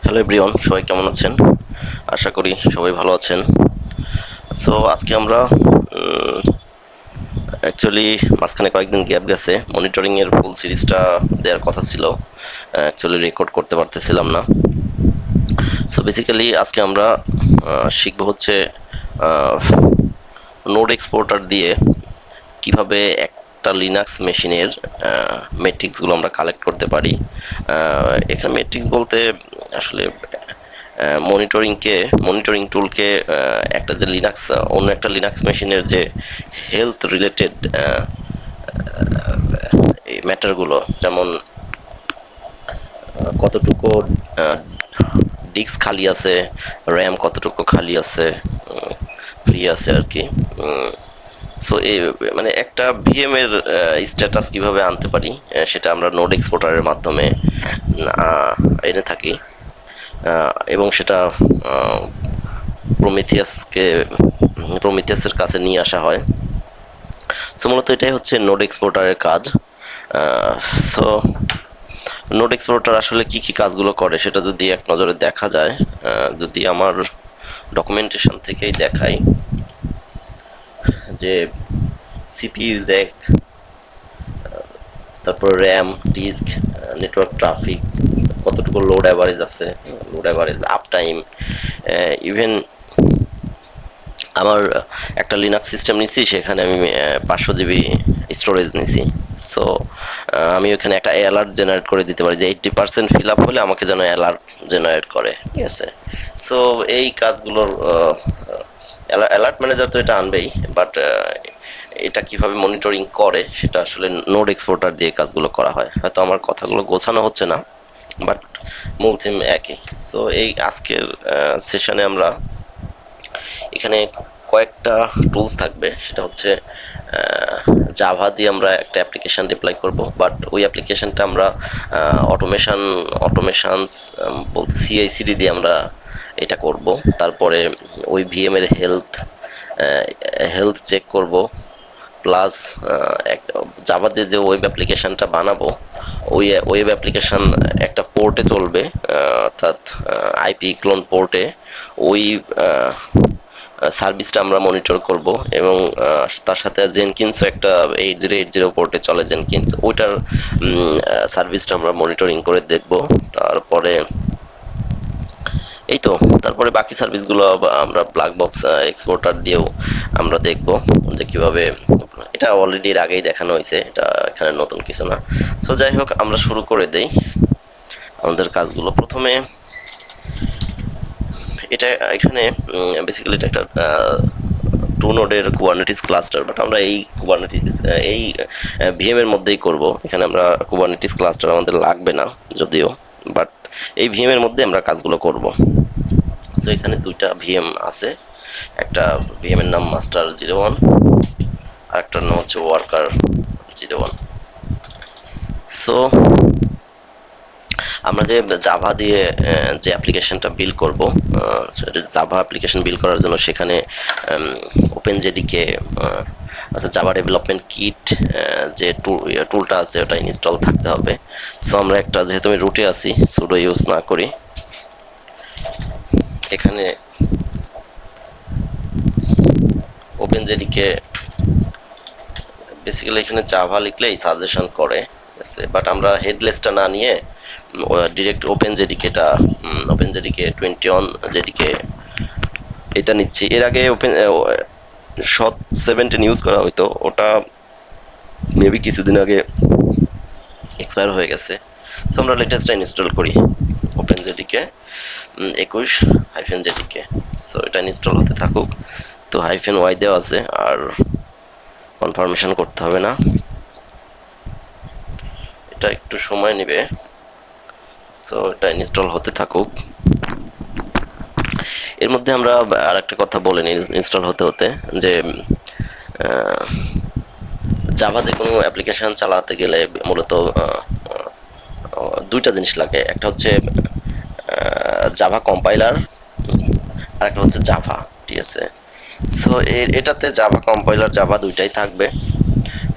Hello everyone, সবাই কেমন আছেন? আশা করি সবাই ভালো আছেন। সো আজকে আমরা অ্যাকচুয়ালি মাঝখানে কয়েকদিন গ্যাপ গেছে, মনিটরিং এর ফুল সিরিজটা দেওয়ার কথা ছিল, অ্যাকচুয়ালি রেকর্ড করতে পারতেছিলাম না। সো বেসিক্যালি আজকে আমরা শিখবো হচ্ছে নোড এক্সপোর্টার দিয়ে কিভাবে একটা লিনাক্স মেশিনের মেট্রিক্সগুলো আমরা কালেক্ট করতে পারি। এখানে মেট্রিক্স বলতে আসলে মনিটরিং টুলকে একটা যে লিনাক্স অন্য একটা লিনাক্স মেশিনের যে হেলথ রিলেটেড এই ম্যাটারগুলো, যেমন কতটুকু ডিস্ক খালি আছে, র্যাম কতটুকু খালি আছে, ফ্রি আছে আর কি। সো এই মানে একটা ভিএম এর স্ট্যাটাস কিভাবে আনতে পারি, সেটা আমরা নোড এক্সপোর্টারের মাধ্যমে এনে থাকি, এবং সেটা প্রমিথিয়াসকে প্রমিথিয়াসের কাছে নিয়ে আসা হয়। সো মূলত এটাই হচ্ছে নোড এক্সপোর্টারের কাজ। সো নোড এক্সপোর্টার আসলে কি কি কাজগুলো করে সেটা যদি এক নজরে দেখা যায়, যদি আমার ডকুমেন্টেশন থেকেই দেখাই যে সিপিইউ জ্যাক, তারপর র্যাম, ডিস্ক, নেটওয়ার্ক ট্রাফিক, কতটুকু লোড অ্যাভারেজ আছে, load average, up time, even আমার একটা লিনাক্স সিস্টেম নিছি, সেখানে আমি 500 জিবি স্টোরেজ নিছি। সো আমি ওখানে একটা অ্যালার্ট জেনারেট করে দিতে পারি যে 80% ফিল আপ হলে আমাকে যেন অ্যালার্ট জেনারেট করে, ঠিক আছে। সো এই কাজগুলোর অ্যালার্ট ম্যানেজার তো এটা আনবেই, বাট এটা কিভাবে মনিটরিং করে সেটা আসলে নোড এক্সপোর্টার দিয়ে কাজগুলো করা হয়। হয়তো আমার কথাগুলো গোছানো হচ্ছে না, বাট মূল থিম একই। সো এই আজকের সেশনে আমরা এখানে কয়েকটা টুলস থাকবে, সেটা হচ্ছে জাভা দিয়ে আমরা একটা অ্যাপ্লিকেশন ডিপ্লয় করব, বাট ওই অ্যাপ্লিকেশনটা আমরা অটোমেশনস বলতে সিআইসিডি দিয়ে আমরা এটা করব। তারপরে ওই ভিএম এর হেলথ চেক করব, প্লাস জাভা দিয়ে যে ওয়েব অ্যাপ্লিকেশনটা বানাবো, ওই ওয়েব অ্যাপ্লিকেশন একটা পোর্টে চলবে, অর্থাৎ আইপি ক্লোন পোর্টে ওই সার্ভিসটা আমরা মনিটর করব। এবং তার সাথে জেনকিন্সও একটা 8080 পোর্টে চলে, জেনকিন্স, ওইটার সার্ভিসটা আমরা মনিটরিং করে দেখব। তারপরে এই তো, তারপরে বাকি সার্ভিসগুলো আমরা ব্ল্যাক বক্স এক্সপোর্টার দিয়েও আমরা দেখব যে কিভাবে। এটা অলরেডি এর আগেই দেখানো হয়েছে, এটা এখানে নতুন কিছু না। সো যাই হোক, আমরা শুরু করে দেই আমাদের কাজগুলো। প্রথমে এটা এখানে বেসিক্যালি এটা একটা টু নোডের কুবারনেটিস ক্লাস্টার, বাট আমরা এই কুবারনেটিস এই ভিএম এর মধ্যেই করব। এখানে আমরা কুবারনেটিস ক্লাস্টার আমাদের লাগবে না যদিও, বাট এই ভিএম এর মধ্যে আমরা কাজগুলো করব। সো এখানে দুইটা ভিএম আছে, একটা ভিএম এর নাম master01, আর একটা নাম হচ্ছে worker01। সো আমরা যে জাভা দিয়ে যে অ্যাপ্লিকেশনটা বিল্ড করব, জাভা অ্যাপ্লিকেশন বিল্ড করার জন্য সেখানে ওপেন জেডিকে আচ্ছা জাভা ডেভেলপমেন্ট কিট যে টুলটা আছে ওটা ইনস্টল থাকতে হবে। সো আমরা একটা, যেহেতু আমি রুটে আছি, সুডো ইউজ না করি, এখানে ওপেন জেডিকে বেসিক্যালি এখানে জাভা লিখলেই সাজেশন করে, ঠিক আছে, বাট আমরা হেডলেসটা না নিয়ে ডিরেক্ট ওপেন জেডিকে 21 জেডিকে এটা নিচ্ছি। এর আগে ওপেন শট 17 ইউজ করা হয়তো, ওটা মেবি কিছুদিন আগে এক্সপায়ার হয়ে গেছে। সো আমরা লেটেস্টটা ইনস্টল করি, ওপেন জেডিকে 21-জেডিকে। সো এটা ইনস্টল হতে থাকুক। তো -y দেওয়া আছে, আর কনফার্মেশন করতে হবে না, এটা একটু সময় নেবে। সো এটা ইনস্টল হতে থাকুক। এর মধ্যে আমরা আরেকটা কথা বলে নিই ইনস্টল হতে হতে, যে জাভাতে কোনো অ্যাপ্লিকেশন চালাতে গেলে মূলত দুইটা জিনিস লাগে। একটা হচ্ছে জাভা কম্পাইলার, আর একটা হচ্ছে জাভা, ঠিক আছে। সো এটাতে জাভা কম্পাইলার, জাভা দুইটাই থাকবে।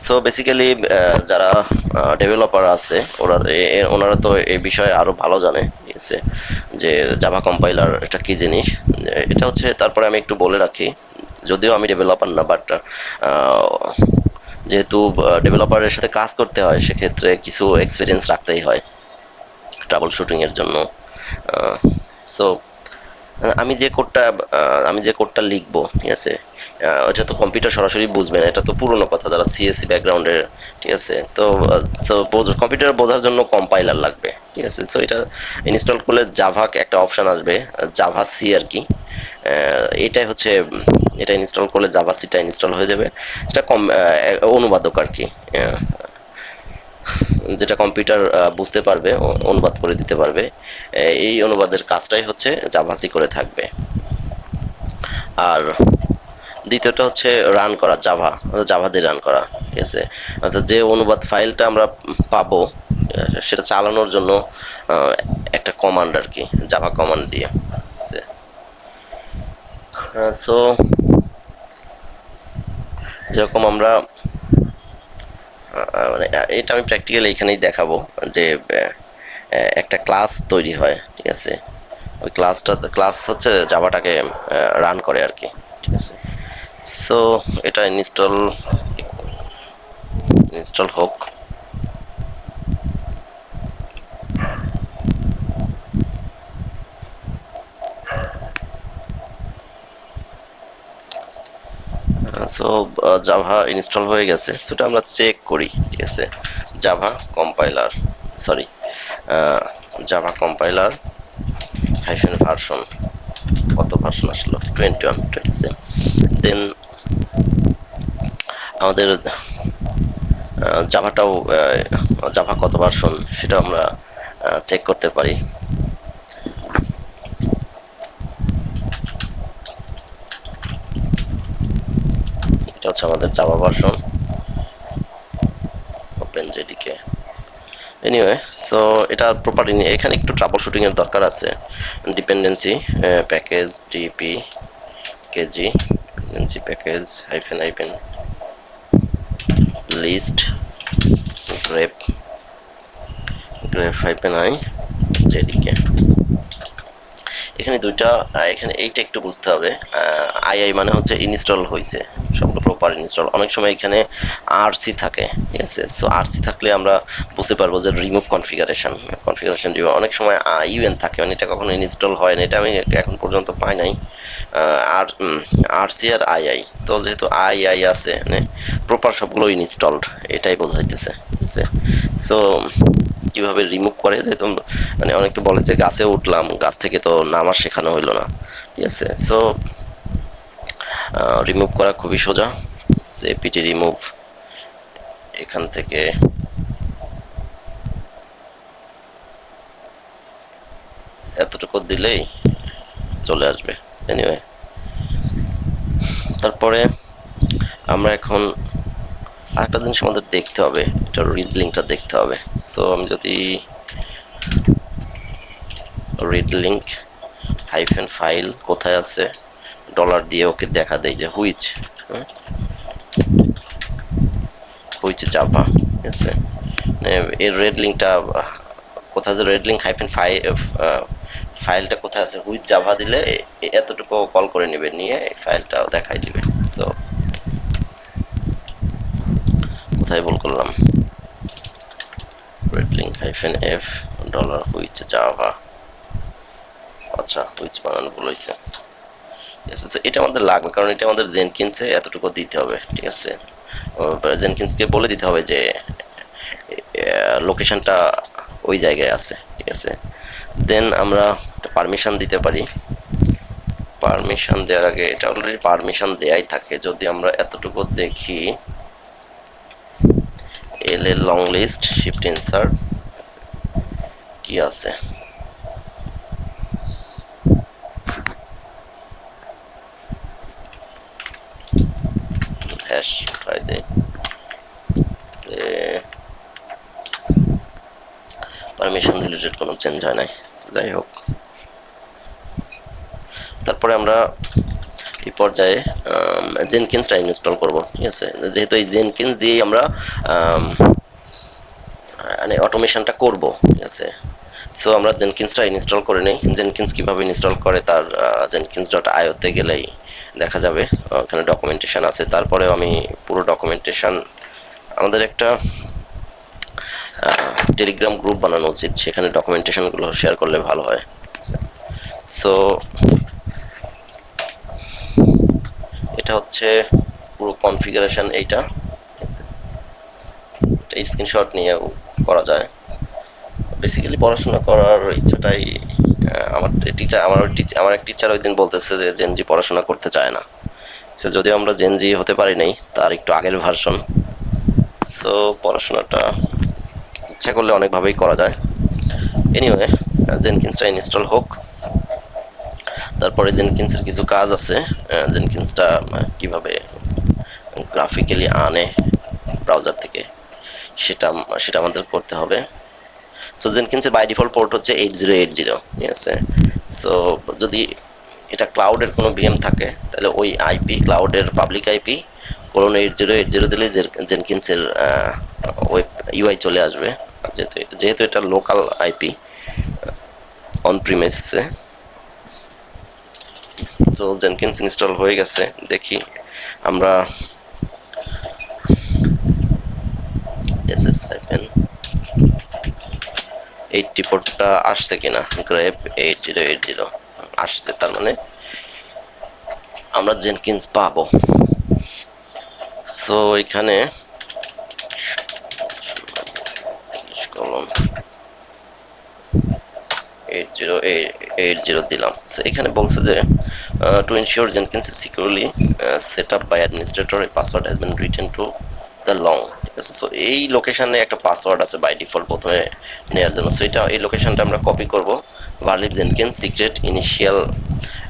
সো বেসিক্যালি যারা ডেভেলপার আছে ওনারা তো এই বিষয়ে আরো ভালো জানে, ঠিক আছে, যে জাভা কম্পাইলার এটা কি জিনিস। এটা হচ্ছে, তারপরে আমি একটু বলে রাখি, যদিও আমি ডেভেলপার না, বাট যেহেতু ডেভেলপারের সাথে কাজ করতে হয় সেক্ষেত্রে কিছু এক্সপিরিয়েন্স রাখতেই হয় ট্রাবল শুটিং এর জন্য। সো আমি যে কোডটা লিখবো, ঠিক আছে, এটা তো কম্পিউটার সরাসরি বুঝবে না, এটা তো পুরোনো কথা, যারা সিএসসি ব্যাকগ্রাউন্ডের, ঠিক আছে। তো কম্পিউটার বোঝার জন্য কম্পাইলার লাগবে, ঠিক আছে। সো এটা ইনস্টল করলে জাভা একটা অপশন আসবে, জাভা সি আর কি। এটাই হচ্ছে, এটা ইনস্টল করলে জাভা সিটা ইনস্টল হয়ে যাবে। এটা অনুবাদক আর কি, যেটা কম্পিউটার বুঝতে পারবে, অনুবাদ করে দিতে পারবে। এই অনুবাদের কাজটাই হচ্ছে জাভাসি করে থাকবে। আর দ্বিতীয়টা হচ্ছে রান করা, জাভা দিয়ে রান করা, ঠিক আছে। অর্থাৎ যে অনুবাদ ফাইলটা আমরা পাবো সেটা চালানোর জন্য একটা কমান্ড আর কি, জাভা কমান্ড দিয়ে, ঠিক আছে। সো যেরকম আমরা মানে এটা আমি প্র্যাকটিক্যালি এখানেই দেখাবো যে একটা ক্লাস তৈরি হয়, ঠিক আছে। ওই ক্লাস হচ্ছে জাভাটাকে রান করে আর কি, ঠিক আছে। সো এটা ইনস্টল হোক। সো জাভা ইনস্টল হয়ে গেছে, সেটা আমরা চেক করি, ঠিক আছে। Java compiler, sorry, Java compiler hyphen version, কত ভার্সন আসলো, 21, ঠিক আছে। দেন আমাদের জাভাটাও, জাভা কত ভার্সন সেটা আমরা চেক করতে পারি। এটা হচ্ছে আমাদের Java version, open JDK. Anyway, so এটার প্রপার্টি নিয়ে এখানে একটু ট্রাবল শুটিং এর দরকার আছে। Dependency package dpkg, dependency package hyphen hyphen list grep hyphen I JDK. এখানে দুইটা, এখানে এইটা একটু বুঝতে হবে। আই মানে হচ্ছে ইনস্টল হয়েছে, সবগুলো প্রপার ইনস্টল। অনেক সময় এখানে আরসি থাকে, ঠিক আছে। সো আরসি থাকলে আমরা বুঝতে পারবো যে রিমুভ কনফিগারেশন দিব। অনেক সময় ইউএন থাকে, মানে এটা কখনো ইনস্টল হয় না, এটা আমি এখন পর্যন্ত পাই নাই। আর আরসি আর আই, তো যেহেতু আই আছে, মানে প্রপার সবগুলো ইনস্টলড, এটাই বোঝাইতেছে, ঠিক আছে। সো কিভাবে রিমুভ করে, যেহেতু মানে অনেকে বলে যে গাছে উঠলাম, গাছ থেকে তো নামার শেখানো হইলো না, ঠিক আছে। সো রিমুভ করা খুবই সোজা, এপিটি রিমুভ, এখান থেকে এতটুকু দিলেই চলে আসবে। এনিওয়ে, তারপরে আমরা এখন আরেকটা জিনিস আমাদের দেখতে হবে, এটা রিড লিঙ্কটা দেখতে হবে। সো আমি যদি রিড লিঙ্ক হাইফেন ফাইল কোথায় আছে ডলার দিয়ে ওকে দেখা দেয় যে হুইচ জাভা, ঠিক আছে। এর রেড লিঙ্কটা কোথায় আছে, রেড লিঙ্ক হাইফেন ফাইলটা কোথায় আছে, হুইচ জাভা দিলে এতটুকু কল করে নেবে, নিয়ে এই ফাইলটা দেখাই দিবে। সো কোথায় ভুল করলাম, red link hyphen F dollar which Java, আচ্ছা হুইচ বানান ভুল হয়েছে। এটা আমাদের লাগবে, কারণ এটা আমাদের জেনকিন্সে এতটুকু দিতে হবে, ঠিক আছে। জেনকিন্সকে বলে দিতে হবে যে লোকেশনটা ওই জায়গায় আছে, ঠিক আছে। দেন আমরা পারমিশন দিতে পারি। পারমিশন দেওয়ার আগে, এটা অলরেডি পারমিশন দেয়াই থাকে, যদি আমরা এতটুকু দেখি, এল এর লং লিস্ট শিফট ইনসার্ট কি আছে, হ্যাশ ট্রাই দে, পারমিশন রিলেটেড কোনো চেঞ্জ হয় নাই, যাই হোক। তারপরে আমরা এই পর্যায়ে জেনকিন্সটা ইনস্টল করব, ঠিক আছে। যেহেতু এই জেনকিন্স দিয়েই আমরা মানে অটোমেশনটা করব, ঠিক আছে। সো আমরা জেনকিন্সটা ইনস্টল করে নেই। জেনকিন্স কিভাবে ইনস্টল করে তার জেনকিন্স ডট আইওতে গেলেই দেখা যাবে, ওখানে ডকুমেন্টেশন আছে। তারপরেও আমি পুরো ডকুমেন্টেশন, আমাদের একটা টেলিগ্রাম গ্রুপ বানানো উচিত, সেখানে ডকুমেন্টেশনগুলো শেয়ার করলে ভালো হয়। সো এটা হচ্ছে পুরো কনফিগারেশন, এইটা ঠিক আছে। এটা স্ক্রিনশট নিয়ে করা যায়। বেসিক্যালি পড়াশোনা করার ইচ্ছাটাই আমার এক টিচার ওই দিন বলতেছে যে জেনজি পড়াশোনা করতে চায় না। সে যদিও আমরা জেনজি হতে পারি নাই, তার একটু আগের ভার্সন। সো পড়াশোনাটা ইচ্ছা করলে অনেকভাবেই করা যায়। এনিওয়ে, জেনকিন্সটা ইনস্টল হোক। তারপরে জেনকিন্সের কিছু কাজ আছে, জেনকিন্সটা কিভাবে গ্রাফিক্যালি আনে ব্রাউজার থেকে, সেটা সেটা আমাদের করতে হবে। সো জেনকিন্সের বাই ডিফল্ট পোর্ট হচ্ছে 8080, ঠিক আছে। সো যদি এটা ক্লাউডের কোনো ভিএম থাকে, তাহলে ওই আইপি, ক্লাউডের পাবলিক আইপি কোন 8080 দিলে জেনকিন্সের ওয়েব ইউআই চলে আসবে। যেহেতু এটা লোকাল আইপি অন প্রিমিসে। সো জেনকিন্স ইনস্টল হয়ে গেছে, দেখি আমরা ss7 80 পোর্টটা আসছে কিনা। গ্রেপ 8080 আসছে, তার মানে আমরা জেনকিন্স পাবো। সো এখানে কলম 8080 দিলাম। সো এখানে বলছে যে to ensure Jenkins is securely set up by administrator, a password has been written to the log, ঠিক আছে। সো এই লোকেশনে একটা পাসওয়ার্ড আছে বাই ডিফল্ট প্রথমে নেওয়ার জন্য। সো এই লোকেশনটা আমরা কপি করব। ভার্লিভ জেনকিন্স সিক্রেট ইনিশিয়াল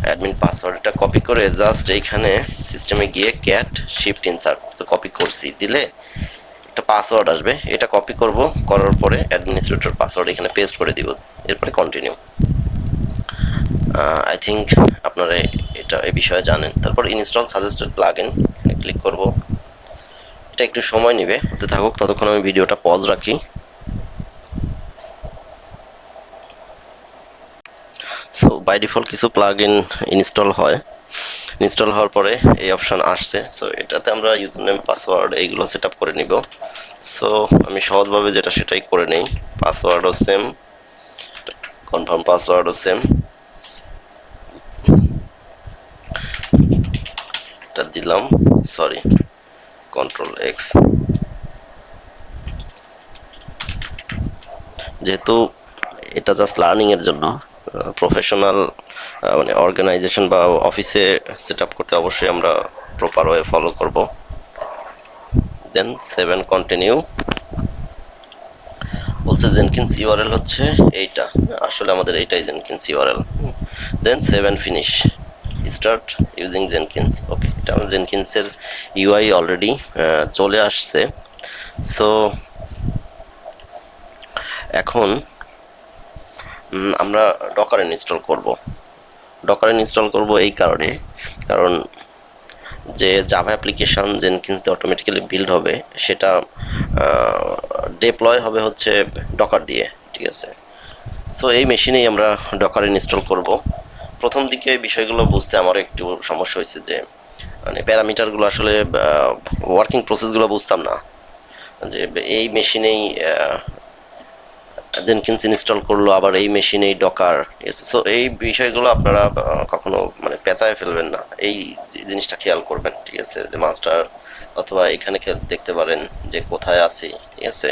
অ্যাডমিন পাসওয়ার্ডটা কপি করে জাস্ট এইখানে সিস্টেমে গিয়ে ক্যাট শিফট ইনসার্ট, তো কপি করছি, দিলে একটা পাসওয়ার্ড আসবে। এটা কপি করব, করার পরে অ্যাডমিনিস্ট্রেটর পাসওয়ার্ড এখানে পেস্ট করে দিব, এরপরে কন্টিনিউ। আই থিঙ্ক আপনারা এটা এই বিষয়ে জানেন। তারপর ইনস্টল সাজেস্টেড প্লাগইন, এখানে ক্লিক করব। এটা একটু সময় নেবে, হতে থাকুক, ততক্ষণ আমি ভিডিওটা পজ রাখি। সো বাই ডিফল্ট কিছু প্লাগইন ইনস্টল হয়, ইনস্টল হওয়ার পরে এই অপশন আসছে। সো এটাতে আমরা ইউজার নেম, পাসওয়ার্ড এইগুলো সেট আপ করে নিব। সো আমি সহজভাবে যেটা সেটাই করে নেই। পাসওয়ার্ডও সেম, কনফার্ম পাসওয়ার্ডও সেম, এটা দিলাম, সরি কন্ট্রোল এক্স। যেহেতু এটা জাস্ট লার্নিং এর জন্য, প্রফেশনাল মানে অর্গানাইজেশন বা অফিসে সেট আপ করতে অবশ্যই আমরা প্রপার ওয়ে ফলো করব। দেন 7 কন্টিনিউ। বলছে জেনকিন্স ইউআরএল হচ্ছে এইটা, আসলে আমাদের এইটাই জেনকিন্স ইউআরএল। দেন 7 ফিনিশ, স্টার্ট ইউজিং জেনকিন্স। ওকে, এটা আমাদের জেনকিন্সের ইউআই অলরেডি চলে আসছে। সো এখন আমরা ডকার ইনস্টল করব। ডকার ইনস্টল করব এই কারণে, কারণ যে জাভা অ্যাপ্লিকেশন জেনকিন্স দিয়ে অটোমেটিক্যালি বিল্ড হবে, সেটা ডিপ্লয় হবে হচ্ছে ডকার দিয়ে, ঠিক আছে। সো এই মেশিনেই আমরা ডকার ইনস্টল করব। প্রথম দিকে এই বিষয়গুলো বুঝতে আমার একটু সমস্যা হয়েছে, যে মানে প্যারামিটারগুলো আসলে ওয়ার্কিং প্রসেসগুলো বুঝতাম না, যে এই মেশিনেই জেনকিন্স ইনস্টল করলো, আবার এই মেশিনেই ডকার। সো এই বিষয়গুলো আপনারা কখনো মানে পেঁচায় ফেলবেন না, এই জিনিসটা খেয়াল করবেন, ঠিক আছে। যে মাস্টার অথবা এখানে দেখতে পারেন যে কোথায় আছি, ঠিক আছে।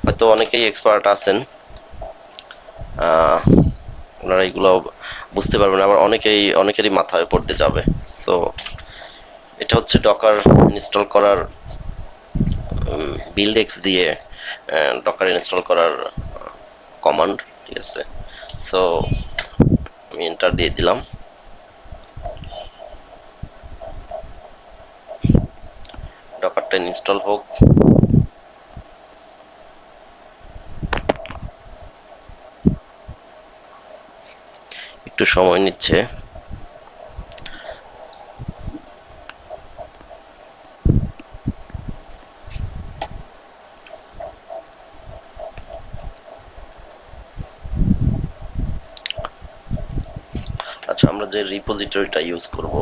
হয়তো অনেকেই এক্সপার্ট আছেন, ওনারা এগুলো বুঝতে পারবেন, আবার অনেকেরই মাথায় পড়তে যাবে। সো এটা হচ্ছে ডকার ইনস্টল করার, বিল্ড এক্স দিয়ে ডকার ইনস্টল করার কমান্ড, ঠিক আছে। সো আমি এন্টার দিয়ে দিলাম। ডকারটা ইনস্টল হোক। একটু সময় নিচ্ছে। আচ্ছা, আমরা যে রিপোজিটরিটা ইউজ করব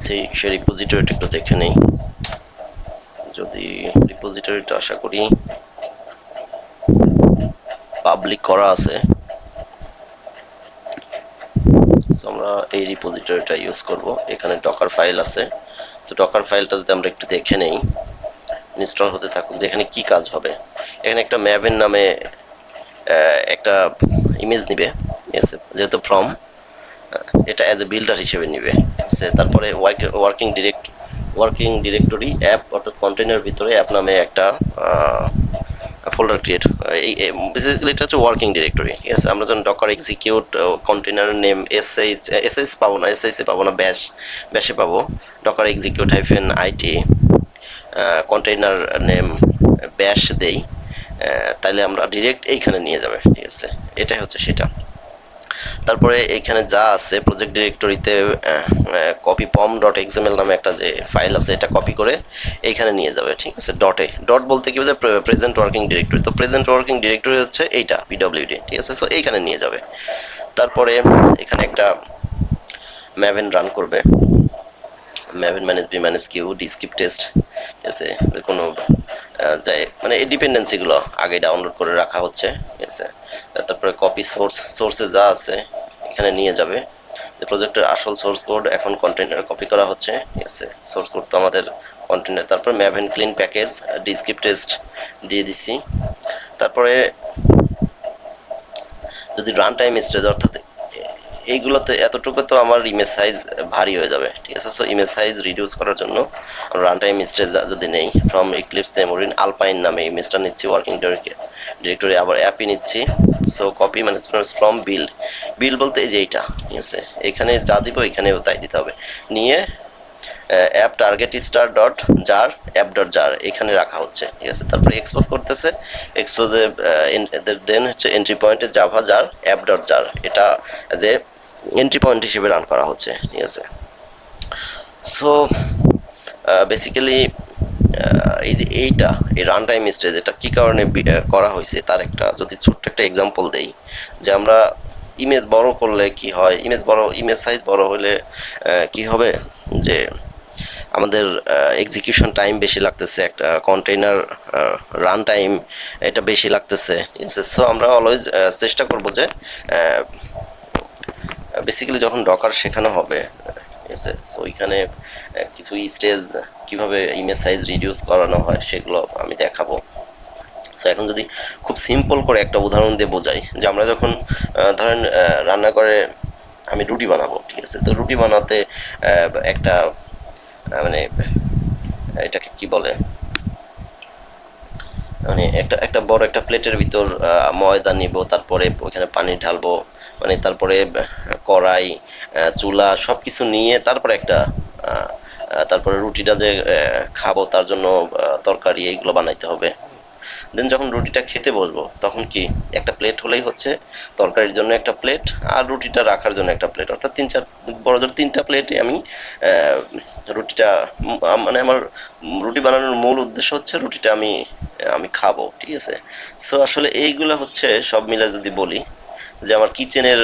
সেই রিপোজিটরিটা একটু দেখে নেই। যদি রিপোজিটরিটা আশা করি পাবলিক করা আছে, সো আমরা এই রিপোজিটরিটা ইউজ করব। এখানে ডকার ফাইল আছে, সো ডকার ফাইলটা যদি আমরা একটু দেখে নেই, ইনস্টল হতে থাকুক, যেখানে কি কাজ হবে। এখানে একটা ম্যাভেন নামে একটা ইমেজ নিবে, ঠিক আছে, যেহেতু ফ্রম এটা অ্যাজ এ বিল্ডার হিসেবে নিবে, ঠিক আছে। তারপরে ওয়ার্কিং ডিরেক্টরি অ্যাপ অর্থাৎ কন্টেইনার ভিতরে অ্যাপ নামে একটা ফোল্ডার ক্রিয়েট, এই বেসিক্যালি এটা হচ্ছে ওয়ার্কিং ডিরেক্টরি, ঠিক আছে। আমরা যখন Docker execute container name SH পাবো না, এসএইচে পাবো না, ব্যাশে পাবো। Docker execute hyphen IT container name ব্যাশ দেই, তাহলে আমরা ডিরেক্ট এইখানে নিয়ে যাবে, ঠিক আছে। এটাই হচ্ছে সেটা। তারপরে এইখানে যা আছে প্রজেক্ট ডিরেক্টরিতে কপি পম ডট এক্সএমএল নামে একটা যে ফাইল আছে, এটা কপি করে এইখানে নিয়ে যাবে, ঠিক আছে। ডট বলতে কি বোঝায়, প্রেজেন্ট ওয়ার্কিং ডিরেক্টরি। তো প্রেজেন্ট ওয়ার্কিং ডিরেক্টরি হচ্ছে এইটা পিডব্লিউডি, ঠিক আছে। সো এইখানে নিয়ে যাবে। তারপরে এখানে একটা ম্যাভেন রান করবে, Maven manage B manage Q descript test, ঠিক আছে। কোনো যায় মানে এই ডিপেন্ডেন্সিগুলো আগে ডাউনলোড করে রাখা হচ্ছে, ঠিক আছে। তারপরে কপি সোর্সে যা আছে এখানে নিয়ে যাবে। প্রজেক্টের আসল সোর্স কোড এখন কন্টেইনারে কপি করা হচ্ছে, ঠিক আছে। সোর্স কোড তো আমাদের কন্টেইনার। তারপর ম্যাভেন ক্লিন প্যাকেজ ডিস্ক্রিপ্ট টেস্ট দিয়ে দিচ্ছি। তারপরে যদি রান টাইম স্টেজ অর্থাৎ এইগুলোতে এতটুকু তো আমার ইমেজ সাইজ ভারী হয়ে যাবে, ঠিক আছে। সো ইমেজ সাইজ রিডিউস করার জন্য রান টাইম স্টেজ যদি নেই, ফ্রম ইক্লিপস তেমরিন আলপাইন নামে ইমেজটা নিচ্ছি ওয়ার্কিং ডিরেক্টরি, আবার অ্যাপই নিচ্ছি। So copy management from build বলতে এই যে এইটা, ঠিক আছে। এখানে যা দিব এখানেও তাই দিতে হবে। নিয়ে app target star dot jar app dot jar এখানে রাখা হচ্ছে, ঠিক আছে। তারপরে এক্সপোজ করতেছে, এক্সপোজে দেন হচ্ছে এন্ট্রি পয়েন্টে Java jar app dot jar, এটা যে এন্ট্রি পয়েন্ট হিসেবে রান করা হচ্ছে, ঠিক আছে। সো বেসিক্যালি এই যে এই রান টাইম স্টেজ এটা কি কারণে করা হয়েছে তার একটা যদি ছোট্ট একটা এক্সাম্পল দেই, যে আমরা ইমেজ বড় করলে কি হয়, ইমেজ সাইজ বড় হলে কি হবে, যে আমাদের এক্সিকিউশন টাইম বেশি লাগতেছে, একটা কন্টেইনার রান টাইম এটা বেশি লাগতেছে, ঠিক আছে। সো আমরা অলওয়েজ চেষ্টা করব যে বেসিক্যালি যখন ডকার শেখানো হবে, ঠিক আছে, সো ওইখানে কিছু স্টেজ কিভাবে ইমেজ সাইজ রিডিউস করানো হয় সেগুলো আমি দেখাবো। সো এখন যদি খুব সিম্পল করে একটা উদাহরণ দিয়ে বোঝাই, যে আমরা যখন ধরেন রান্নাঘরে আমি রুটি বানাবো, ঠিক আছে। তো রুটি বানাতে একটা মানে এটাকে কি বলে, মানে একটা বড় একটা প্লেটের ভিতর ময়দা নিব, তারপরে ওইখানে পানি ঢালবো, মানে তারপরে কড়াই চুলা সবকিছু নিয়ে তারপরে তারপরে রুটিটা যে খাবো তার জন্য তরকারি এইগুলো বানাইতে হবে। দেন যখন রুটিটা খেতে বসবো তখন কি একটা প্লেট হলেই হচ্ছে, তরকারির জন্য একটা প্লেট আর রুটিটা রাখার জন্য একটা প্লেট, অর্থাৎ বড় জোর তিনটা প্লেটে আমি রুটিটা মানে আমার রুটি বানানোর মূল উদ্দেশ্য হচ্ছে রুটিটা আমি আমি খাবো, ঠিক আছে। সো আসলে এইগুলা হচ্ছে সব মিলে যদি বলি যে আমার কিচেনের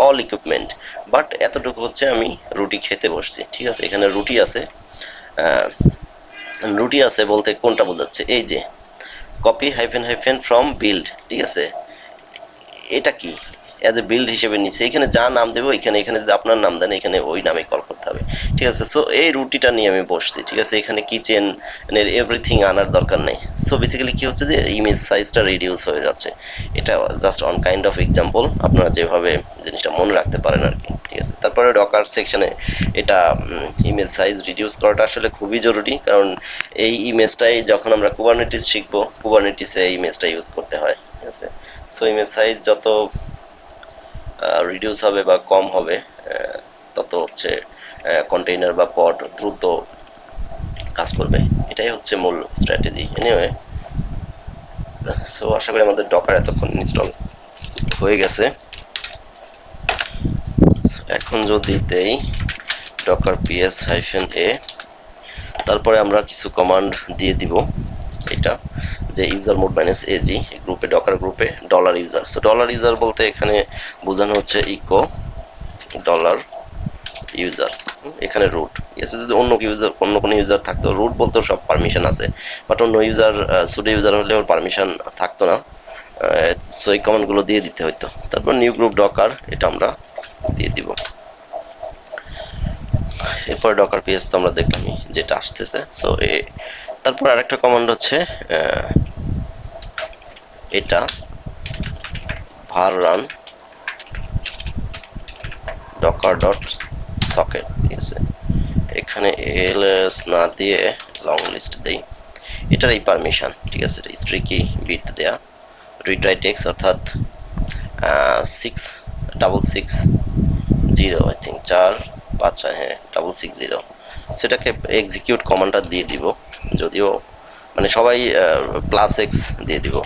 অল ইকুইপমেন্ট, বাট এতটুকু হচ্ছে আমি রুটি খেতে বসছি, ঠিক আছে। এখানে রুটি আছে বলতে কোনটা বোঝাচ্ছে, এই যে copy hyphen hyphen from build, ঠিক আছে। এটা কি অ্যাজ এ বিল্ড হিসেবে নিচ্ছে, এখানে যা নাম দেবো এখানে যদি আপনার নাম দেন এখানে ওই নামে কল করতে হবে, ঠিক আছে। সো এই রুটিটা নিয়ে আমি বসছি, ঠিক আছে। এখানে কিচেন এভরিথিং আনার দরকার নেই। সো বেসিক্যালি কি হচ্ছে যে ইমেজ সাইজটা রিডিউস হয়ে যাচ্ছে। এটা just on kind of example, আপনারা যেভাবে জিনিসটা মনে রাখতে পারেন আর কি, ঠিক আছে। তারপরে ডকার সেকশনে এটা ইমেজ সাইজ রিডিউস করাটা আসলে খুবই জরুরি, কারণ এই ইমেজটাই যখন আমরা কুবারনেটিস শিখবো, কুবারনেটিসে এই ইমেজটা ইউজ করতে হয়, ঠিক আছে। সো ইমেজ সাইজ যত রিডিউস হবে বা কম হবে তত হচ্ছে কন্টেইনার বা পড দ্রুত কাজ করবে, এটাই হচ্ছে মূল স্ট্র্যাটেজি। এনিওয়ে, সো আশা করি আমাদের ডকার এতক্ষণ ইনস্টল হয়ে গেছে। এখন যদি দেই ডকার পিএস হাইফেন এ, তারপরে আমরা কিছু কমান্ড দিয়ে দিব, এটা যে ইউজার মোড মাইনাস এজি গ্রুপে ডকার গ্রুপে dollar user. So dollar user বলতে এখানে বোঝানো হচ্ছে ইকো ডলার ইউজার, এখানে রুট। ঠিক আছে, যদি অন্য কোনো ইউজার থাকতো, রুট বলতেও সব পারমিশন আছে, বাট অন্য ইউজার সুডো ইউজার হলে ওর পারমিশন থাকতো না। সো এই কমান্ডগুলো দিয়ে দিতে হইতো। তারপর নিউ গ্রুপ ডকার, এটা আমরা দিয়ে দিব। এরপর ডকার পিএস তো আমরা দেখলামই যেটা আসতেছে। সো তারপর আরেকটা কমান্ড হচ্ছে এটা var run docker dot socket। ঠিক আছে, এখানে এলএস না দিয়ে লং লিস্ট দেই, এটার এই পারমিশন। ঠিক আছে, এটা স্ট্রিকি বিট দেয়া, রিড রাইট এক্স অর্থাৎ 666 আই থিঙ্ক 4 5 হ্যাঁ 660, সেটাকে এক্সিকিউট কমান্ডটা দিয়ে দিব। যদিও মানে সবাই প্লাস এক্স দিয়ে দিব,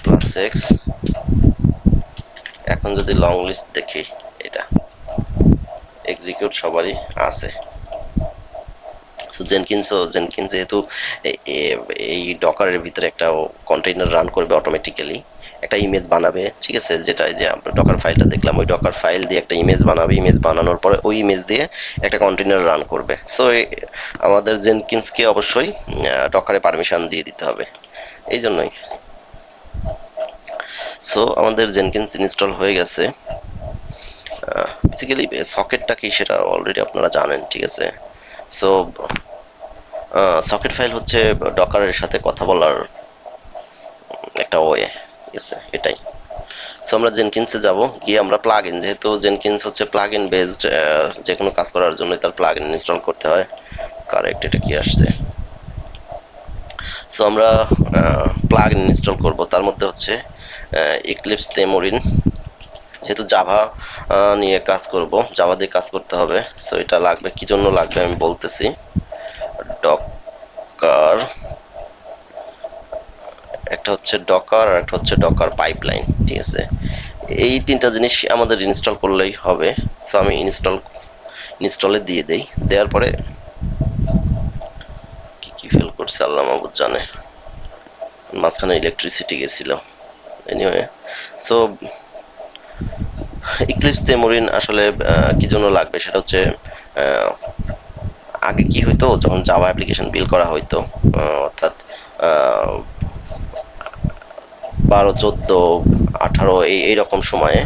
প্লাস এক্স। এখন যদি লং লিস্ট দেখি, এটা এক্সিকিউট সবারই আছে। জেনকিন্স যেহেতু এই ডকারের ভিতরে একটা কন্টেইনার রান করবে অটোমেটিক্যালি, একটা ইমেজ বানাবে। ঠিক আছে, যেটা যে আমরা ডকার ফাইলটা দেখলাম, ওই ডকার ফাইল দিয়ে একটা ইমেজ বানাবে, ইমেজ বানানোর পরে ওই ইমেজ দিয়ে একটা কন্টেইনার রান করবে। সো আমাদের জেনকিন্সকে অবশ্যই ডকারে পারমিশন দিয়ে দিতে হবে, এই জন্যই। সো আমাদের জেনকিন্স ইনস্টল হয়ে গেছে। বেসিক্যালি সকেটটা কি সেটা অলরেডি আপনারা জানেন। ঠিক আছে, সো সকেট ফাইল হচ্ছে ডকারের সাথে কথা বলার একটা ওয়ে। ঠিক আছে, এটাই। সো আমরা জেনকিন্সে যাব, গিয়ে আমরা প্লাগ ইন, যেহেতু জেনকিন্স হচ্ছে প্লাগ ইন বেসড, যে কোনো কাজ করার জন্য তার প্লাগ ইন ইনস্টল করতে হয়। কারেক্ট, এটা কি আসছে? সো আমরা প্লাগ ইন ইনস্টল করবো, তার মধ্যে হচ্ছে ইক্লিপস তেমোরিন, যেহেতু জাভা নিয়ে কাজ করব, জাভা দিয়ে কাজ করতে হবে। সো এটা লাগবে, কি জন্য লাগবে আমি বলতেছি। ডকার, একটা হচ্ছে ডকার আর একটা হচ্ছে ডকার পাইপলাইন। ঠিক আছে, এই তিনটা জিনিস আমাদের ইনস্টল করলেই হবে। সো আমি ইনস্টলে দিয়ে দেই, দেওয়ার পরে কি কি ফেল করছে আল্লাহ মাহবুদ জানে, মাঝখানে ইলেকট্রিসিটি গেছিল। এনিওয়ে, সো ইক্লিপস তেমোরিন আসলে কি জন্য লাগবে সেটা হচ্ছে, আগে কি হইতো, যখন জাভা অ্যাপ্লিকেশন বিল্ড করা হইতো, অর্থাৎ 12 14 18 এইরকম সময়ে,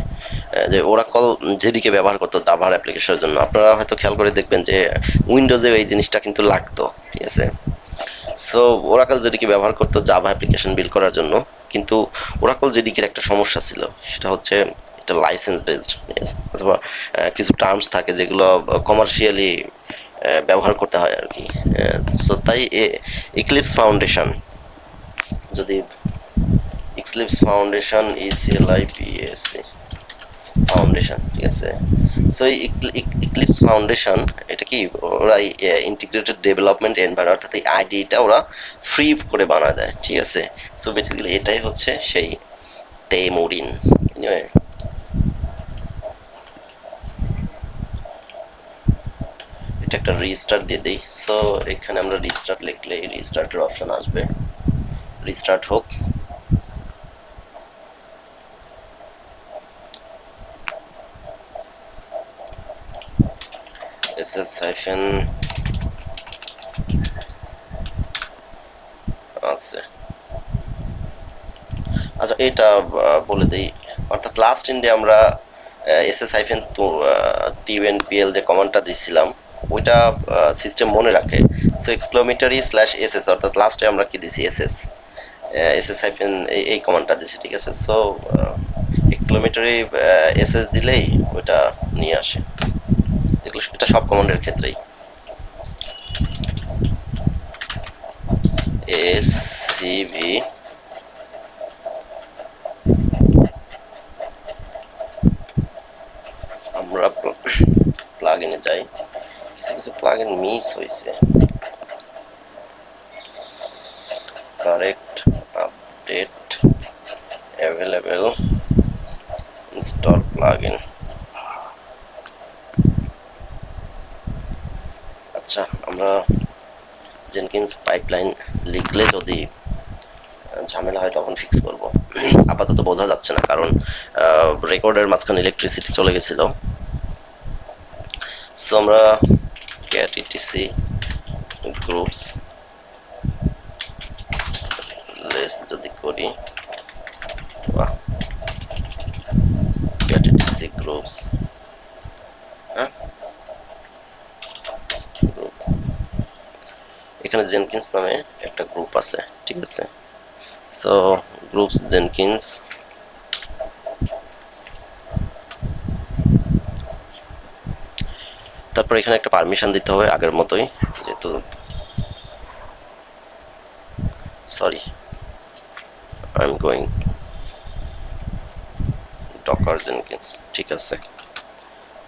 যে ওরাকল জেডিকে ব্যবহার করতো জাভার অ্যাপ্লিকেশনের জন্য। আপনারা হয়তো খেয়াল করে দেখবেন যে উইন্ডোজে এই জিনিসটা কিন্তু লাগতো। ঠিক আছে, সো ওরাকল জেডিকে ব্যবহার করতো জাভা অ্যাপ্লিকেশন বিল্ড করার জন্য, কিন্তু ওরাকল জেডিকের একটা সমস্যা ছিল, সেটা হচ্ছে এটা লাইসেন্স বেসড, অথবা কিছু টার্মস থাকে যেগুলো কমার্শিয়ালি ব্যবহার করতে হয় আর কি। সো তাই ইক্লিপস ফাউন্ডেশন, যদি ইক্লিপস ফাউন্ডেশন ইসিএলআইপিএসি ফাউন্ডেশন। ঠিক আছে, সো এই ইক্লিপস ফাউন্ডেশন এটা কি, ওরা ইন্টিগ্রেটেড ডেভেলপমেন্ট এনভায়রনমেন্ট, অর্থাৎ এই আইডিটা ওরা ফ্রি করে বানায় দেয়। ঠিক আছে, সো বেসিক্যালি এটাই হচ্ছে সেই তেমোরিন। এটা একটা রিস্টার্ট দিয়ে দিই। সো এখানে আমরা রিস্টার্ট লিখলে রিস্টার্টের অপশন আসবে, রিস্টার্ট হোক। ss হাইফেন আছে। আচ্ছা, এটা বলে দেই, অর্থাৎ লাস্ট ইন্ডে আমরা ss হাইফেন tnpl যে কমান্ডটা দিছিলাম, ওইটা সিস্টেম মনে রাখে। সো এক্সক্লোমেটরি স্ল্যাশ ss, অর্থাৎ লাস্টে আমরা কি দিছি, ss হাইফেন এই কমান্ডটা দিছি। ঠিক আছে, সো এক্সক্লোমেটরি ss দিলেই ওইটা নিয়ে আসে। এগুলো এটা সব কমান্ডের ক্ষেত্রেই। scv আমরা প্লাগ ইনে যাই, কিছু কিছু প্লাগ ইন মিস হয়েছে। Correct update available install plugin. আচ্ছা, আমরা জেনকিন্স পাইপলাইন লিখলে যদি ঝামেলা হয় তখন ফিক্স করব। আপাতত বোঝা যাচ্ছে না, কারণ রেকর্ডের মাঝখানে ইলেকট্রিসিটি চলে গেছিল। সো আমরা cat etc গ্রুপস লেস যদি করি, বাহ, cat etc গ্রুপস, হ্যাঁ, গ্রুপ, এখানে জেনকিন্স নামে একটা গ্রুপ আছে, ঠিক আছে। সো গ্রুপস জেনকিন্স, তারপর এখানে একটা পারমিশন দিতে হবে আগের মতোই, যেহেতু sorry I am going Docker Jenkins, ঠিক আছে।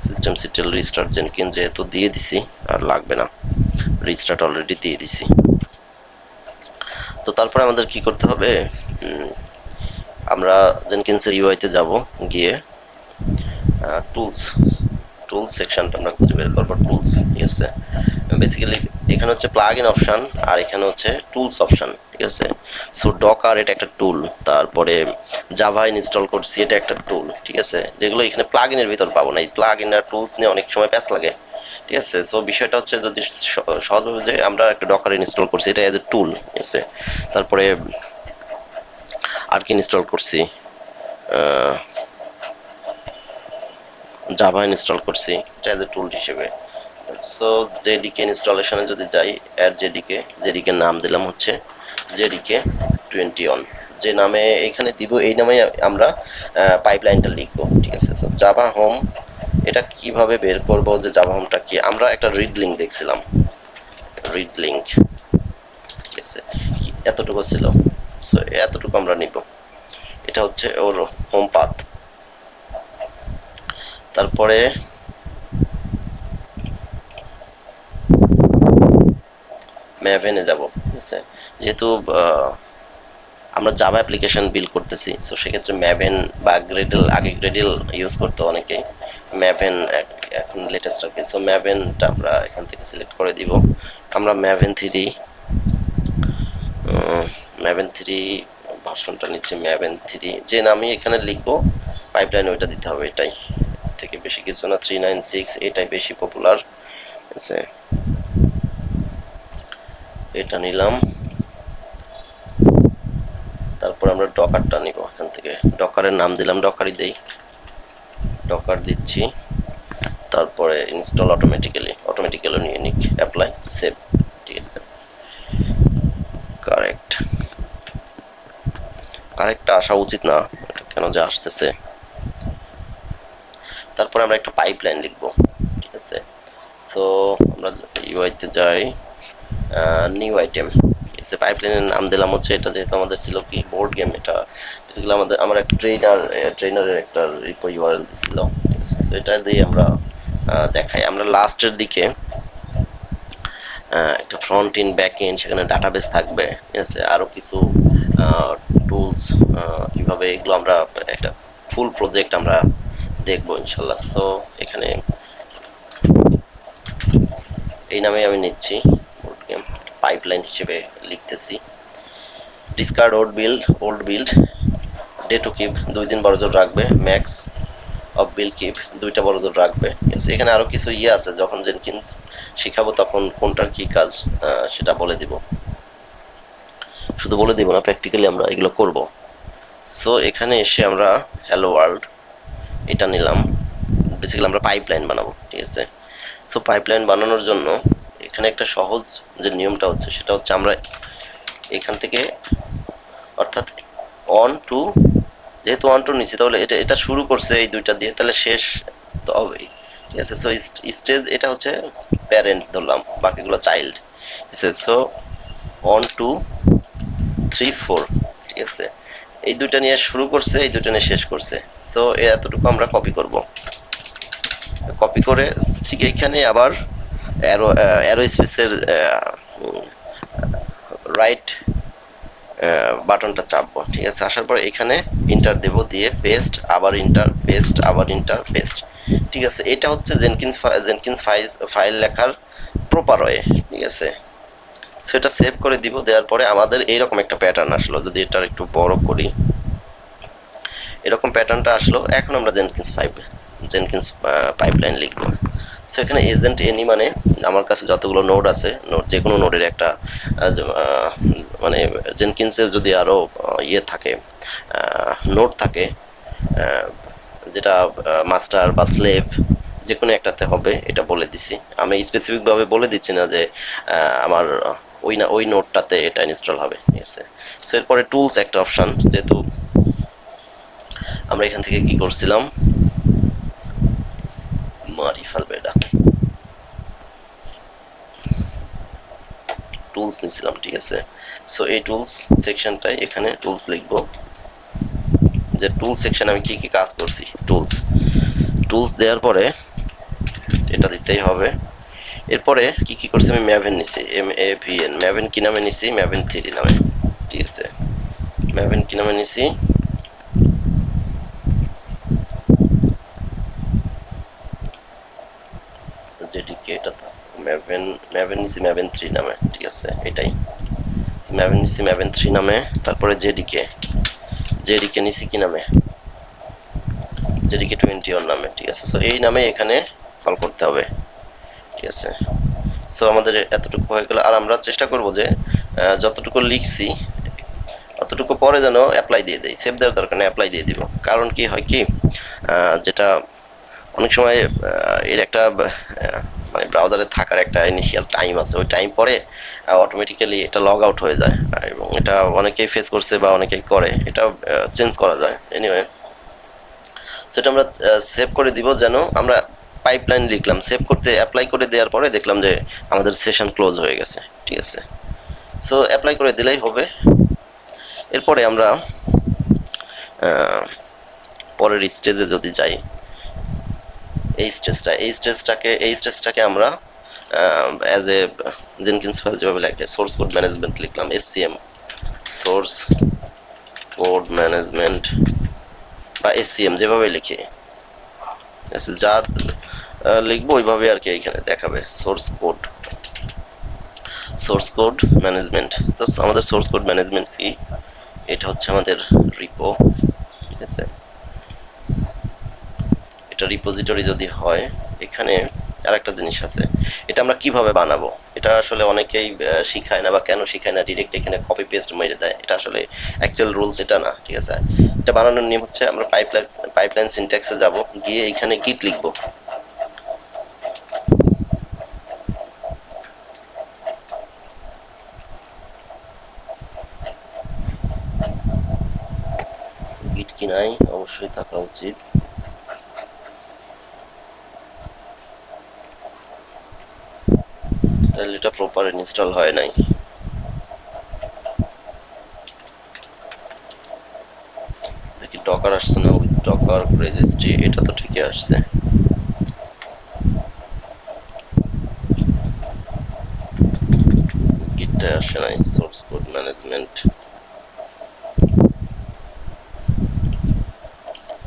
সিস্টেম সিটেল রিস্টার্ট জেনকিন্স যেহেতু দিয়ে দিছি আর লাগবে না, রিস্টার্ট অলরেডি দিয়ে দিছি। তো তারপরে আমাদের কি করতে হবে, আমরা জেনকিন্সের ইউআইতে যাব, গিয়ে টুলস টুলস সেকশনটা আমরা খুঁজে বের করবো, টুলস, ঠিক আছে। বেসিক্যালি এখানে হচ্ছে প্লাগ ইন অপশন আর এখানে হচ্ছে টুলস অপশন, ঠিক আছে। সো ডকার এটা একটা টুল, তারপরে জাভা ইনস্টল করছি এটা একটা টুল, ঠিক আছে। যেগুলো এখানে প্লাগ ইনের ভিতর পাবো না, এই প্লাগ ইন আর টুলস নিয়ে অনেক সময় প্যাচ লাগে, ঠিক আছে। সো বিষয়টা হচ্ছে যদি সহজভাবে যে আমরা একটা ডকার ইনস্টল করছি এটা এজ এ টুল, ঠিক আছে। তারপরে আর কি ইনস্টল করছি, জাভা ইনস্টল করছি এটা এজ এ টুল হিসেবে। সো জেডিকে ইনস্টলেশনে যদি যাই, এর জেডিকে নাম দিলাম হচ্ছে জেডিকে 21, যে নামে এখানে দিব এই নামে আমরা পাইপলাইনটা লিখবো, ঠিক আছে। সো জাভা হোম, এটা কিভাবে বের করব যে জাভা হোমটা কি, আমরা একটা রিড লিঙ্ক দেখছিলাম, রিড লিঙ্ক, ঠিক আছে, এতটুকু ছিল। সো এতটুকু আমরা নিব, এটা হচ্ছে ওর হোম পাথ। তারপরে ম্যাভেনে যাব, ঠিক আছে। যেহেতু আমরা জাভা অ্যাপ্লিকেশন বিল্ড করতেছি, সো সেক্ষেত্রে ম্যাভেন বা গ্রেডেল, আগে গ্রেডেল ইউজ করতো অনেকেই, ম্যাভেন এখন লেটেস্ট আর কি। সো ম্যাভেনটা আমরা এখান থেকে সিলেক্ট করে দিব। আমরা ম্যাভেন থ্রি ভার্সনটা নিচ্ছি, ম্যাভেন 3, যে নামই এখানে লিখবো পাইপলাইন ওইটা দিতে হবে, এটাই থেকে বেশি কিছু না, 396 এটাই বেশি পপুলার, ঠিক আছে। এটা নিলাম, তারপর আমরা ডকারটা নিব এখান থেকে, ডকারের নাম দিলাম, ডকারই দেই, ডকার দিচ্ছি। তারপরে ইনস্টল অটোমেটিক্যালি নিয়ে নিক, অ্যাপ্লাই, সেভ, ঠিক আছে। কারেক্টটা আসা উচিত না, কেন যে আসতেছে। তারপরে আমরা একটা পাইপলাইন লিখবো, ঠিক আছে। সো আমরা ইউআইতে যাই, নিউ আইটেম, ঠিক আছে। পাইপলাইনের নাম দিলাম হচ্ছে, এটা যেহেতু আমাদের ছিল কি বোর্ড গেম, এটা বেসিক্যালি আমার একটা ট্রেনারের একটা রিপো ইউআরএল দিছিল, ঠিক আছে। সো এটা দিয়ে আমরা দেখাই, আমরা লাস্টের দিকে একটা ফ্রন্ট ইন ব্যাক এন্ড, সেখানে ডাটাবেস থাকবে, ঠিক আছে। আরো কিছু টুলস, কিভাবে এগুলো আমরা একটা ফুল প্রজেক্ট আমরা দেখবো ইনশাল্লাহ। সো এখানে এই নামে আমি নিচ্ছি, বোর্ড গেম পাইপলাইন হিসেবে লিখতেছি। Discard old build day to keep 2 দিন বড় জোর রাখবে, ম্যাক্স অফ বিল কিপ 2টা বড় জোর রাখবে, এখানে আরো কিছু আছে, যখন জেনকিন্স শিখাবো তখন কোনটার কি কাজ সেটা বলে দিব, শুধু বলে দিব না, প্র্যাকটিক্যালি আমরা এগুলো করব। সো এখানে এসে আমরা হ্যালো ওয়ার্ল্ড এটা নিলাম, বেসিক্যালি আমরা পাইপলাইন বানাবো, ঠিক আছে। সো পাইপলাইন বানানোর জন্য এখানে একটা সহজ যে নিয়মটা হচ্ছে, সেটা হচ্ছে আমরা এখান থেকে, অর্থাৎ অন টু, যেহেতু অন টু নিচ্ছি তাহলে এটা শুরু করছে এই দুইটা দিয়ে, তাহলে শেষ তো হবেই, ঠিক আছে। সো স্টেজ এটা হচ্ছে প্যারেন্ট ধরলাম, বাকিগুলো চাইল্ড, ঠিক আছে। সো 1 2 3 4, ঠিক আছে। এই দুইটা নিয়ে শুরু করছে, এই দুইটা নিয়ে শেষ করছে। সো এতটুকু আমরা কপি করে ঠিক এইখানে আবার অ্যারো স্পেসের রাইট বাটনটা চাপবো, ঠিক আছে। আসার পর এখানে ইন্টার দেব, দিয়ে পেস্ট, আবার ইন্টার, পেস্ট, আবার ইন্টার, পেস্ট, ঠিক আছে। এটা হচ্ছে জেনকিন্স ফাইল লেখার প্রপার ওয়ে, ঠিক আছে। সো এটা সেভ করে দিব, দেওয়ার পরে আমাদের এইরকম একটা প্যাটার্ন আসলো। যদি এটা একটু বড় করি, এরকম প্যাটার্নটা আসলো। এখন আমরা জেনকিন্স পাইপলাইন লিখব। সো এখানে এজেন্ট এনি মানে আমার কাছে যতগুলো নোড আছে, নোড যে কোনো নোডের একটা মানে জেনকিন্সের যদি আরো ইয়ে থাকে, নোড থাকে, যেটা মাস্টার বা স্লেভ যে কোনো একটাতে হবে, এটা বলে দিছি। আমি স্পেসিফিক ভাবে বলে দিচ্ছি না যে আমার ওই নোডটাতে এটা ইনস্টল হবে, ঠিক আছে। সো এরপরে টুলস একটা অপশন, যেহেতু আমরা এখান থেকে কি করছিলাম, মারি ফেলবে এটা, টুলস নিছিলাম, ঠিক আছে। সো এই টুলস সেকশনটাই এখানে টুলস লিখবো, যে টুলস সেকশন আমি কি কি কাজ করছি। টুলস টুলস দেওয়ার পরে এটা দিতেই হবে। এরপরে কি কি করছি, আমি ম্যাভেন নিছি, MAVN, ম্যাভেন কি নামে নিছি, ম্যাভেন 3 নামে, ঠিক আছে। ম্যাভেন কি নামে নিছি, যেটিকে এটা তো ম্যাভেন, ম্যাভেন নিছি ম্যাভেন 3 নামে, ঠিক আছে। এটাই ম্যাভেন নিছি ম্যাভেন 3 নামে। তারপরে জেডিকে নিছি কি নামে, জেডিকে 21 নামে, ঠিক আছে। সো এই নামে এখানে কল করতে হবে, ঠিক আছে। সো আমাদের এতটুকু হয়ে গেল। আর আমরা চেষ্টা করব যে যতটুকু লিখছি অতটুকু পরে যেন অ্যাপ্লাই দিয়ে দেই, সেভ দেওয়ার দরকার নেই, অ্যাপ্লাই দিয়ে দিব। কারণ কি হয় কি, যেটা অনেক সময় এর একটা মানে ব্রাউজারে থাকার একটা ইনিশিয়াল টাইম আছে, ওই টাইম পরে অটোমেটিক্যালি এটা লগ আউট হয়ে যায়, এবং এটা অনেকেই ফেস করছে বা অনেকেই করে, এটা চেঞ্জ করা যায়। এনিওয়ে, সেটা আমরা সেভ করে দিব, যেন আমরা পাইপলাইন লিখলাম, সেভ করতে অ্যাপ্লাই করে দেওয়ার পরে দেখলাম যে আমাদের সেশন ক্লোজ হয়ে গেছে, ঠিক আছে। সো অ্যাপ্লাই করে দিলেই হবে। এরপরে আমরা পরের স্টেজে যদি যাই, এই স্টেজটাকে আমরা অ্যাজ এ জেনকিন্স ফাইল যেভাবে লেখে, সোর্স কোড ম্যানেজমেন্ট লিখলাম, SCM, সোর্স কোড ম্যানেজমেন্ট বা SCM যেভাবে লিখে, যা লিখবো ওইভাবে আর কি এখানে দেখাবে। Source code management. তো আমাদের সোর্স কোড ম্যানেজমেন্ট কি, এটা হচ্ছে আমাদের রিপো, ঠিক আছে। এটা রিপোজিটরি যদি হয়, এখানে আরেকটা জিনিস আছে, এটা আমরা কিভাবে বানাবো, এটা আসলে অনেকেই শিখায় না, বা কেন শিখায় না, ডিরেক্ট এখানে কপি পেস্ট মেরে দেয়। এটা আসলে অ্যাকচুয়াল রুলস এটা না, ঠিক আছে। এটা বানানোর নিয়ম হচ্ছে, আমরা পাইপলাইন সিনট্যাক্সে যাব, গিয়ে এখানে গিট লিখবো, গিট কি নাই অবশ্যই থাকা উচিত। তাহলে এটা প্রপার ইনস্টল হয় নাই। দেখি ডকার আসছে না, উইথ ডকার রেজিস্ট্রি, এটা তো ঠিকই আসছে। গিটটা আসে নাই, সোর্স কোড ম্যানেজমেন্ট।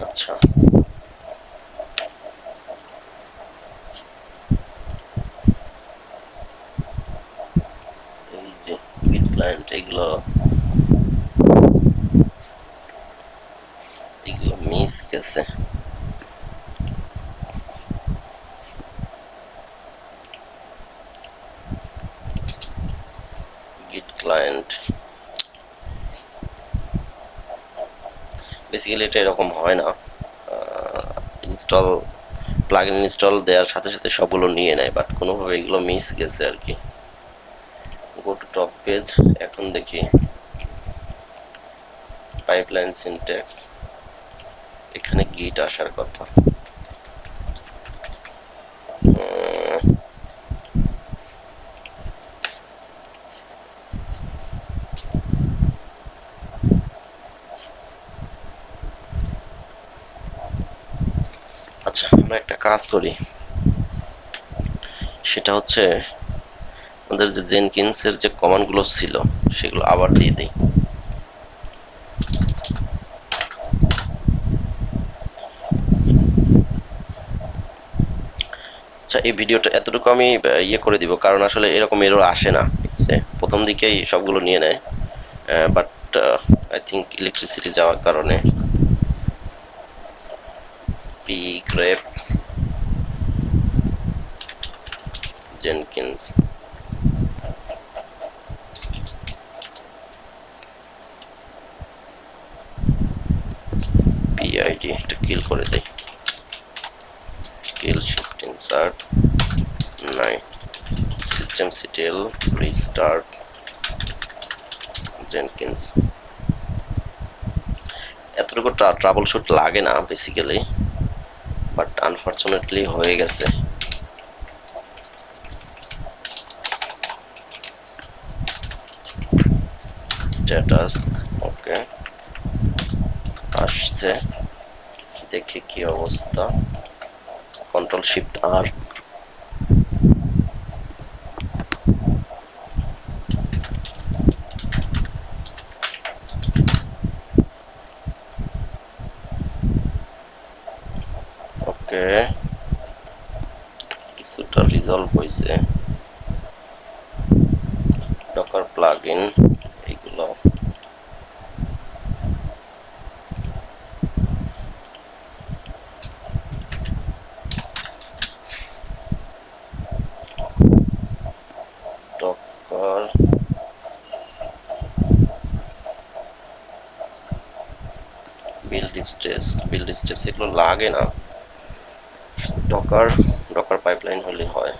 আচ্ছা, এই যে গিট ক্লায়েন্ট, এগুলো মিস গেছে। গিট ক্লায়েন্ট বেসিক্যালি এটা এরকম হয় না, ইনস্টল প্লাগইন ইনস্টল দেওয়ার সাথে সাথে সবগুলো নিয়ে নেয়, বাট কোনোভাবে এগুলো মিস গেছে আর কি। গো টু টপ পেজ, এখন দেখি পাইপলাইন সিনট্যাক্স, এখানে গিট আসার কথা। আচ্ছা, আমরা একটা কাজ করি, সেটা হচ্ছে আমাদের যে জেনকিন্সের যে কমান্ডগুলো ছিল সেগুলো আবার দিয়ে দিই। আচ্ছা, এই ভিডিওটা এতটুকু আমি ইয়ে করে দিব, কারণ আসলে এরকম এরর আসে না, ঠিক আছে। প্রথম দিকেই সবগুলো নিয়ে নেয়, বাট আই থিঙ্ক ইলেকট্রিসিটি যাওয়ার কারণে পি গ্রেপ জেনকিন্স পিআইডি একটা কিল করে দেই, kill shift insert 9 systemctl restart jenkins। এতটুকু ট্রাবল শুট লাগে না বেসিক্যালি, বাট আনফরচুনেটলি হয়ে গেছে। স্ট্যাটাস ওকে আসছে, দেখি কি অবস্থা। কন্ট্রোল শিফট আর ওকে, কিছুটা রিজলভ হয়েছে। ডকার প্লাগইন এইগুলো ডকার বিল্ড স্টেপস এগুলো লাগে না, ডকার পাইপলাইন হলে হয়।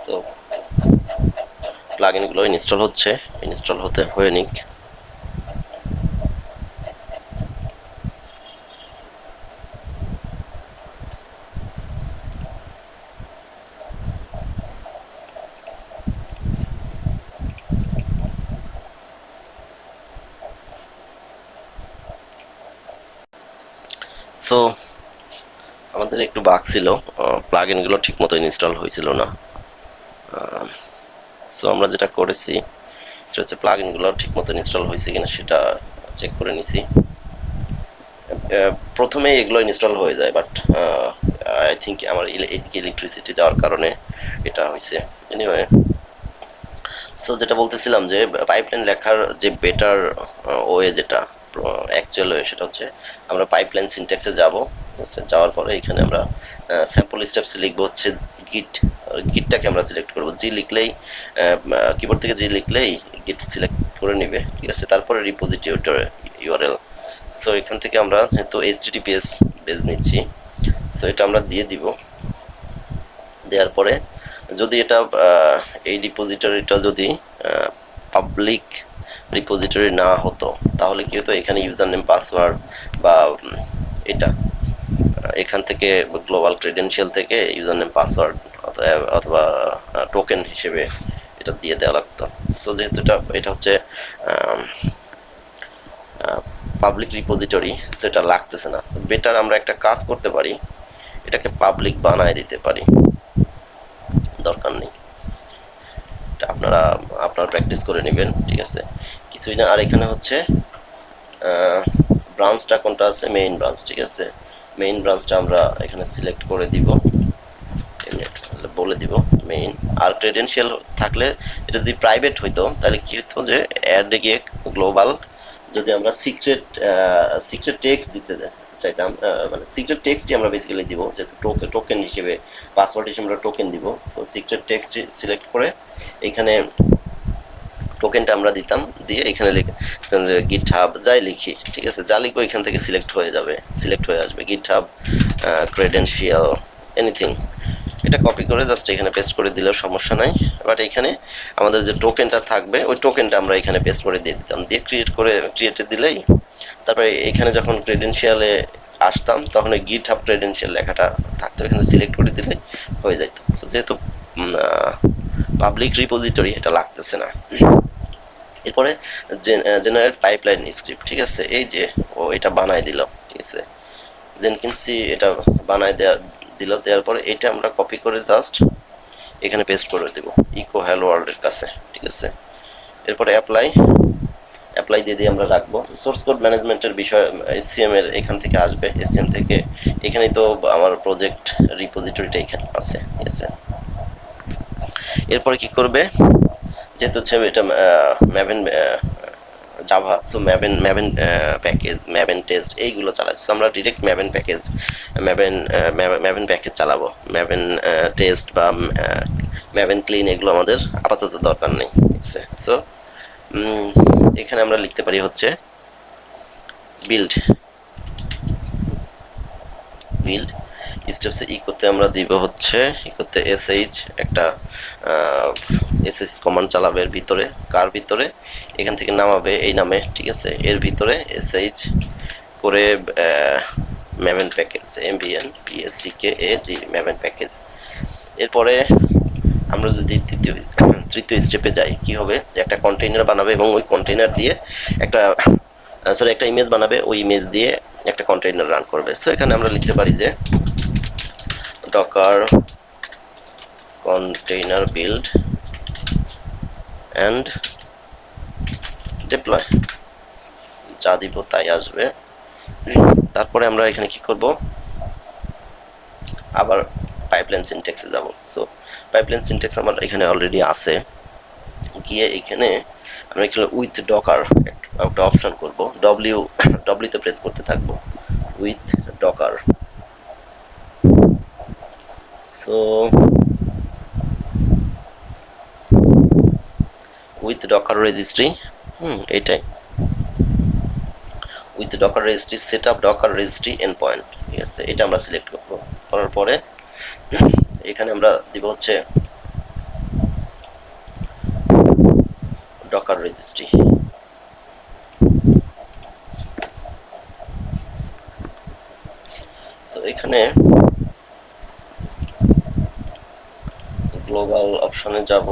সো প্লাগইন গুলো ইনস্টল হচ্ছে, ইনস্টল হতে হয়ে নিক। সো আমাদের একটু বাগ ছিল, প্লাগইন গুলো ঠিক মতো ইনস্টল হয়েছিল না। সো আমরা যেটা করেছি সেটা হচ্ছে প্লাগইন গুলো ঠিক মতো ইনস্টল হয়েছে কিনা সেটা চেক করে নিছি। প্রথমে এগুলো ইনস্টল হয়ে যায়, বাট আই থিঙ্ক আমার এদিকে ইলেকট্রিসিটি যাওয়ার কারণে এটা হয়েছে। এনিওয়ে, সো যেটা বলতেছিলাম যে পাইপলাইন লেখার যে বেটার ওয়ে, যেটা অ্যাকচুয়াল ওয়ে, সেটা হচ্ছে আমরা পাইপলাইন সিনট্যাক্সে যাব। যাওয়ার পরে এখানে আমরা স্যাম্পল স্টেপস লিখবো হচ্ছে গিটটাকে আমরা সিলেক্ট করব। জি লিখলেই কিবোর্ড থেকে জি লিখলেই গিট সিলেক্ট করে নিবে, ঠিক আছে। তারপরে রিপোজিটরি ইউআরএল। সো এখান থেকে আমরা যেহেতু এইচটিটিপিএস বেস নিচ্ছি, সো এটা আমরা দিয়ে দিব। দেওয়ার পরে যদি এটা এই রিপোজিটরিটা যদি পাবলিক রিপোজিটরি না হতো, তাহলে কি হতো, এখানে ইউজার নেম পাসওয়ার্ড বা এটা এখান থেকে গ্লোবাল ক্রেডেনশিয়াল থেকে ইউজার নেম পাসওয়ার্ড অথবা টোকেন হিসেবে এটা দিয়ে দেওয়া লাগতো। সো যেহেতু এটা হচ্ছে পাবলিক রিপোজিটরি, সেটা লাগতেছে না। বেটার আমরা একটা কাজ করতে পারি, এটাকে পাবলিক বানায় দিতে পারি, দরকার নেই। আপনারা প্র্যাকটিস করে নেবেন, ঠিক আছে, কিছুই না। আর এখানে হচ্ছে ব্রাঞ্চটা কোনটা আছে, মেইন ব্রাঞ্চ, ঠিক আছে। মেইন ব্রাঞ্চটা আমরা এখানে সিলেক্ট করে দিব, বলে দিব মেইন। আর ক্রেডেনশিয়াল থাকলে, এটা যদি প্রাইভেট হইতো তাহলে কি হতো, যে অ্যাডে গিয়ে গ্লোবাল যদি আমরা সিক্রেট টেক্সট দিতে চাইতাম, মানে সিক্রেট টেক্সটই আমরা বেসিক্যালি দিব, যেহেতু টোকেন হিসেবে, পাসওয়ার্ড হিসেবে আমরা টোকেন দিব। সো সিক্রেট টেক্সট সিলেক্ট করে এখানে টোকেনটা আমরা দিতাম, দিয়ে এখানে গিটহাব যাই লিখি, ঠিক আছে, যা লিখবো এখান থেকে সিলেক্ট হয়ে আসবে গিটহাব ক্রেডেনশিয়াল এনিথিং। এটা কপি করে জাস্ট এখানে পেস্ট করে দিলেও সমস্যা নাই। বাট এখানে আমাদের যে টোকেনটা থাকবে, ওই টোকেনটা আমরা এখানে পেস্ট করে দিয়ে দিতাম, দিয়ে ক্রিয়েটে দিলেই তারপরে এখানে যখন ক্রেডেনশিয়ালে আসতাম তখন ওই গিটহাব ক্রেডেনশিয়াল লেখাটা থাকতো, এখানে সিলেক্ট করে দিলে হয়ে যেত। সো যেহেতু পাবলিক রিপোজিটরি, এটা লাগতেছে না। এরপরে জেনারেট পাইপলাইন স্ক্রিপ্ট, ঠিক আছে, এই যে ও এটা বানায় দিল, ঠিক আছে, জেনকিন্সি এটা বানায় দেওয়ার পরে এটা আমরা কপি করে জাস্ট এখানে পেস্ট করে দেব ইকো হ্যালো ওয়ার্ল্ড এর কাছে, ঠিক আছে। এরপরে অ্যাপ্লাই অ্যাপ্লাই দিয়ে আমরা রাখবো। সোর্স কোড ম্যানেজমেন্টের বিষয় এসসিএম এর এখান থেকে আসবে, এসসিএম থেকে এখানেই তো আমার প্রজেক্ট রিপোজিটরিটা এখানে আছে, ঠিক আছে। এরপরে কি করবে, যেহেতু হচ্ছে এটা Maven Java, so Maven package, Maven test এইগুলো চালাচ্ছি। আমরা direct Maven package, Maven package চালাবো। ম্যাভেন টেস্ট বা ম্যাভেন ক্লিন এগুলো আমাদের আপাতত দরকার নেই, ঠিক আছে। সো এখানে আমরা লিখতে পারি হচ্ছে বিল্ড স্টেপসে করতে আমরা দিব হচ্ছে করতে এসএইচ একটা এসএইচ কমান্ড চালাবে এর ভিতরে, কার ভিতরে, এখান থেকে নামাবে এই নামে, ঠিক আছে। এর ভিতরে এসএইচ করে Maven package MVN PSCKAG Maven package. এরপরে আমরা যদি তৃতীয় স্টেপে যাই, কি হবে, একটা কন্টেইনার বানাবে এবং ওই কন্টেইনার দিয়ে একটা একটা ইমেজ বানাবে, ওই ইমেজ দিয়ে একটা কন্টেইনার রান করবে। সো এখানে আমরা লিখতে পারি যে docker container build and deploy, যা দিব তাই আসবে। তারপরে আমরা এখানে কি করব, আবার পাইপলাইন সিনট্যাক্সে যাব। সো পাইপলাইন সিনট্যাক্স আমার এখানে অলরেডি আছে, গিয়ে এখানে আমরা এখানে উইথ ডকার একটা অপশন করব, ডব্লিউ তে প্রেস করতে থাকবো, with Docker. So with Docker registry, এটাই with Docker registry set up Docker registry end point, ঠিক আছে। এটা আমরা সিলেক্ট করব, করার পরে এখানে আমরা দিব হচ্ছে ডকার রেজিস্ট্রি। সো এখানে গ্লোবাল অপশনে যাব,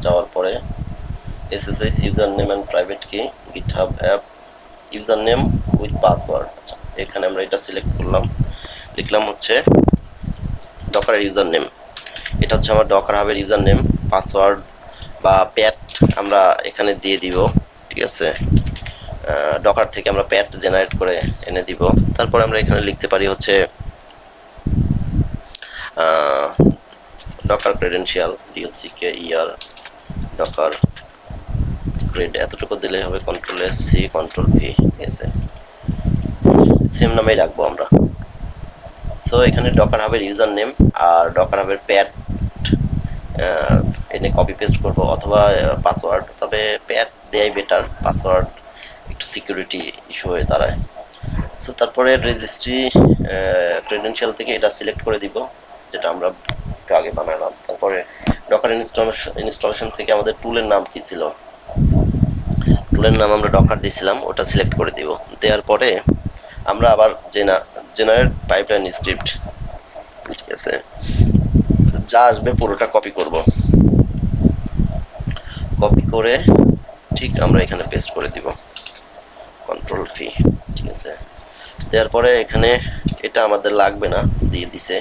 যাওয়ার পরে SSH user name and private key GitHub app user name with password. আচ্ছা, এখানে আমরা এটা সিলেক্ট করলাম, লিখলাম হচ্ছে ডকারের ইউজার নেম, এটা হচ্ছে আমার ডকার হাবের ইউজার নেম, পাসওয়ার্ড বা প্যাট আমরা এখানে দিয়ে দিব, ঠিক আছে। ডকার থেকে আমরা প্যাট জেনারেট করে এনে দিব। তারপর আমরা এখানে লিখতে পারি হচ্ছে Docker credential DOCKER Docker grade, এতটুকু দিলেই হবে। Control S C control V, ঠিক আছে, সেম নামেই রাখবো আমরা। সো এখানে ডকার হাবের ইউজার নেম আর ডকার হাবের প্যাট এনে কপি পেস্ট করব, অথবা পাসওয়ার্ড, তবে প্যাট দেয়াই বেটার, পাসওয়ার্ড একটু সিকিউরিটি ইস্যু হয়ে দাঁড়ায়। সো তারপরে রেজিস্ট্রি ক্রেডেনশিয়াল থেকে এটা সিলেক্ট করে দিব, যেটা আমরা একটু আগে বানালাম। তারপরে ডকার ইনস্টলেশন থেকে আমাদের টুলের নাম কি ছিল, টুলের নাম আমরা ডকার দিছিলাম, ওটা সিলেক্ট করে দিব। দেওয়ার পরে আমরা আবার জেনারেট পাইপলাইন স্ক্রিপ্ট, ঠিক আছে, যা আসবে পুরোটা কপি করব, কপি করে ঠিক আমরা এখানে পেস্ট করে দিব, কন্ট্রোল ভি, ঠিক আছে। দেওয়ার পরে এখানে এটা আমাদের লাগবে না, দিয়ে দিছে,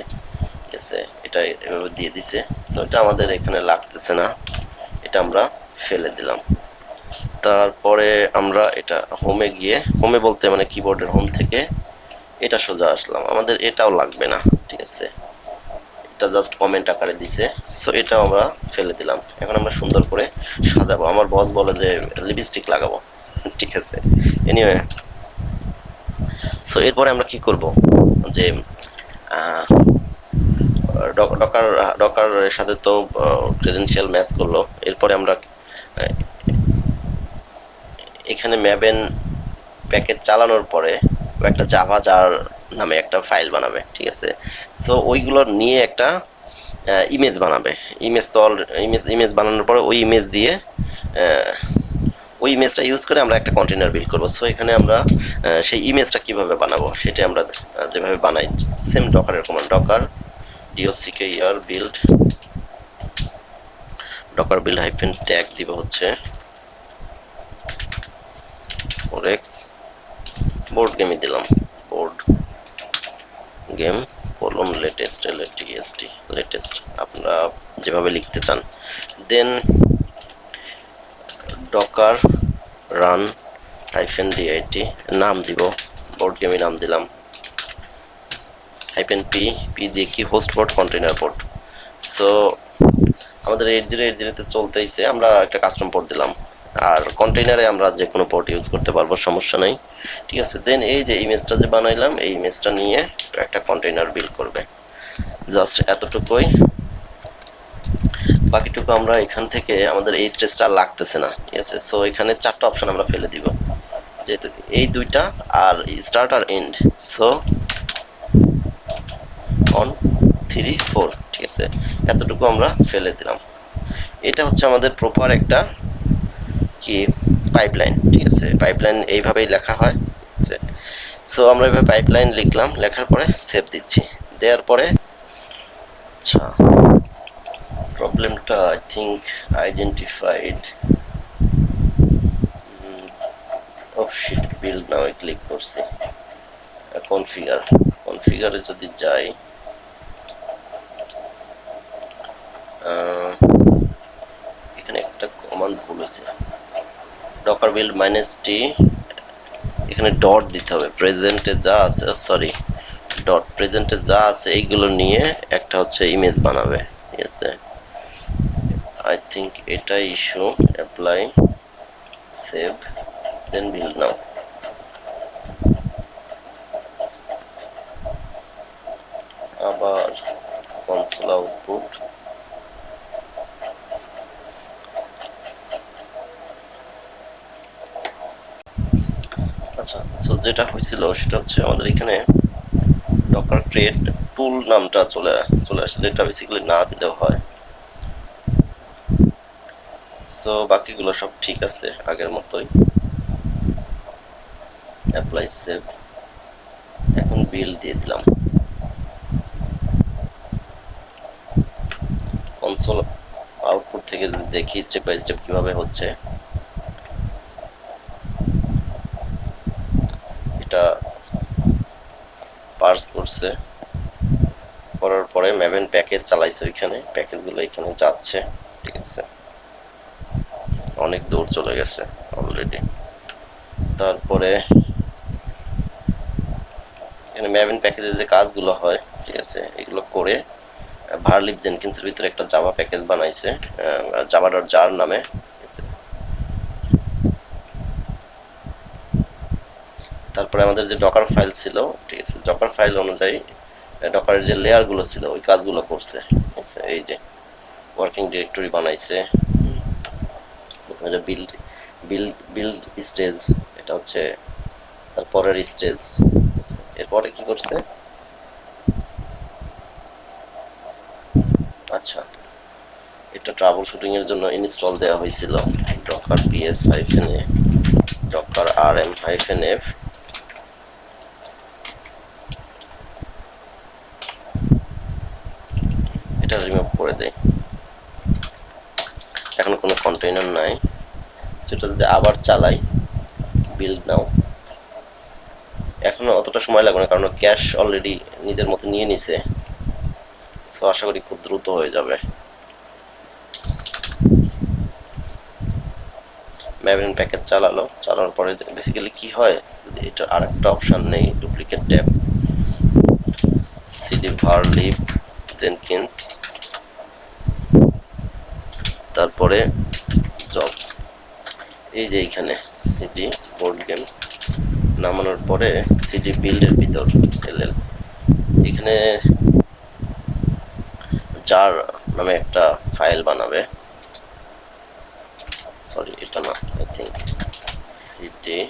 ঠিক আছে, এটা এভাবে দিয়ে দিছে। সো এটা আমাদের এখানে লাগতেছে না, এটা আমরা ফেলে দিলাম। তারপরে আমরা এটা হোমে গিয়ে, হোমে বলতে মানে কিবোর্ডের হোম থেকে এটা সোজা আসলাম, আমাদের এটাও লাগবে না, ঠিক আছে, এটা জাস্ট কমেন্ট আকারে দিছে। সো এটাও আমরা ফেলে দিলাম। এখন আমরা সুন্দর করে সাজাবো, আমার বস বলে যে লিপস্টিক লাগাবো, ঠিক আছে। এনিওয়ে, সো এরপরে আমরা কি করব, যে ডকার ডকার সাথে তো ক্রেডেনশিয়াল ম্যাচ করলো। এরপরে আমরা এখানে ম্যাভেন প্যাকেজ চালানোর পরে একটা জাভা জার নামে একটা ফাইল বানাবে, ঠিক আছে। সো ওইগুলো নিয়ে একটা ইমেজ বানাবে, ইমেজ তো ইমেজ বানানোর পরে ওই ইমেজ দিয়ে ওই ইমেজটা ইউজ করে আমরা একটা কন্টেইনার বিল্ড করব। সো এখানে আমরা সেই ইমেজটা কিভাবে বানাবো সেটা আমরা যেভাবে বানাই সেম ডকারের command, Docker DOCKER build, Docker build hyphen tag দিব হচ্ছে forex বোর্ড গেমই দিলাম, board game colon latest LATEST latest, আপনারা যেভাবে লিখতে চান। দেন ডকার রান -dit নাম দিব, বোর্ড গেমে নাম দিলাম -p p দিয়ে কি host port container port. So আমাদের 8080 তে চলতেইছে, আমরা একটা কাস্টম পোর্ট দিলাম, আর কন্টেইনারে আমরা যে কোনো পোর্ট ইউজ করতে পারবো, সমস্যা নাই। ঠিক আছে, দেন এই যে ইমেজটা যে বানাইলাম, এই ইমেজটা নিয়ে একটা কন্টেইনার বিল্ড করবে, জাস্ট এতটুকুই। বাকিটুকু আমরা এখান থেকে, আমাদের এই স্টেজটা লাগতেছে না, ঠিক আছে। সো এখানে চারটা অপশন আমরা ফেলে দিব, যেহেতু এই দুইটা আর স্টার্ট আর এন্ড। সো 1 3 4, ঠিক আছে, এতটুকু আমরা ফেলে দিলাম। এটা হচ্ছে আমাদের প্রপার একটা কি পাইপলাইন, ঠিক আছে। পাইপলাইন এইভাবেই লেখা হয়, ঠিক আছে। সো আমরা এভাবে পাইপলাইন লিখলাম, লেখার পরে সেভ দিচ্ছি, দেওয়ার পরে আচ্ছা প্রবলেমটা I think identified. Shit build now click করছি, কনফিগারে যদি যাই, এখানে একটা কমান্ড ভুল হয়েছে, ডকার বিল্ড -t, এখানে ডট দিতে হবে, প্রেজেন্টে যা আছে, সরি ডট, প্রেজেন্টে যা আছে এইগুলো নিয়ে একটা হচ্ছে ইমেজ বানাবে, ঠিক আছে। আই থিঙ্ক এটাই issue. Apply, save, then build now. আবার কনসোল আউটপুট, আচ্ছা। সো যেটা হয়েছিল সেটা হচ্ছে আমাদের এখানে ডকার ক্রিয়েট টুল নামটা চলে আসছে, এটা বেসিক্যালি না দিলেও হয়। সো বাকিগুলো সব ঠিক আছে আগের মতোই। অ্যাপ্লাই, সেভ, এখন বিল দিয়ে দিলাম। কনসোল আউটপুট থেকে যদি দেখি স্টেপ বাই স্টেপ কিভাবে হচ্ছে, এটা পার্স করছে, করার পরে ম্যাভেন প্যাকেজ চালাইছে, ওইখানে প্যাকেজগুলো এখানে যাচ্ছে, ঠিক আছে। অনেক দূর চলে গেছে অলরেডি। তারপরে এখানে ম্যাভেন প্যাকেজে যে কাজগুলো হয়, ঠিক আছে, এগুলো করে ভার্লিপ জেনকিন্সের ভিতরে একটা জাভা প্যাকেজ বানাইছে, java.jar নামে, ঠিক আছে। তারপরে আমাদের যে ডকার ফাইল ছিল, ঠিক আছে, ডকার ফাইল অনুযায়ী ডকারের যে লেয়ার গুলো ছিল ওই কাজগুলো করছে, ঠিক আছে। এই যে ওয়ার্কিং ডিরেক্টরি বানাইছে, প্রথমে যে বিল্ড বিল্ড বিল্ড স্টেজ, এটা হচ্ছে তারপরের স্টেজ, এরপরে কি করছে, আচ্ছা এটা ট্রাবল শুটিং এর জন্য ইনস্টল দেওয়া হয়েছিল, ডকার ps-a, ডকার rm-f, এটা রিমুভ করে দেয়, এখন কোনো কন্টেইনার নাই। সেটা যদি আবার চালাই, বিল্ড নাও, এখনো অতটা সময় লাগবে না, কারণ ক্যাশ অলরেডি নিজের মতো নিয়ে নিছে। সো আশা করি খুব দ্রুত হয়ে যাবে। ম্যাভেন প্যাকেজ চালানোর পরে বেসিক্যালি কি হয়, যদি এটা আরেকটা অপশন নেই, ডুপ্লিকেট ট্যাব, সিডি ভার্লিপ জেনকিন্স, তারপরে জবস, এই যে এখানে সিডি বোর্ড গেম নামানোর পরে সিডি বিল্ডের ভিতর এলএল, এখানে জার নামে একটা ফাইল বানাবে, সরি এটা না, I think CD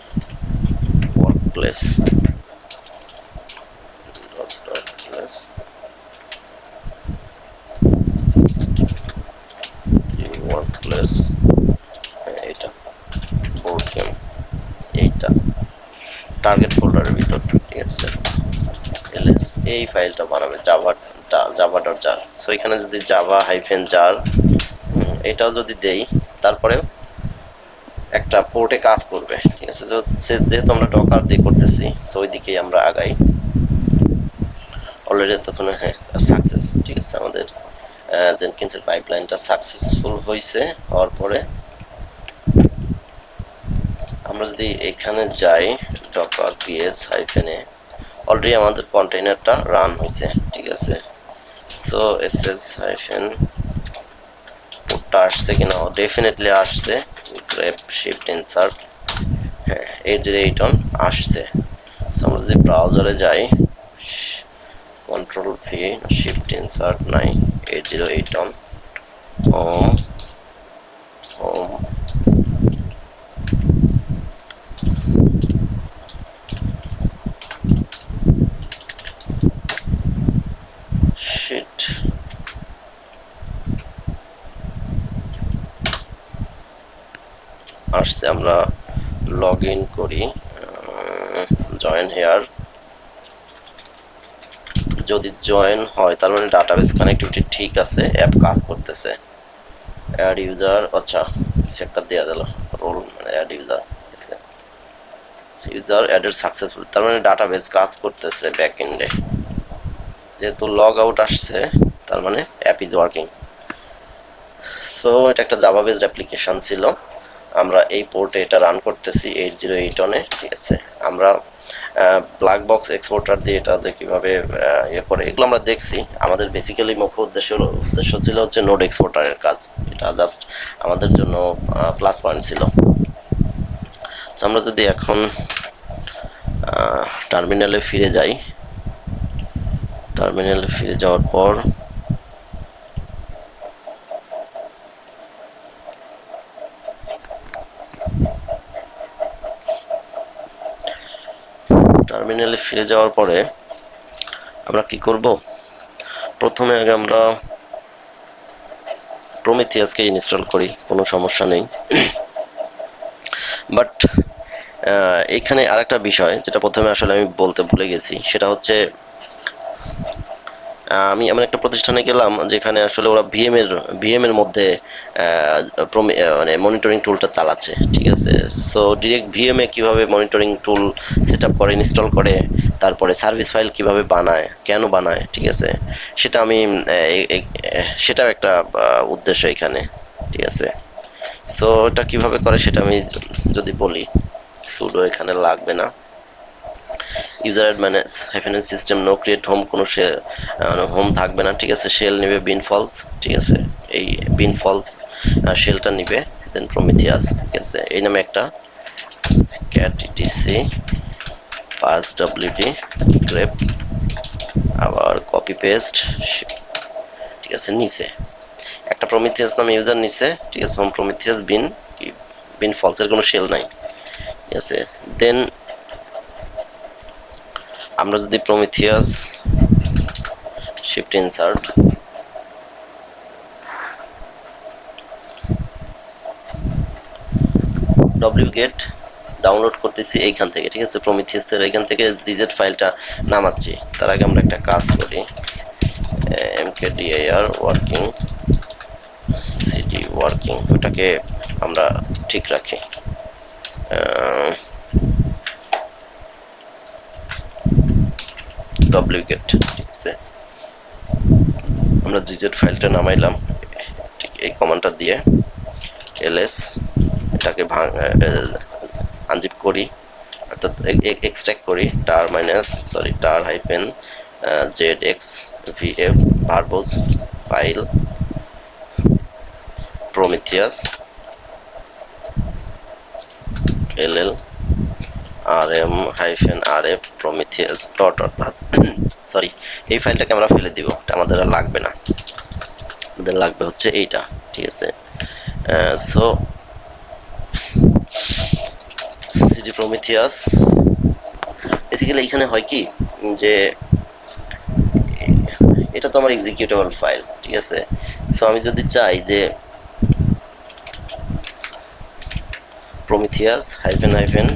workplace workplace, এটা বোর্ড গেম, এইটা টার্গেট ফোল্ডারের ভিতর, ঠিক আছে। এলএস এই ফাইলটা বানাবে জাভা.jar। সো এখানে যদি জাভা হাইফেন জার এটাও যদি দেই, তারপরে একটা পোর্টে কাজ করবে, ঠিক আছে। যেহেতু আমরা ডকার দিয়ে করতেছি, সো ওই দিকেই আমরা আগাই। অলরেডি তখন হ্যাঁ সাকসেস, ঠিক আছে, আমাদের জেনকিন্সের পাইপলাইনটা সাকসেসফুল হয়েছে। হওয়ার পরে আমরা যদি এখানে যাই docker ps -a অলরেডি আমাদের কন্টেইনারটা রান হয়েছে, ঠিক আছে। সো ss হাইফেন পোর্টটা আসছে কিনা, ডেফিনেটলি আসছে। গ্রেপ শিফট ইনসার্ট, হ্যাঁ 8081 আসছে। সো আমরা যদি ব্রাউজারে যাই, কন্ট্রোল ভি শিফট ইনসার্ট নাই, 8081 হোম হোম শিট আসছে। আমরা লগ ইন করি, জয়েন হেয়ার। যদি জয়েন হয় তার মানে ডাটাবেস কানেক্টিভিটি ঠিক আছে, অ্যাপ কাজ করতেছে। অ্যাড ইউজার, আচ্ছা সেটটা দেওয়া গেল, রোল মানে add user, user added successful, তার মানে ডাটাবেস কাজ করতেছে ব্যাক এন্ডে। যেহেতু লগ আউট আসছে তার মানে অ্যাপ ইজ ওয়ার্কিং। সো এটা একটা জাভা বেসড অ্যাপ্লিকেশন ছিল, আমরা এই পোর্টে এটা রান করতেছি 8081 এ, ঠিক আছে। আমরা ব্ল্যাক বক্স এক্সপোর্টার দিয়ে এটা যে কিভাবে ইয়ে করে এগুলো আমরা দেখছি। আমাদের বেসিক্যালি মুখ্য উদ্দেশ্য ছিল হচ্ছে নোড এক্সপোর্টারের কাজ, এটা জাস্ট আমাদের জন্য প্লাস পয়েন্ট ছিল। সো আমরা যদি এখন টার্মিনালে ফিরে যাই, টার্মিনালে ফিরে যাওয়ার পর টার্মিনালে ফিরে যাওয়ার পরে আমরা কি করব, প্রথমে আগে আমরা প্রমিথিয়াসকে ইনস্টল করি, কোনো সমস্যা নেই। বাট এখানে আরেকটা বিষয় যেটা প্রথমে আসলে আমি বলতে ভুলে গেছি, সেটা হচ্ছে আমি এমন একটা প্রতিষ্ঠানে গেলাম যেখানে আসলে ওরা ভিএম এর মধ্যে মানে মনিটরিং টুলটা চালাচ্ছে, ঠিক আছে। সো ডিরেক্ট ভিএম এ কিভাবে মনিটরিং টুল সেট আপ করে ইনস্টল করে, তারপরে সার্ভিস ফাইল কিভাবে বানায়, কেন বানায়, ঠিক আছে, সেটা আমি সেটাও একটা উদ্দেশ্য এখানে, ঠিক আছে। সো এটা কিভাবে করে সেটা আমি যদি বলি, সুডো এখানে লাগবে না, user add manage hyphen system no create home, কোনো হোম থাকবে না, ঠিক আছে। শেল নিবে বিন ফলস, ঠিক আছে, এই বিন ফলস শেলটা নিবে, দেন প্রমিথিয়াস, ঠিক আছে। এই নামে একটা cat etc pass WD grape, আবার কপি পেস্ট, ঠিক আছে। নিচে একটা প্রমিথিয়াস নামে ইউজার নিচে, ঠিক আছে, হোম প্রমিথিয়াস বিন কি বিন ফলসের কোনো শেল নাই, ঠিক আছে। দেন আমরা যদি প্রমিথিয়াস শিফট ইনসার্ট wget ডাউনলোড করতেছি এইখান থেকে, ঠিক আছে, প্রমিথিয়াসের এইখান থেকে জিজেড ফাইলটা নামাচ্ছি। তার আগে আমরা একটা কাজ করি, mkdir ওয়ার্কিং সিডি ওয়ার্কিং, ওটাকে আমরা ঠিক রাখি। wget, ঠিক আছে, আমরা জিজেড ফাইলটা নামাইলাম, ঠিক এই কমান্ডটা দিয়ে ls এটাকে আনজিপ করি, অর্থাৎ এক্সট্রাক্ট করি, tar hyphen zxvf verbose file Prometheus ll rm hyphen rf Prometheus dot, অর্থাৎ সরি এই ফাইলটাকে আমরা ফেলে দিব, এটা আমাদের আর লাগবে না, আমাদের লাগবে হচ্ছে এইটা, ঠিক আছে। সো সিডি প্রমিথিয়াস বেসিক্যালি এখানে হয় কি যে এটা তো আমার এক্সিকিউটেবল ফাইল, ঠিক আছে। সো আমি যদি চাই যে Prometheus hyphen hyphen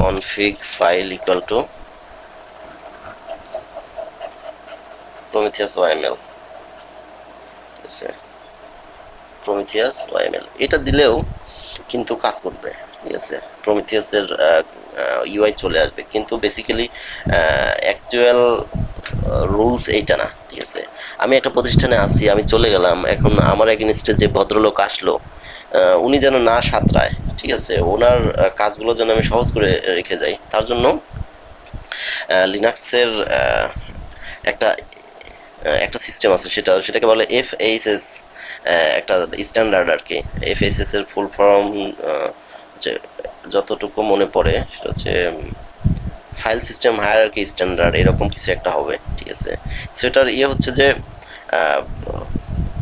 config file equal to prometheus yml, ঠিক আছে, prometheus yml এটা দিলেও কিন্তু কাজ করবে, ঠিক আছে, প্রমিথিয়াসের ইউআই চলে আসবে, কিন্তু বেসিক্যালি অ্যাকচুয়াল রুলস এইটা না, ঠিক আছে। আমি একটা প্রতিষ্ঠানে আছি, আমি চলে গেলাম, এখন আমার এগেইনস্টে যে ভদ্রলোক আসলো, উনি যেন না সাঁতরায়, ঠিক আছে, ওনার কাজগুলো যেন আমি সহজ করে রেখে যাই, তার জন্য লিনাক্সের একটা একটা সিস্টেম আছে, সেটাকে বলে এফএইচএস, একটা স্ট্যান্ডার্ড আর কি। এফএইচএস এর ফুল ফর্ম হচ্ছে, যতটুকু মনে পড়ে সেটা হচ্ছে ফাইল সিস্টেম হায়ারার্কি স্ট্যান্ডার্ড, এরকম কিছু একটা হবে, ঠিক আছে। সেটার হচ্ছে যে আহ,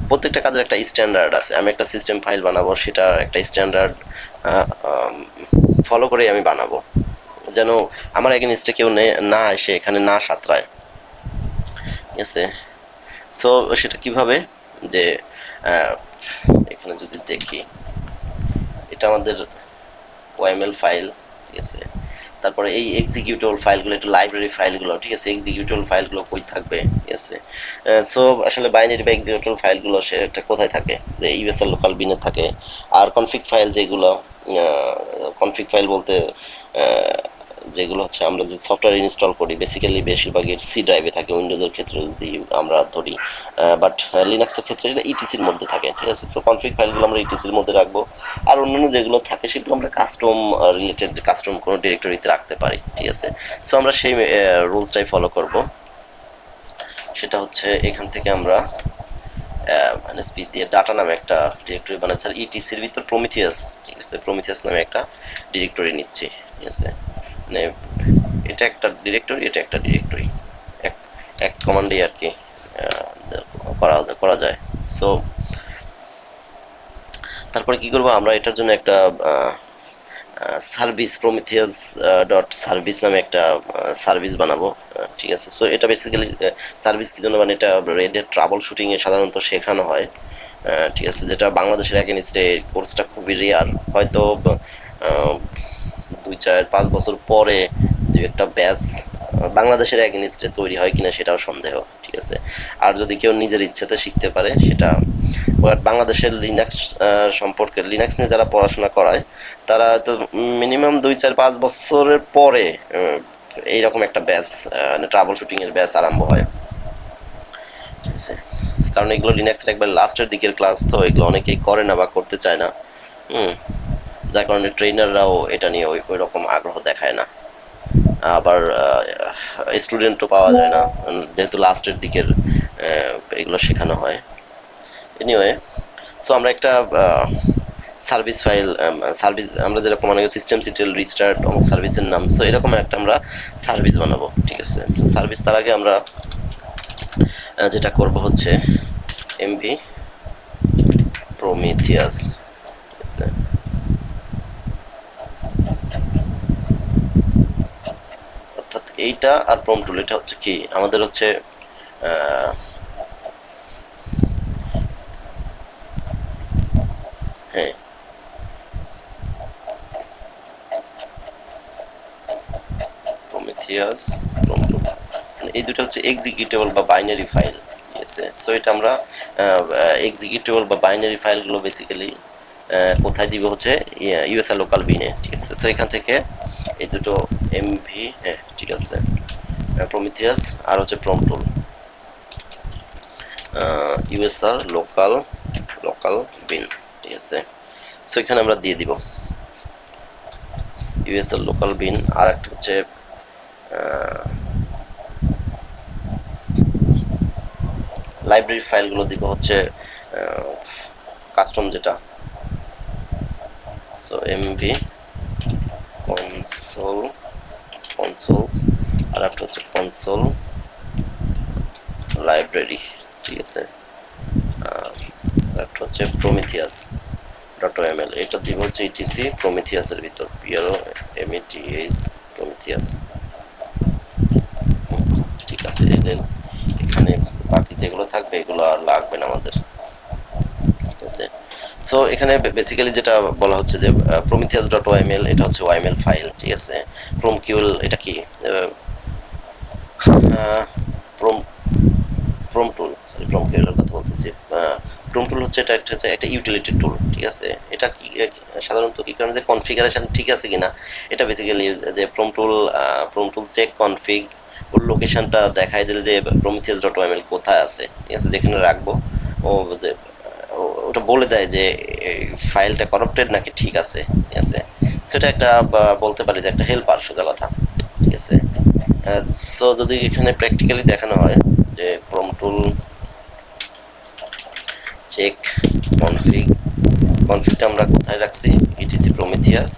প্রত্যেকটা কাজের একটা স্ট্যান্ডার্ড আছে। আমি একটা সিস্টেম ফাইল বানাবো, সেটা একটা স্ট্যান্ডার্ড ফলো করে আমি বানাবো, যেন আমার এগেনস্টে কেউ না এসে এখানে না সাঁতরায়, ঠিক আছে। সো সেটা কিভাবে, যে আহ, এখানে যদি দেখি, এটা আমাদের ওএমএল ফাইল, ঠিক আছে। তারপরে এই এক্সিকিউটেবল ফাইলগুলো, একটু লাইব্রেরি ফাইলগুলো, ঠিক আছে, এক্সিকিউটেবল ফাইলগুলো কই থাকবে, ঠিক আছে। সো আসলে বাইনারি বা এক্সিকিউটেবল ফাইলগুলো সেটা কোথায় থাকে, যে ইউএসএল লোকাল বিনে থাকে। আর কনফিগ ফাইল যেগুলো, কনফিগ ফাইল বলতে যেগুলো হচ্ছে আমরা যে সফটওয়্যার ইনস্টল করি, বেসিক্যালি বেশিরভাগই সি ড্রাইভে থাকে, উইন্ডোজের ক্ষেত্রে যদি আমরা ধরি, বাট লিনাক্সের ক্ষেত্রে এটা ইটিসির মধ্যে থাকে, ঠিক আছে। সো কনফিগ ফাইলগুলো আমরা ইটিসির মধ্যে রাখবো। আর অন্যান্য যেগুলো থাকে সেগুলো আমরা কাস্টম রিলেটেড, কাস্টম কোনো ডিরেক্টরিতে রাখতে পারি, ঠিক আছে। সো আমরা সেই রুলসটাই ফলো করব। সেটা হচ্ছে এখান থেকে আমরা এনএসপি দিয়ে ডাটা নামে একটা ডিরেক্টরি বানাচ্ছি, আর ইটিসির ভিতর প্রমিথিয়াস, ঠিক আছে, প্রমিথিয়াস নামে একটা ডিরেক্টরি নিচ্ছি, ঠিক আছে। মানে এটা একটা ডিরেক্টরি, এটা একটা ডিরেক্টরি, এক এক কমান্ডেই আর কি করা যায়। সো তারপরে কি করব, আমরা এটার জন্য একটা সার্ভিস, প্রমিথিয়াস ডট সার্ভিস নামে একটা সার্ভিস বানাবো, ঠিক আছে। সো এটা বেসিক্যালি সার্ভিস কি জন্য, মানে এটা রেড হ্যাট ট্রাবল শুটিং এ সাধারণত শেখানো হয়, ঠিক আছে, যেটা বাংলাদেশের এগেইনস্টে কোর্সটা খুবই রেয়ার, হয়তো 2 4 5 বছর পরে দু একটা ব্যাচ বাংলাদেশের এগেইনস্টে তৈরি হয় কিনা সেটাও সন্দেহ, ঠিক আছে। আর যদি কেউ নিজের ইচ্ছাতে শিখতে পারে সেটা, বাট বাংলাদেশের লিনাক্স সম্পর্কে, লিনাক্স নিয়ে যারা পড়াশোনা করায়, তারা তো মিনিমাম 2 4 5 বছরের পরে এইরকম একটা ব্যাচ, ট্রাবল শুটিং এর ব্যাচ আরম্ভ হয়, ঠিক আছে। কারণ এগুলো লিনাক্সের একবার লাস্টের দিকের ক্লাস, তো এগুলো অনেকেই করে না বা করতে চায় না, হুম, যার কারণে ট্রেনাররাও এটা নিয়ে ওই রকম আগ্রহ দেখায় না। আবার স্টুডেন্টও পাওয়া যায় না, যেহেতু লাস্টের দিকের এগুলো শেখানো হয়। এনিওয়ে, সো আমরা একটা সার্ভিস ফাইল, সার্ভিস আমরা যেরকম অনেক সিস্টেম সিটেল রিস্টার্ট অমুক সার্ভিসের নাম, সো এরকম একটা আমরা সার্ভিস বানাবো, ঠিক আছে। সো সার্ভিস, তার আগে আমরা যেটা করব হচ্ছে এমভি প্রমিথিয়াস, ঠিক আছে। অর্থাৎ এইটা আর প্রম টুল, এটা হচ্ছে কি আমাদের হচ্ছে হ্যাঁ, প্রমিথিয়াস, প্রম টুল, এই দুটো হচ্ছে এক্সিকিউটেবল বা বাইনারি ফাইল, ঠিক আছে। সো এটা আমরা এক্সিকিউটেবল বা বাইনারি ফাইলগুলো বেসিক্যালি কোথায় দিব হচ্ছে ইউএসএ লোকাল বিনে, ঠিক আছে। সো এখান থেকে এই দুটো এমভি, হ্যাঁ ঠিক আছে, প্রমিথিয়াস আর হচ্ছে প্রম টুল, ইউএসআর লোকাল, লোকাল বিন, ঠিক আছে। সো এখানে আমরা দিয়ে দিব ইউএসআর লোকাল বিন, আর একটা হচ্ছে লাইব্রেরি ফাইলগুলো দিব হচ্ছে কাস্টম যেটা, সো এমভি কনসোল, কনসোলস, আর একটা হচ্ছে কনসোল লাইব্রেরি, ঠিক আছে। আর একটা হচ্ছে প্রমিথিয়াস ডট এমএল, এটা দিব হচ্ছে ইটিসি প্রমিথিয়াসের ভিতর, পিআরও এমইটিএস প্রমিথিয়াস, ঠিক আছে। এখানে বাকি যেগুলো থাকবে এগুলো আর লাগবে না আমাদের, ঠিক আছে। সো এখানে বেসিক্যালি যেটা বলা হচ্ছে যে প্রমিথিয়াস ডট ওএমএল, এটা হচ্ছে ওএমএল ফাইল, ঠিক আছে। প্রমকিউএল এটা কি, প্রম প্রম টুল, সরি প্রমকিউএল এর কথা বলতেছি। প্রম টুল হচ্ছে এটা একটা ইউটিলিটি টুল, ঠিক আছে। এটা কি সাধারণত কি কারণে, যে কনফিগারেশন ঠিক আছে কিনা, এটা বেসিক্যালি যে প্রম টুল চেক কনফিগ, ওর লোকেশনটা দেখাই দিলে যে প্রমিথিয়াস ডট ওএমএল কোথায় আছে, ঠিক আছে, যেখানে রাখবো ও যে ওটা বলে দেয় যে ফাইলটা করাপ্টেড নাকি ঠিক আছে, ঠিক আছে। সেটা একটা বলতে পারি যে একটা হেল্পার, সোজা কথা, ঠিক আছে। সো যদি এখানে প্র্যাকটিক্যালি দেখানো হয় যে প্রম্পট টুল চেক কনফিগটা আমরা কোথায় রাখছি, ইটিসি প্রমিথিয়াস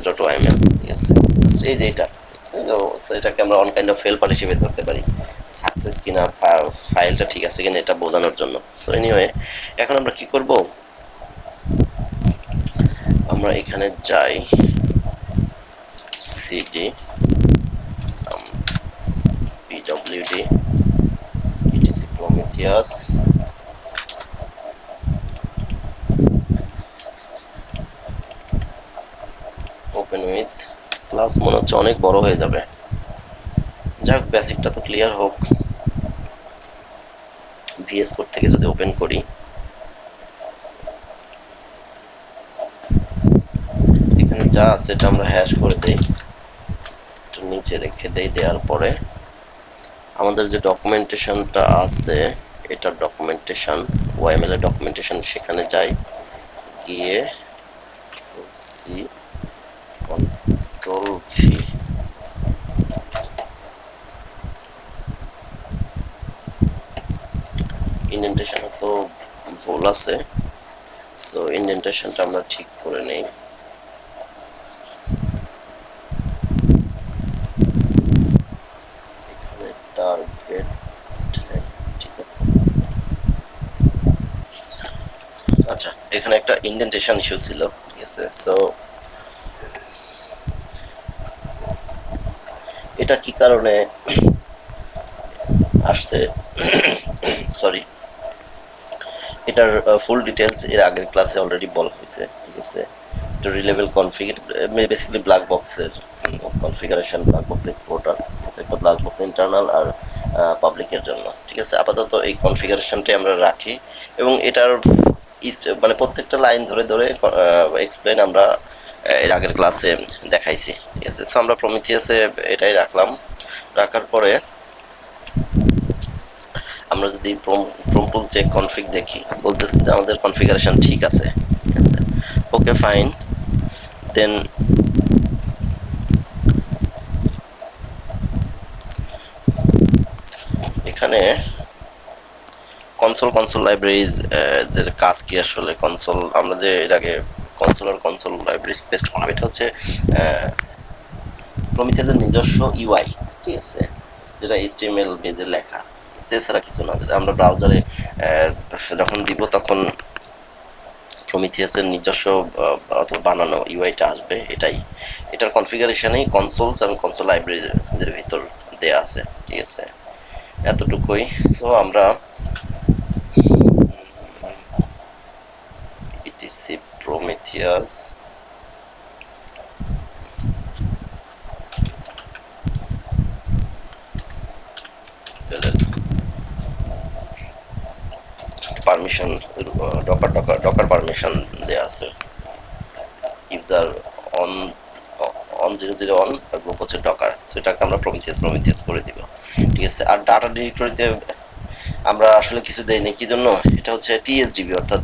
ডট ওয়াইএমএল, ঠিক আছে। জাস্ট এই যে এটা, ঠিক আছে। তো এটাকে আমরা অন কাইন্ড অফ হেল্পার হিসেবে ধরতে পারি, সাকসেস কিনা, ফাইলটা ঠিক আছে কিনা এটা বোঝানোর জন্য। সো এনিওয়ে, এখন আমরা কি করব, আমরা এখানে যাই CD PWD ETC Prometheus open with class. মনে হচ্ছে অনেক বড় হয়ে যাবে, যাক বেসিকটা তো ক্লিয়ার হোক। ভিএস কোড থেকে যদি ওপেন করি, এখানে যা আছে এটা আমরা হ্যাশ করে দেই, নিচে রেখে দেই। দেওয়ার পরে আমাদের যে ডকুমেন্টেশনটা আছে, এটা ডকুমেন্টেশন, ওয়াইএমএল এর ডকুমেন্টেশন, সেখানে যাই, গিয়ে সি কন্ট্রোল ভি, ইন্ডেন্টেশনে তো ভুল আছে, সো ইন্ডেন্টেশনটা আমরা ঠিক করে নেই। এখানে টার্গেট, ঠিক আছে। আচ্ছা, এখানে একটা ইন্ডেন্টেশন ইস্যু ছিল, ঠিক আছে। সো এটা কি কারণে আসছে, সরি, এটার ফুল ডিটেলস এর আগের ক্লাসে অলরেডি বলা হয়েছে, ঠিক আছে। এটা রিলেভেল কনফিগ, বেসিক্যালি ব্ল্যাক বক্সের কনফিগারেশন, ব্ল্যাক বক্স এক্সপোর্টার, একটা ব্ল্যাক বক্স ইন্টারনাল আর পাবলিকের জন্য, ঠিক আছে। আপাতত এই কনফিগারেশনটাই আমরা রাখি, এবং এটার মানে প্রত্যেকটা লাইন ধরে ধরে এক্সপ্লেন আমরা এর আগের ক্লাসে দেখাইছি, ঠিক আছে। সো আমরা প্রমিথিয়াসে এটাই রাখলাম। রাখার পরে আমরা যদি প্রম্পট চেক কনফিগ দেখি, বলতেছে যে আমাদের কনফিগারেশন ঠিক আছে, ঠিক আছে। ওকে, ফাইন। দেন এখানে কনসোল লাইব্রেরিজ যে কাজ কি আসলে, কনসোল আমরা যে এর আগে কনসোল লাইব্রেরিজ পেস্ট করলাম, এটা হচ্ছে প্রমিথিয়াসের নিজস্ব ইউআই, ঠিক আছে, যেটা এইচটিএমএল বেজে লেখা, এছাড়া কিছু না। যেটা আমরা ব্রাউজারে যখন দিব তখন প্রমিথিয়াসের নিজস্ব অথবা বানানো ইউআইটা আসবে, এটাই। এটার কনফিগারেশনেই কনসোলস এবং কনসোল লাইব্রেরির ভিতর দেয়া আছে, ঠিক আছে। এতটুকুই। সো আমরা ETC Prometheus permission, Docker permission দেয়া আছে, ইউজার অন অন 001 আর গ্রুপ হচ্ছে ডকার। সো এটাকে আমরা প্রমিথিয়াস করে দিব, ঠিক আছে। আর ডাটা ডিরেক্টরিতে আমরা আসলে কিছু দেইনি, কি জন্য, এটা হচ্ছে টিএসডিবি, অর্থাৎ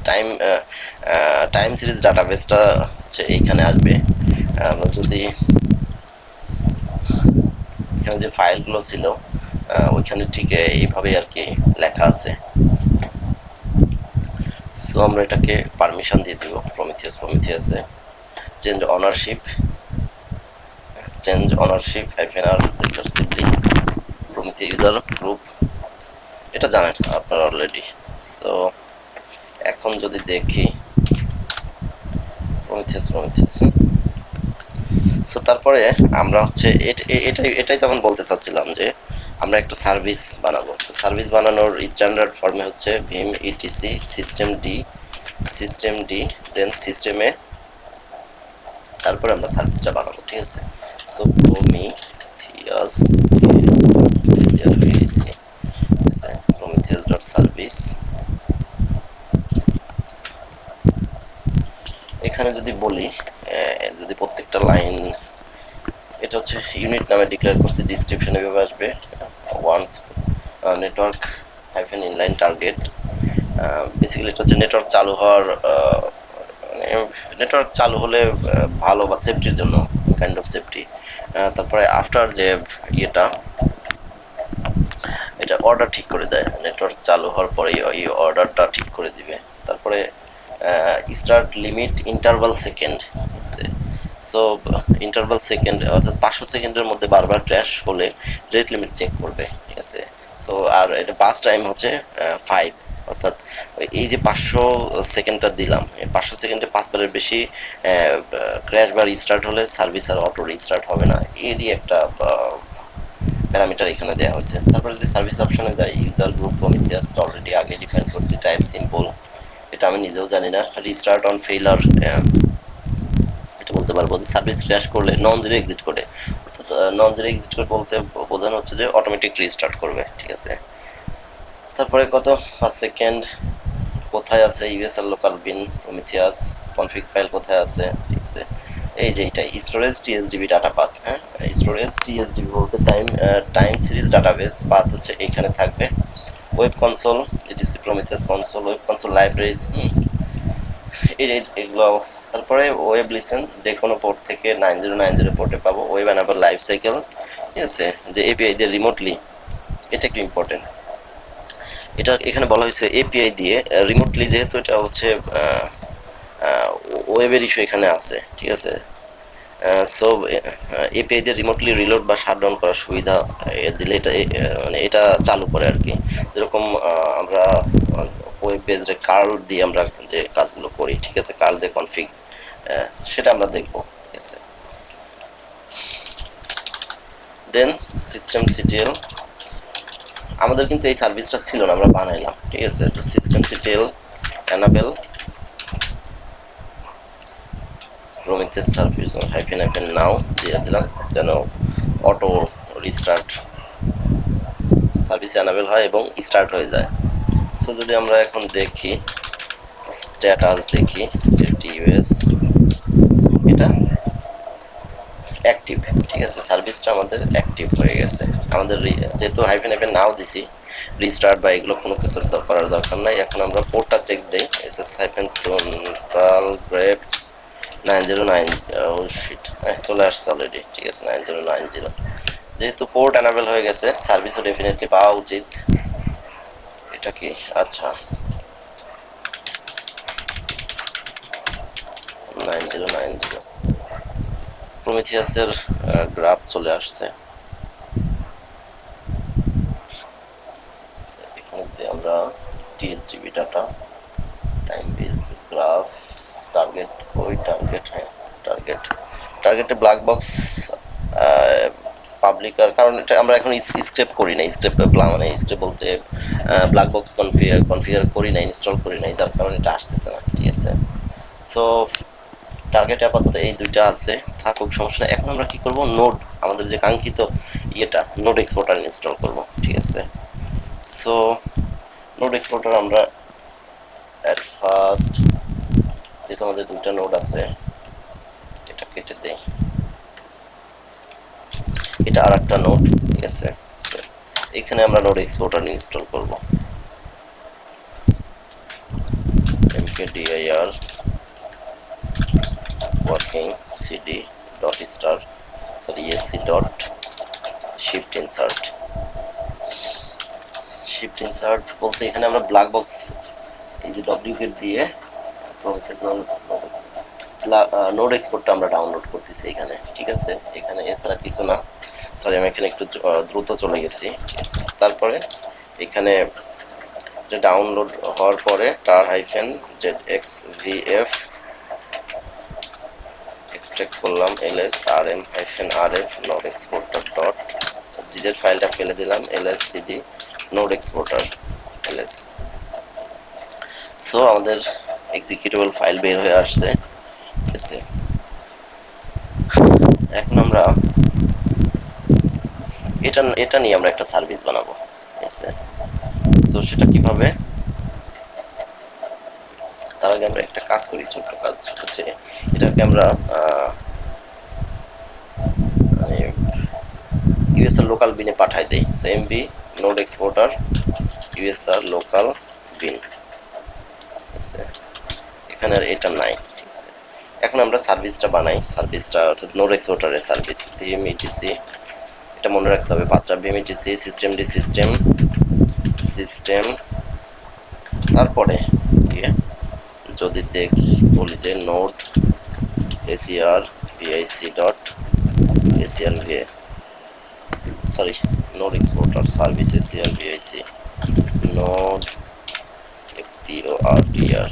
টাইম সিরিজ ডাটাবেসটা হচ্ছে এইখানে আসবে। আমরা যদি এখানে যে ফাইলগুলো ছিল ওইখানে ঠিক এইভাবেই আর কি লেখা আছে। সো আমরা এটাকে পারমিশন দিয়ে দিব প্রমিথিয়াসে, change ownership -r recursively Prometheus user group, এটা জানেন আপনারা অলরেডি। সো এখন যদি দেখি প্রমিথিয়াস, সো তারপরে আমরা হচ্ছে এটাই তখন বলতে চাচ্ছিলাম যে আমরা একটা সার্ভিস বানাবো। সো সার্ভিস বানানোর স্ট্যান্ডার্ড ফর্মে হচ্ছে ভিম ইটিসি সিস্টেম ডি দেন সিস্টেমে, তারপরে আমরা সার্ভিসটা বানাবো, ঠিক আছে। সো প্রমিথিয়াস প্রমিথিয়াস ডট সার্ভিস, এখানে যদি বলি, যদি প্রত্যেকটা লাইন, এটা হচ্ছে ইউনিট নামে ডিক্লেয়ার করছি, ডিসক্রিপশনে এভাবে আসবে, once network hyphen inline target, basically এটা হচ্ছে নেটওয়ার্ক চালু হওয়ার মানে নেটওয়ার্ক চালু হলে ভালো বা সেফটির জন্য কাইন্ড অফ সেফটি। তারপরে আফটার যে ইয়েটা এটা অর্ডার ঠিক করে দেয়, নেটওয়ার্ক চালু হওয়ার পরে এই অর্ডারটা ঠিক করে দিবে। তারপরে স্টার্ট লিমিট ইন্টারভাল সেকেন্ড, ঠিক আছে। সো ইন্টারভাল সেকেন্ড অর্থাৎ 500 সেকেন্ডের মধ্যে বারবার ক্র্যাশ হলে রেট লিমিট চেক করবে, ঠিক আছে। সো আর এটা পাস টাইম হচ্ছে 5, অর্থাৎ এই যে 500 সেকেন্ডটা দিলাম, 500 সেকেন্ডে 5বারের বেশি ক্র্যাশ বা রিস্টার্ট হলে সার্ভিস আর অটো রিস্টার্ট হবে না, এরই একটা প্যারামিটার এখানে দেওয়া হয়েছে। তারপরে যদি সার্ভিস অপশনে যাই, ইউজার গ্রুপ প্রমিথিয়াস অলরেডি আগে ডিফাইন করছি, টাইপ সিম্পল, এটা আমি নিজেও জানি না। রিস্টার্ট অন ফেইলার, এটা বলতে পারবো যে সার্ভিস ক্র্যাশ করলে নন জিরো এক্সিট করে, অর্থাৎ নন জিরো এক্সিট করে বলতে বোঝানো হচ্ছে যে অটোমেটিক রিস্টার্ট করবে, ঠিক আছে। তারপরে কত 5 সেকেন্ড, কোথায় আছে USL local bin Prometheus, config file কোথায় আছে, ঠিক আছে। এই যে এটাই স্টোরেজ টিএসডিবি ডাটা পাথ, হ্যাঁ স্টোরেজ টিএসডিবি বলতে টাইম সিরিজ ডাটাবেস পাথ হচ্ছে এইখানে থাকবে। Web console ETC Prometheus console, web console libraries, এগুলো। তারপরে ওয়েব লিসেন, যে কোনো পোর্ট থেকে 9090 পোর্টে পাবো। ওয়েব এনাবল লাইফ সাইকেল, ঠিক আছে, যে এপিআই দিয়ে রিমোটলি, এটা একটু ইম্পর্টেন্ট। এটা এখানে বলা হয়েছে এপিআই দিয়ে রিমোটলি, যেহেতু এটা হচ্ছে ওয়েবের ইস্যু এখানে আছে, ঠিক আছে। সো এপিআই দিয়ে রিমোটলি রিলোড বা শাটডাউন করার সুবিধা দিলে এটা মানে এটা চালু করে আর কি। যেরকম আমরা ওয়েব পেজে কার্ল দিয়ে আমরা যে কাজগুলো করি, ঠিক আছে, কার্ল দিয়ে কনফিগ, সেটা আমরা দেখবো, ঠিক আছে। দেন সিস্টেম সিটিএল, আমাদের কিন্তু এই সার্ভিসটা ছিল না, আমরা বানাইলাম, ঠিক আছে। তো system CTL enable Prometheus service hyphen now দিয়ে দিলাম, যেন অটো রিস্টার্ট সার্ভিস এনাবেল হয় এবং স্টার্ট হয়ে যায়। সো যদি আমরা এখন দেখি স্ট্যাটাস, দেখি স্টেট ইউএস, এটা অ্যাক্টিভ, ঠিক আছে, সার্ভিসটা আমাদের অ্যাক্টিভ হয়ে গেছে। আমাদের যেহেতু হাইফেন নাও দিছি, রিস্টার্ট বা এগুলো কোনো কিছু করার দরকার নাই। এখন আমরা পোর্টটা চেক দেই, SS hyphen total grep 909, shit, চলে আসছে অলরেডি, ঠিক আছে, 9090। যেহেতু পোর্ট এনাবেল হয়ে গেছে, সার্ভিসও ডেফিনেটলি পাওয়া উচিত। এটা কি, আচ্ছা 9090 প্রমিথিয়াসের গ্রাফ চলে আসছে। এখানে আমরা TSDB data, time base graph, target কই, টার্গেট, হ্যাঁ টার্গেটে ব্ল্যাক বক্স পাবলিক, আর কারণ এটা আমরা এখন স্ক্রেপ করি না, স্ক্রেপ মানে স্ক্রেপ বলতে ব্ল্যাক বক্স কনফিগার করি না, ইনস্টল করি নাই, যার কারণে এটা আসতেছে না, ঠিক আছে। সো টার্গেটে আপাতত এই দুইটা আছে, থাকুক, সমস্যা নেই। এখন আমরা কি করব, নোড, আমাদের যে কাঙ্ক্ষিত ইয়েটা নোড এক্সপোর্টার ইনস্টল করব, ঠিক আছে। সো নোড এক্সপোর্টার আমরা এট ফার্স্ট, যেহেতু আমাদের দুইটা নোড আছে, এটা কেটে দেই, এটা আর একটা নোড, ঠিক আছে। এখানে আমরা নোড এক্সপোর্টার ইনস্টল করব, mkdir working cd dot star, sorry esc dot shift insert বলতে এখানে আমরা ব্ল্যাক বক্স এই যে ডব্লিউগেট দিয়ে নোড এক্সপোর্টটা আমরা ডাউনলোড করতেছি এখানে, ঠিক আছে। এখানে এছাড়া কিছু না, সরি আমি এখানে একটু দ্রুত চলে গেছি, ঠিক আছে। তারপরে এখানে যে ডাউনলোড হওয়ার পরে tar হাইফেন zxvf এক্সট্রাক্ট করলাম ls rm hyphen rf node exporter dot জিজের ফাইলটা ফেলে দিলাম, lscd node exporter ls। So আমাদের এক্সিকিউটেবল ফাইল বের হয়ে আসছে, ঠিক আছে। এখন আমরা এটা নিয়ে আমরা একটা সার্ভিস বানাবো, ঠিক আছে। সো সেটা কিভাবে, তার আগে আমরা একটা কাজ করি, ছোট্ট কাজ, সেটা হচ্ছে এটাকে আমরা মানে ইউএসআর লোকাল বিনে পাঠাই দেই। So MB node exporter USR local bin, আছে, এখানে আর এটা নাই, ঠিক আছে। এখন আমরা সার্ভিসটা বানাই, সার্ভিসটা অর্থাৎ নোড এক্সপোর্টারের সার্ভিস ভিএম ইটিসি, এটা মনে রাখতে হবে পাঁচটা VM ETC system D system system, তারপরে যদি বলি যে node ACR VIC dot ACR VA, sorry, node exporter service ACR VIC node XPORTR,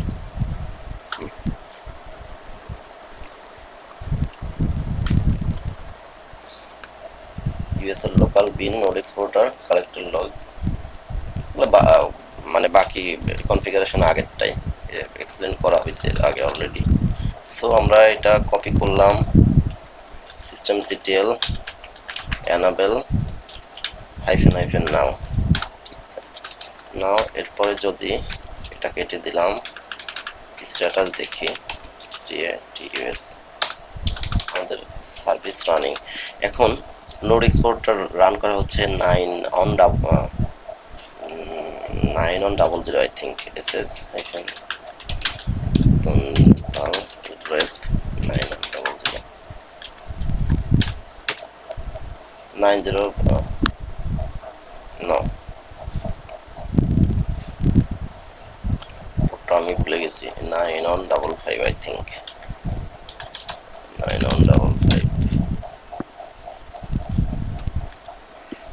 USL local bin node exporter collector log, মানে বাকি কনফিগারেশন আগেরটাই এক্সপ্লেন করা হয়েছে আগে অলরেডি। সো আমরা এটা কপি করলাম, system CTL enable hyphen hyphen now, ঠিক আছে। নাও এরপরে যদি এটা কেটে দিলাম, স্ট্যাটাস দেখি স্ট্যাটাস, আমাদের সার্ভিস রানিং। এখন নোড এক্সপোর্টার রান করা হচ্ছে 9 on 00 I think SS hyphen grep 9 on 00 90 no ওটা আমি ভুলে গেছি, 9 on 55 I think 9 on 55।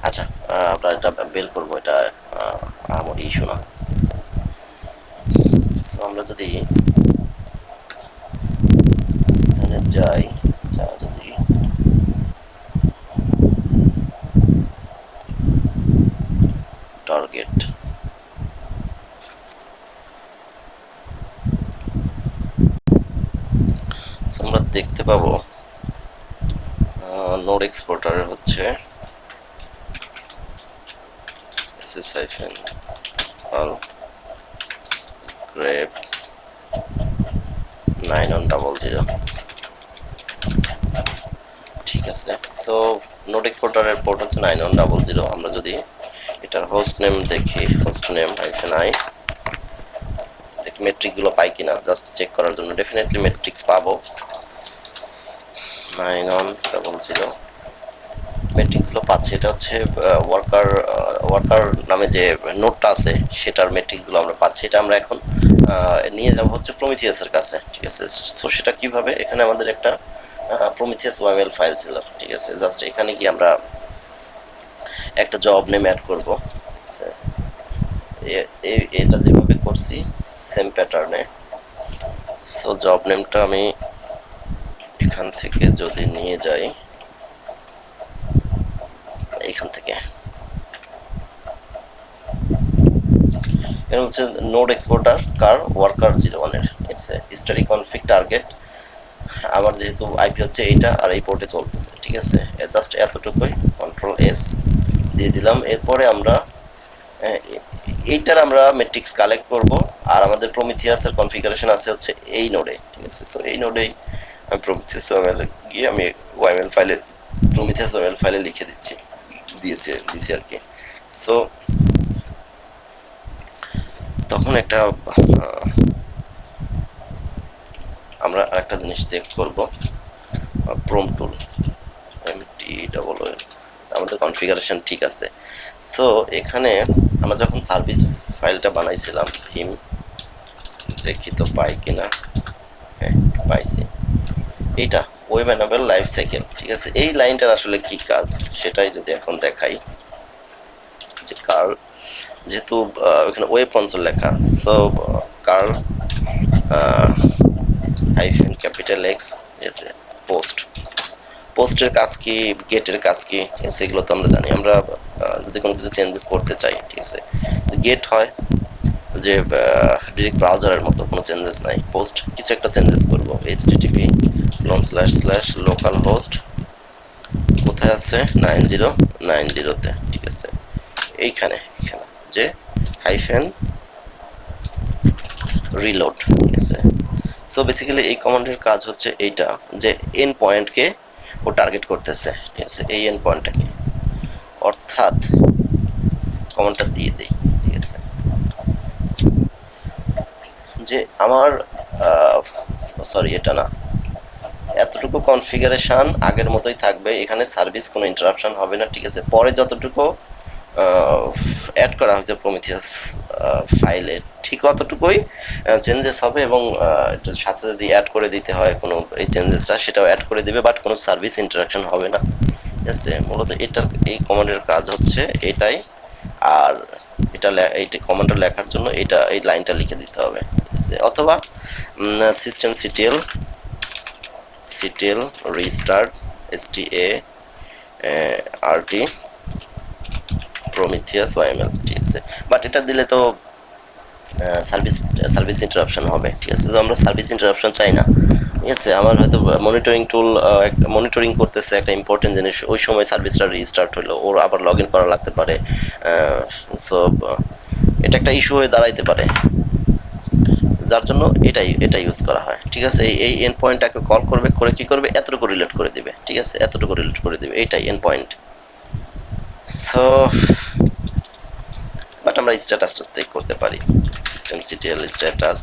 আচ্ছা, আমরা এটা বের করবো, এটা আমার ইস্যু না। সো আমরা যদি এখানে যাই, যদি টার্গেট আমরা দেখতে পাবো নোড এক্সপোর্টার হচ্ছে ss hyphen all grep 9 on 00, ঠিক আছে। সো নোড এক্সপোর্টারের পোর্ট হচ্ছে 9 on 00। আমরা যদি এটার হোস্ট নেম দেখি, হোস্ট নেম হাইফেন আই, দেখি মেট্রিক গুলো পাই কিনা, জাস্ট চেক করার জন্য। ডেফিনেটলি মেট্রিক্স পাবো, 9 on 00 মেট্রিক্স গুলো পাচ্ছি। এটা হচ্ছে ওয়ার্কার নামে যে নোটটা আছে সেটার মেট্রিক্স গুলো আমরা পাচ্ছি। এটা আমরা এখন নিয়ে যাব হচ্ছে প্রমিথিয়াসের কাছে, ঠিক আছে। সো সেটা কিভাবে, এখানে আমাদের একটা প্রমিথিয়াস ওয়াইএমএল ফাইল ছিল, ঠিক আছে। জাস্ট এখানে কি আমরা একটা জব নেম অ্যাড করব, এটা যেভাবে করছি সেম প্যাটার্নে। সো জব নেমটা আমি এখান থেকে যদি নিয়ে যাই, এখান থেকে এটা হচ্ছে নোড এক্সপোর্টার কার ওয়ার্কার 01 এর, ঠিক আছে। স্টাডি কনফিগ টার্গেট, আমার যেহেতু আইপি হচ্ছে এইটা আর এই পোর্টে চলতেছে, ঠিক আছে। জাস্ট এতটুকুই, কন্ট্রোল এস দিয়ে দিলাম। এরপরে আমরা এইটার আমরা মেট্রিক্স কালেক্ট করব, আর আমাদের প্রমিথিয়াসের কনফিগারেশন আছে হচ্ছে এই নোডে, ঠিক আছে। সো এই নোডেই আমি প্রমিথিয়াস ওয়াইএমএল গিয়ে আমি ওয়াইএমএল ফাইলে প্রমিথিয়াস ওয়াইএমএল ফাইলে লিখে দিছি আর কি। সো তখন একটা আমরা আরেকটা জিনিস চেক করব, প্রম টুল MTOO, আমাদের কনফিগারেশন ঠিক আছে। সো এখানে আমরা যখন সার্ভিস ফাইলটা বানাইছিলাম ভিম, দেখি তো পাই কিনা, হ্যাঁ পাইছি, এইটা ওয়েব এনাবেল লাইফ সাইকেল, ঠিক আছে। এই লাইনটার আসলে কি কাজ সেটাই যদি এখন দেখাই, যে কার্ল, যেহেতু এখানে ওয়েব কনসোল লেখা, so curl hyphen capital X, ঠিক আছে, পোস্টের কাজ কি, গেটের কাজ কি, ঠিক আছে। এগুলো তো আমরা জানি। আমরা যদি কোনো কিছু চেঞ্জেস করতে চাই, ঠিক আছে, গেট হয় যে ডিরেক্ট ব্রাউজারের মতো কোনো চেঞ্জেস নাই, পোস্ট কিছু একটা চেঞ্জেস করবো, http localhost কোথায় আছে 9090 তে, ঠিক আছে, এইখানে যে হাইফেন রিলোড, ঠিক আছে। সো বেসিক্যালি এই কমান্ডের কাজ হচ্ছে এইটা, যে এন্ড পয়েন্টকে ও টার্গেট করতেছে, ঠিক আছে, এই এন্ড পয়েন্টটাকে, অর্থাৎ কমান্ডটা দিয়ে দেই, ঠিক আছে। যে আমার সরি এটা না, এতটুকু কনফিগারেশন আগের মতোই থাকবে, এখানে সার্ভিস কোনো ইন্টারাপশন হবে না, ঠিক আছে। পরে যতটুকু অ্যাড করা হয়েছে প্রমিথিয়াস ফাইলে ঠিক অতটুকুই চেঞ্জেস হবে, এবং এটার সাথে যদি অ্যাড করে দিতে হয় কোনো এই চেঞ্জেসটা সেটাও অ্যাড করে দিবে, বাট কোনো সার্ভিস ইন্টারাকশন হবে না, ঠিক আছে। মূলত এটার এই কমান্ডের কাজ হচ্ছে এটাই। আর এটা এই কমান্ডটা লেখার জন্য এটা এই লাইনটা লিখে দিতে হবে, ঠিক আছে। অথবা system CTL restart START প্রমিথিয়াস YML, ঠিক আছে। বাট এটা দিলে তো সার্ভিস সার্ভিস ইন্টারাপশন হবে, ঠিক আছে। তো আমরা সার্ভিস ইন্টারাপশন চাই না, ঠিক আছে। আমার হয়তো মনিটরিং টুল মনিটরিং করতেছে একটা ইম্পর্টেন্ট জিনিস, ওই সময় সার্ভিসটা রিস্টার্ট হলো, ওর আবার লগ ইন করা লাগতে পারে, সো এটা একটা ইস্যু হয়ে দাঁড়াইতে পারে, যার জন্য এটা ইউজ করা হয়, ঠিক আছে। এই এন্ড পয়েন্টটাকে কল করবে, করে কি করবে, এতটুকু রিলেট করে দিবে, ঠিক আছে, এতটুকু রিলেট করে দিবে, এইটাই এন্ড পয়েন্ট। সো বাট আমরা স্ট্যাটাসটা চেক করতে পারি, system CTL status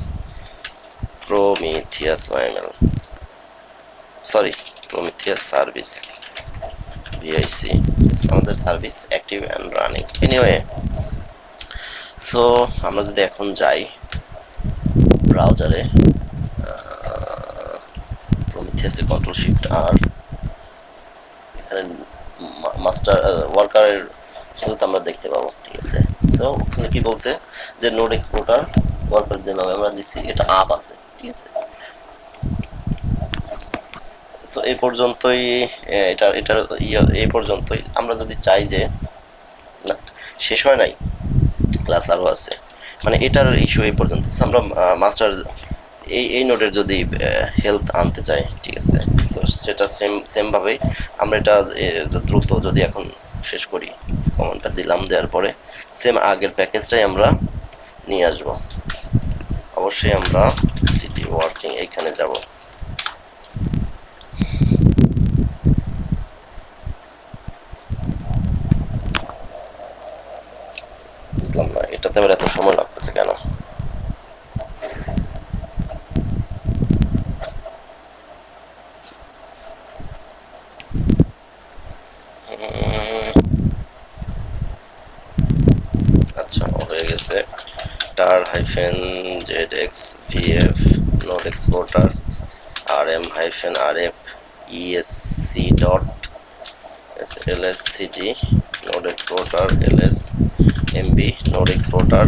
Prometheus YML, sorry Prometheus service VIC, আমাদের service active and running anyway. So আমরা যদি এখন যাই ব্রাউজারে, প্রমিথিয়াসে কন্ট্রোল শিফট আর, এখানে মাস্টার ওয়ার্কারের হেলথ আমরা দেখতে পাবো, ঠিক আছে। সো ওখানে কি বলছে যে নোড এক্সপোর্টার ওয়ার্কার যে নামে আমরা দিচ্ছি এটা আপ আছে, ঠিক আছে। সো এই পর্যন্তই, এটা এই পর্যন্তই। আমরা যদি চাই যে না শেষ হয় নাই, ক্লাস আরও আছে, মানে এটার ইস্যু এই পর্যন্ত, আমরা মাস্টার এই নোডের যদি হেলথ আনতে চাই, ঠিক আছে। সো সেটা সেম ভাবেই আমরা এটা দ্রুত যদি এখন শেষ করি, কমান্ডটা দিলাম, দেওয়ার পরে সেম আগের প্যাকেজটাই আমরা নিয়ে আসব। অবশ্যই আমরা সিটি ওয়ার্কিং এইখানে যাব, বুঝলাম না এটাতে আবার এত সময় লাগতেছে কেন। আচ্ছা হয়ে গেছে, tar -zx vf node exporter rm-rf esc dot lscd node exporter ls mb node exporter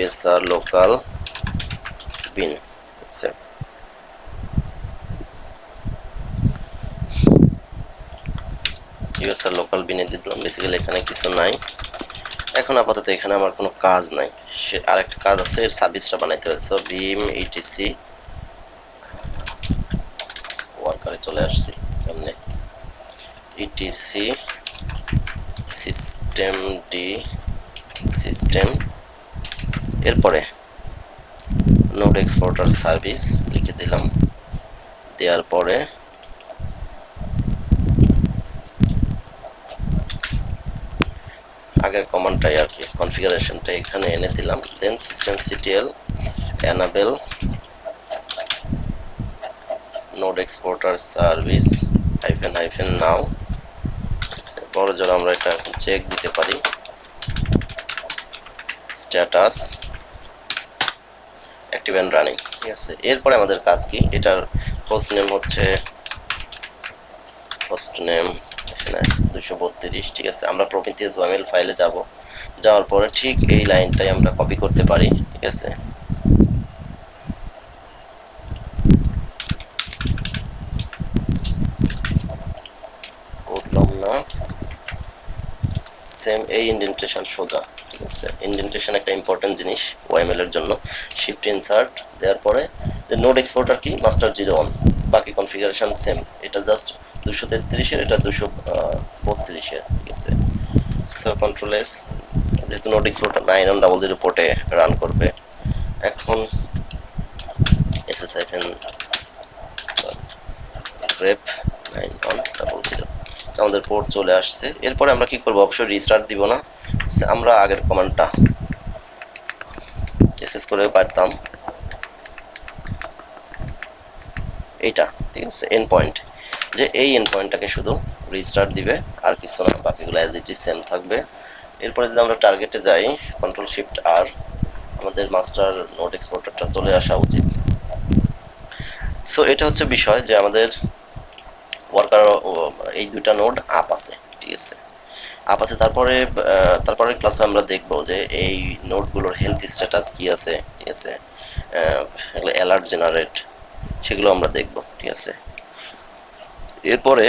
usr local bin, আচ্ছা usr local bin এ দিলাম। বেসিক্যালি এখানে কিছু নাই এখন আপাতত, এখানে আমার কোনো কাজ নাই। সে আরেকটা কাজ আছে, এর সার্ভিসটা বানাইতে হবে। সো vim etc ওয়ার্কারে চলে আসছি, এমনি etc সিস্টেম ডি সিস্টেম, এরপরে নোড এক্সপোর্টার সার্ভিস লিখে দিলাম, দেওয়ার পরে আগের কমান্ডটাই আর কি, কনফিগারেশনটা এখানে এনে দিলাম, then system CTL enable node exporter service -- now, বড় জোর আমরা এটা এখন চেক দিতে পারি, স্ট্যাটাস অ্যাক্টিভ এন্ড রানিং, ঠিক আছে। এরপরে আমাদের কাজ কি, এটার হোস্ট নেম হচ্ছে হোস্ট নেম এখানে 232, ঠিক আছে। আমরা প্রমিথিয়াস YML ফাইলে যাব, যাওয়ার পরে ঠিক এই লাইনটাই আমরা কপি করতে পারি, ঠিক আছে। করলাম না, সেম এই ইন্ডেন্টেশন সোজা, ঠিক আছে। ইন্ডেন্টেশন একটা ইম্পর্টেন্ট জিনিস YML এর জন্য। শিফট ইনসার্ট দেওয়ার পরে নোড এক্সপোর্টার কি মাস্টার 01, বাকি কনফিগারেশন সেম, এটা জাস্ট 233 এর, এটা 232 এর, ঠিক আছে। সো কন্ট্রোল এস, যেহেতু নোড এক্সপোর্টার 9100 পোর্টে রান করবে, এখন SSIFN grep 9100, আমাদের পোর্ট চলে আসছে। এরপরে আমরা কি করব, অবশ্যই রিস্টার্ট দিব না, আমরা আগের কমান্ডটা ss করে পারতাম এইটা, ঠিক আছে, এন্ড পয়েন্ট, যে এই এন্ড পয়েন্টটাকে শুধু রিস্টার্ট দিবে আর কিছু না, বাকিগুলো অ্যাজ ইট ইজ সেম থাকবে। এরপরে যদি আমরা টার্গেটে যাই, কন্ট্রোল শিফট আর, আমাদের মাস্টার নোড এক্সপোর্টারটা চলে আসা উচিত। সো এটা হচ্ছে বিষয় যে আমাদের ওয়ার্কার এই দুইটা নোড আপ আছে, ঠিক আছে, আপ আছে। তারপরে ক্লাসে আমরা দেখব যে এই নোডগুলোর হেলথ স্ট্যাটাস কি আছে, ঠিক আছে, এগুলো অ্যালার্ট জেনারেট, সেগুলো আমরা দেখব, ঠিক আছে। এরপরে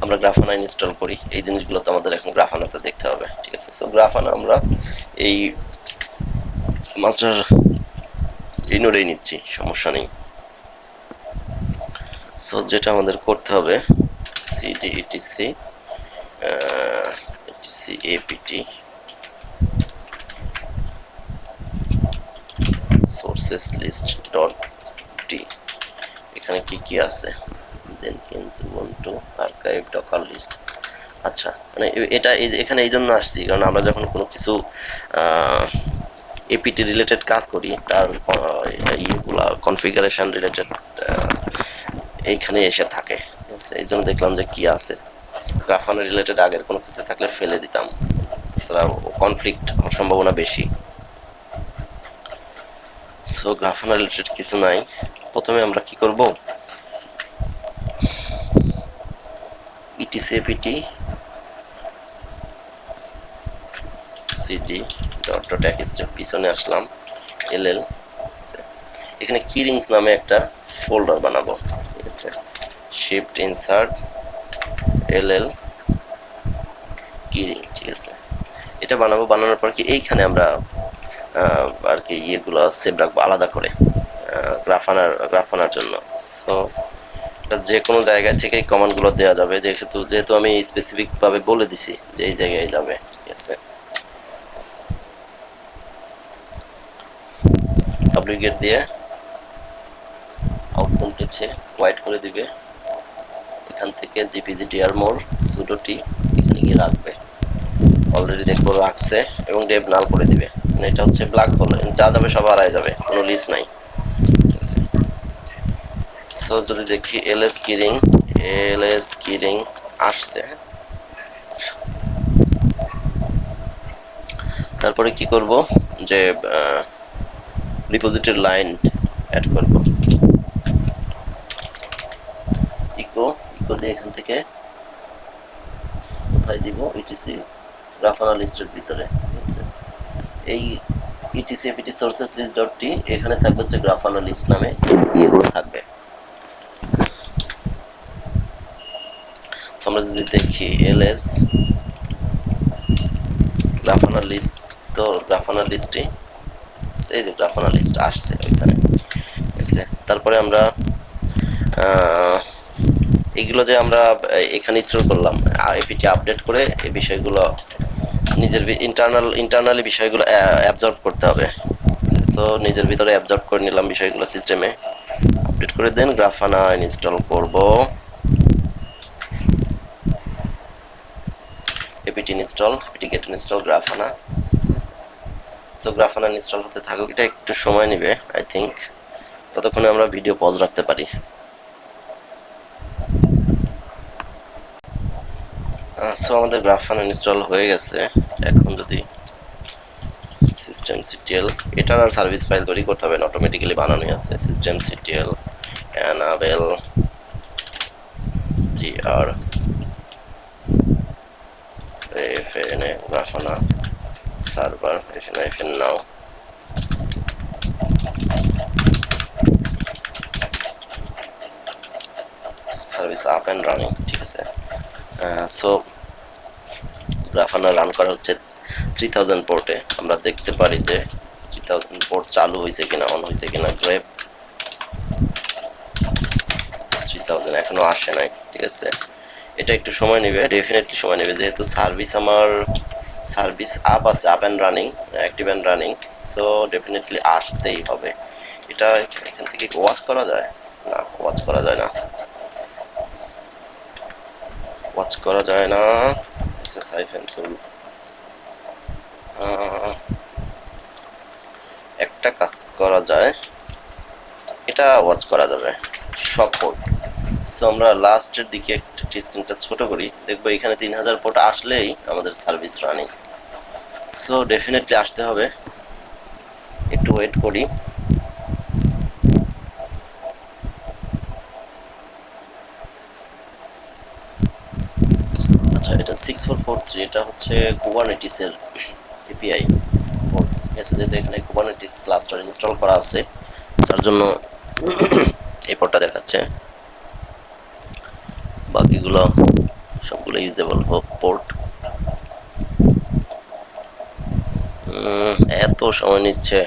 আমরা গ্রাফানা ইনস্টল করি, এই জিনিসগুলো তো আমাদের এখন গ্রাফানাতে দেখতে হবে, ঠিক আছে। সো গ্রাফানা আমরা এই মাস্টার এই নোডেই নিচ্ছি, সমস্যা নেই। সো যেটা আমাদের করতে হবে, CD ETC ETC APT sources list dot D, এখানে কি কি আছে, Jenkins Ubuntu archive Docker list. আচ্ছা, মানে এটা এখানে এই জন্য আসছি কারণ আমরা যখন কোনো কিছু এপিটি রিলেটেড কাজ করি, তার ইয়েগুলা কনফিগারেশন রিলেটেড এইখানে এসে থাকে, ঠিক আছে। এই জন্য দেখলাম যে কি আছে, গ্রাফানা রিলেটেড আগের কোনো কিছু থাকলে ফেলে দিতাম, তাছাড়া কনফ্লিক্ট হওয়ার সম্ভাবনা বেশি। সো গ্রাফানা রিলেটেড কিছু নাই। প্রথমে আমরা কি করব, ETC APT CD dot dot এক্সটেপ, পিছনে আসলাম, এলএল, এখানে কিরিংস নামে একটা ফোল্ডার বানাবো, ঠিক আছে, শিফট ইনসার্ট এলএল কিরিং, ঠিক আছে। এটা বানাবো, বানানোর পর কি এইখানে আমরা আর কি ইয়েগুলো সেভ রাখবো আলাদা করে গ্রাফানার জন্য। সো যে কোনো জায়গায় থেকে কমান্ডগুলো দেওয়া যাবে, যেহেতু আমি স্পেসিফিক ভাবে বলে দিছি যে এই জায়গায় যাবে, ঠিক আছে। ডুপ্লিকেট দিয়ে আউটপুট নিচ্ছে, হোয়াইট করে দিবে, এখান থেকে জিপিজিডিআর মোর সুডো টি এখানে গিয়ে রাখবে, অলরেডি দেখবো রাখছে, এবং ডেভ নাল করে দিবে, এটা হচ্ছে ব্ল্যাক হোল, যা যাবে সব হারায় যাবে, কোনো লিস্ট নাই, ঠিক আছে। সো যদি দেখি এলএস কিরিং আসছে, তারপরে কি করব যে রিপোজিটরি লাইন অ্যাড করব, ইকো দিয়ে এখান থেকে কোথায় দিব, ইটিসি গ্রাফানা লিস্টের ভিতরে, ঠিক আছে। এই ETC APT sources list dot T, এখানে থাকবে হচ্ছে গ্রাফানা লিস্ট নামে ইয়েগুলো থাকবে। আমরা যদি দেখি এলএস গ্রাফানা লিস্ট, তো গ্রাফানা লিস্টে এই যে গ্রাফানা লিস্ট আসছে ওইখানে, ঠিক আছে। তারপরে আমরা এইগুলো যে আমরা এখানে স্টোর করলাম, এপিটি আপডেট করে এই বিষয়গুলো নিজের ইন্টারনালি বিষয়গুলো অ্যাবজর্ব করতে হবে। সো নিজের ভিতরে অ্যাবজর্ব করে নিলাম বিষয়গুলো, সিস্টেমে আপডেট করে দেন গ্রাফানা ইনস্টল করব, APT install, APT get install Grafana, so Grafana install হতে থাকুক, এটা একটু সময় নেবে আই থিঙ্ক, ততক্ষণে আমরা ভিডিও পজ রাখতে পারি। সো আমাদের গ্রাফানা ইনস্টল হয়ে গেছে। এখন যদি সিস্টেমসিটিএল, এটার আর সার্ভিস ফাইল তৈরি করতে হবে না, অটোমেটিক্যালি বানানোই আছে, system CTL enable GR FNA Grafana server FN now, service up and running, ঠিক আছে। সো গ্রাফানা রান করা হচ্ছে 3000 পোর্টে, আমরা দেখতে পারি যে 3000 পোর্ট চালু হয়েছে কিনা, অন হয়েছে কিনা, গ্রেপ 3000 এখনো আসে নাই, ঠিক আছে। এটা একটু সময় নেবে, ডেফিনেটলি সময় নেবে, যেহেতু সার্ভিস আপ আছে, up and running, active and running, so definitely আসতেই হবে। এটা এখান থেকে ওয়াচ করা যায় না, ওয়াচ করা যায় না, ওয়াচ করা যায় না, সাইফেন টুল, একটা কাজ করা যায়, এটা ওয়াচ করা যাবে সব পোর্ট। সো আমরা লাস্টের দিকে একটু স্ক্রিনটা ছোট করি, দেখবো এখানে 3000 পোর্ট আসলেই আমাদের সার্ভিস রানিং। সো ডেফিনেটলি আসতে হবে, একটু ওয়েট করি। আচ্ছা, এটা 6443, এটা হচ্ছে কুবারনেটিস এর এপিআই পোর্ট, ঠিক আছে। যেহেতু এখানে কুবারনেটিস ক্লাস্টার ইনস্টল করা আছে, তার জন্য এই পোর্টটা দেখাচ্ছে। বাকিগুলো সবগুলো ইউজেবল পোর্ট। এত সময় নিচ্ছে।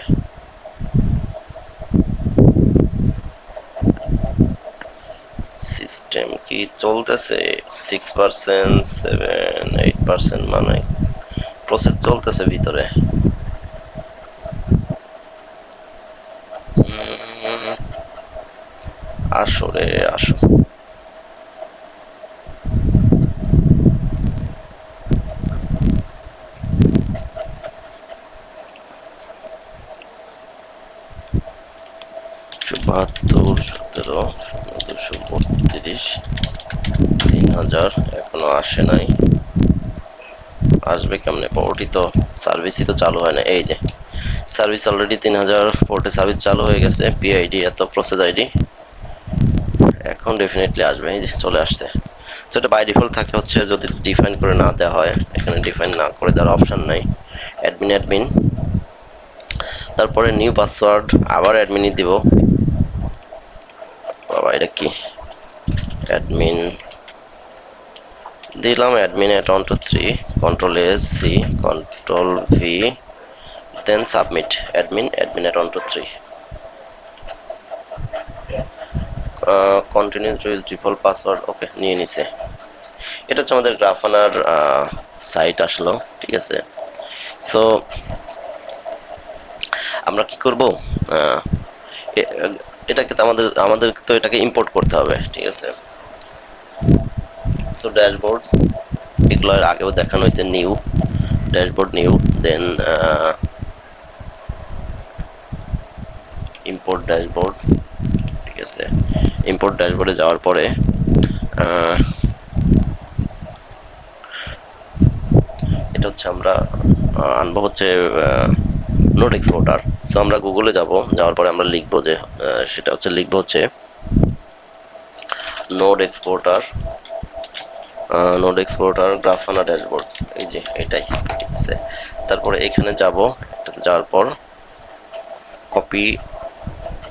সিস্টেম কি চলতেছে? 6%, 7, 8% মানে প্রসেস চলতেছে ভিতরে। আসো রে আসো। বাহাত্তর, 17, 232, 3000 এখনো আসে নাই। আসবে কেমনে? পোর্টই তো, সার্ভিসই তো চালু হয় না। এই যে সার্ভিস অলরেডি 3000 পোর্টে সার্ভিস চালু হয়ে গেছে। পিআইডি এত প্রসেস আইডি, এখন ডেফিনেটলি আসবে। এই যে চলে আসছে। সো এটা বাই ডিফল্ট থাকে হচ্ছে, যদি ডিফাইন করে না দেওয়া হয়, এখানে ডিফাইন না করে দেওয়ার অপশন নাই। অ্যাডমিন অ্যাডমিন, তারপরে নিউ পাসওয়ার্ড, আবার অ্যাডমিনই দিব। বাবা এটা কি? অ্যাডমিন দিলাম, admin at 123, control S C, control V, then submit. Admin admin at 123, continue to use default password. Okay, নিয়ে নিছে। এটা হচ্ছে আমাদের গ্রাফানার সাইট আসলো, ঠিক আছে। সো আমরা কি করব? এটাকে তো আমাদের তো এটাকে ইম্পোর্ট করতে হবে, ঠিক আছে। সো ড্যাশবোর্ড, এগুলো আগেও দেখানো হয়েছে। নিউ ড্যাশবোর্ড, নিউ, দেন ইম্পোর্ট ড্যাশবোর্ড, ঠিক আছে। ইম্পোর্ট ড্যাশবোর্ডে যাওয়ার পরে এটা হচ্ছে আমরা আনবো হচ্ছে নোট এক্সপোর্টার। সো আমরা গুগলে যাব, যাওয়ার পরে আমরা লিখবো যে সেটা হচ্ছে লিখবো হচ্ছে node exporter, node exporter Grafana dashboard. এই যে এটাই, ঠিক আছে। তারপরে এখানে যাব, এটাতে যাওয়ার পর কপি,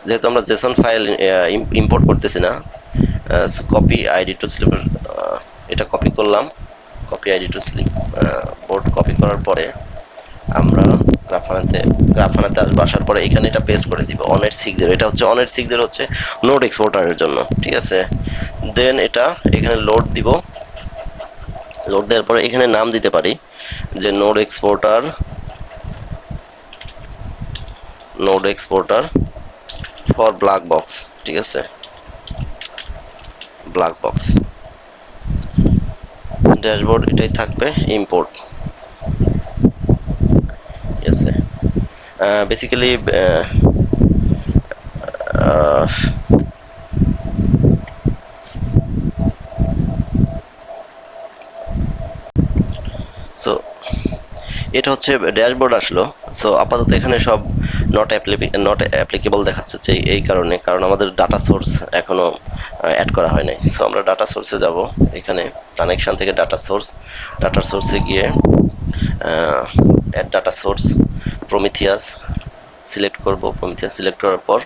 যেহেতু আমরা জেসন ফাইল ইম্পোর্ট করতেছি না, কপি আইডি টু স্লিপ, এটা কপি করলাম। Copy ID to sleep board copy করার পরে আমরা গ্রাফানাতে আসবো। আসার পরে এখানে এটা পেস্ট করে দিব, অন860। এটা হচ্ছে অন860 হচ্ছে নোড এক্সপোর্টারের জন্য, ঠিক আছে। দেন এটা এখানে লোড দিব। লোড দেওয়ার পরে এখানে নাম দিতে পারি যে node exporter for black box, ঠিক আছে। ব্ল্যাক বক্স ড্যাশবোর্ড এটাই থাকবে। ইম্পোর্ট, ঠিক আছে। বেসিক্যালি সো এটা হচ্ছে ড্যাশবোর্ড আসলো। সো আপাতত এখানে সব নট অ্যাপ্লিকেবল দেখাচ্ছে, যে এই কারণে, কারণ আমাদের ডাটা সোর্স এখনো অ্যাড করা হয় নাই। সো আমরা ডাটা সোর্সে যাব, এখানে কানেকশন থেকে ডাটা সোর্সে গিয়ে অ্যাড ডাটা সোর্স, প্রমিথিয়াস সিলেক্ট করব। প্রমিথিয়াস সিলেক্ট করার পর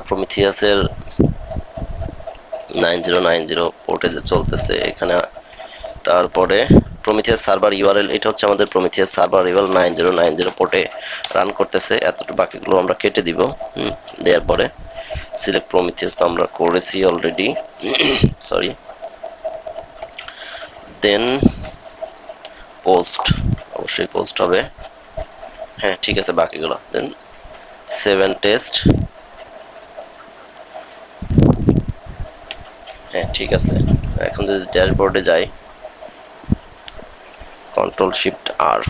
প্রমিথিয়াসের 9090 পোর্টে যে চলতেছে এখানে, তারপরে প্রমিথিয়াস সার্ভার ইউআরএল, এটা হচ্ছে আমাদের প্রমিথিয়াস সার্ভার ইউআরএল 9090 পোর্টে রান করতেছে। এতটুকু বাকিগুলো আমরা কেটে দিব। দেওয়ার পরে সিলেক্ট প্রমিথিয়াস তো আমরা করেছি অলরেডি, সরি। দেন পোস্ট, অবশ্যই পোস্ট হবে। হ্যাঁ ঠিক আছে, বাকিগুলো দেন 7 টেস্ট। হ্যাঁ ঠিক আছে। এখন যদি ড্যাশবোর্ডে যাই, কন্ট্রোল শিফট আর,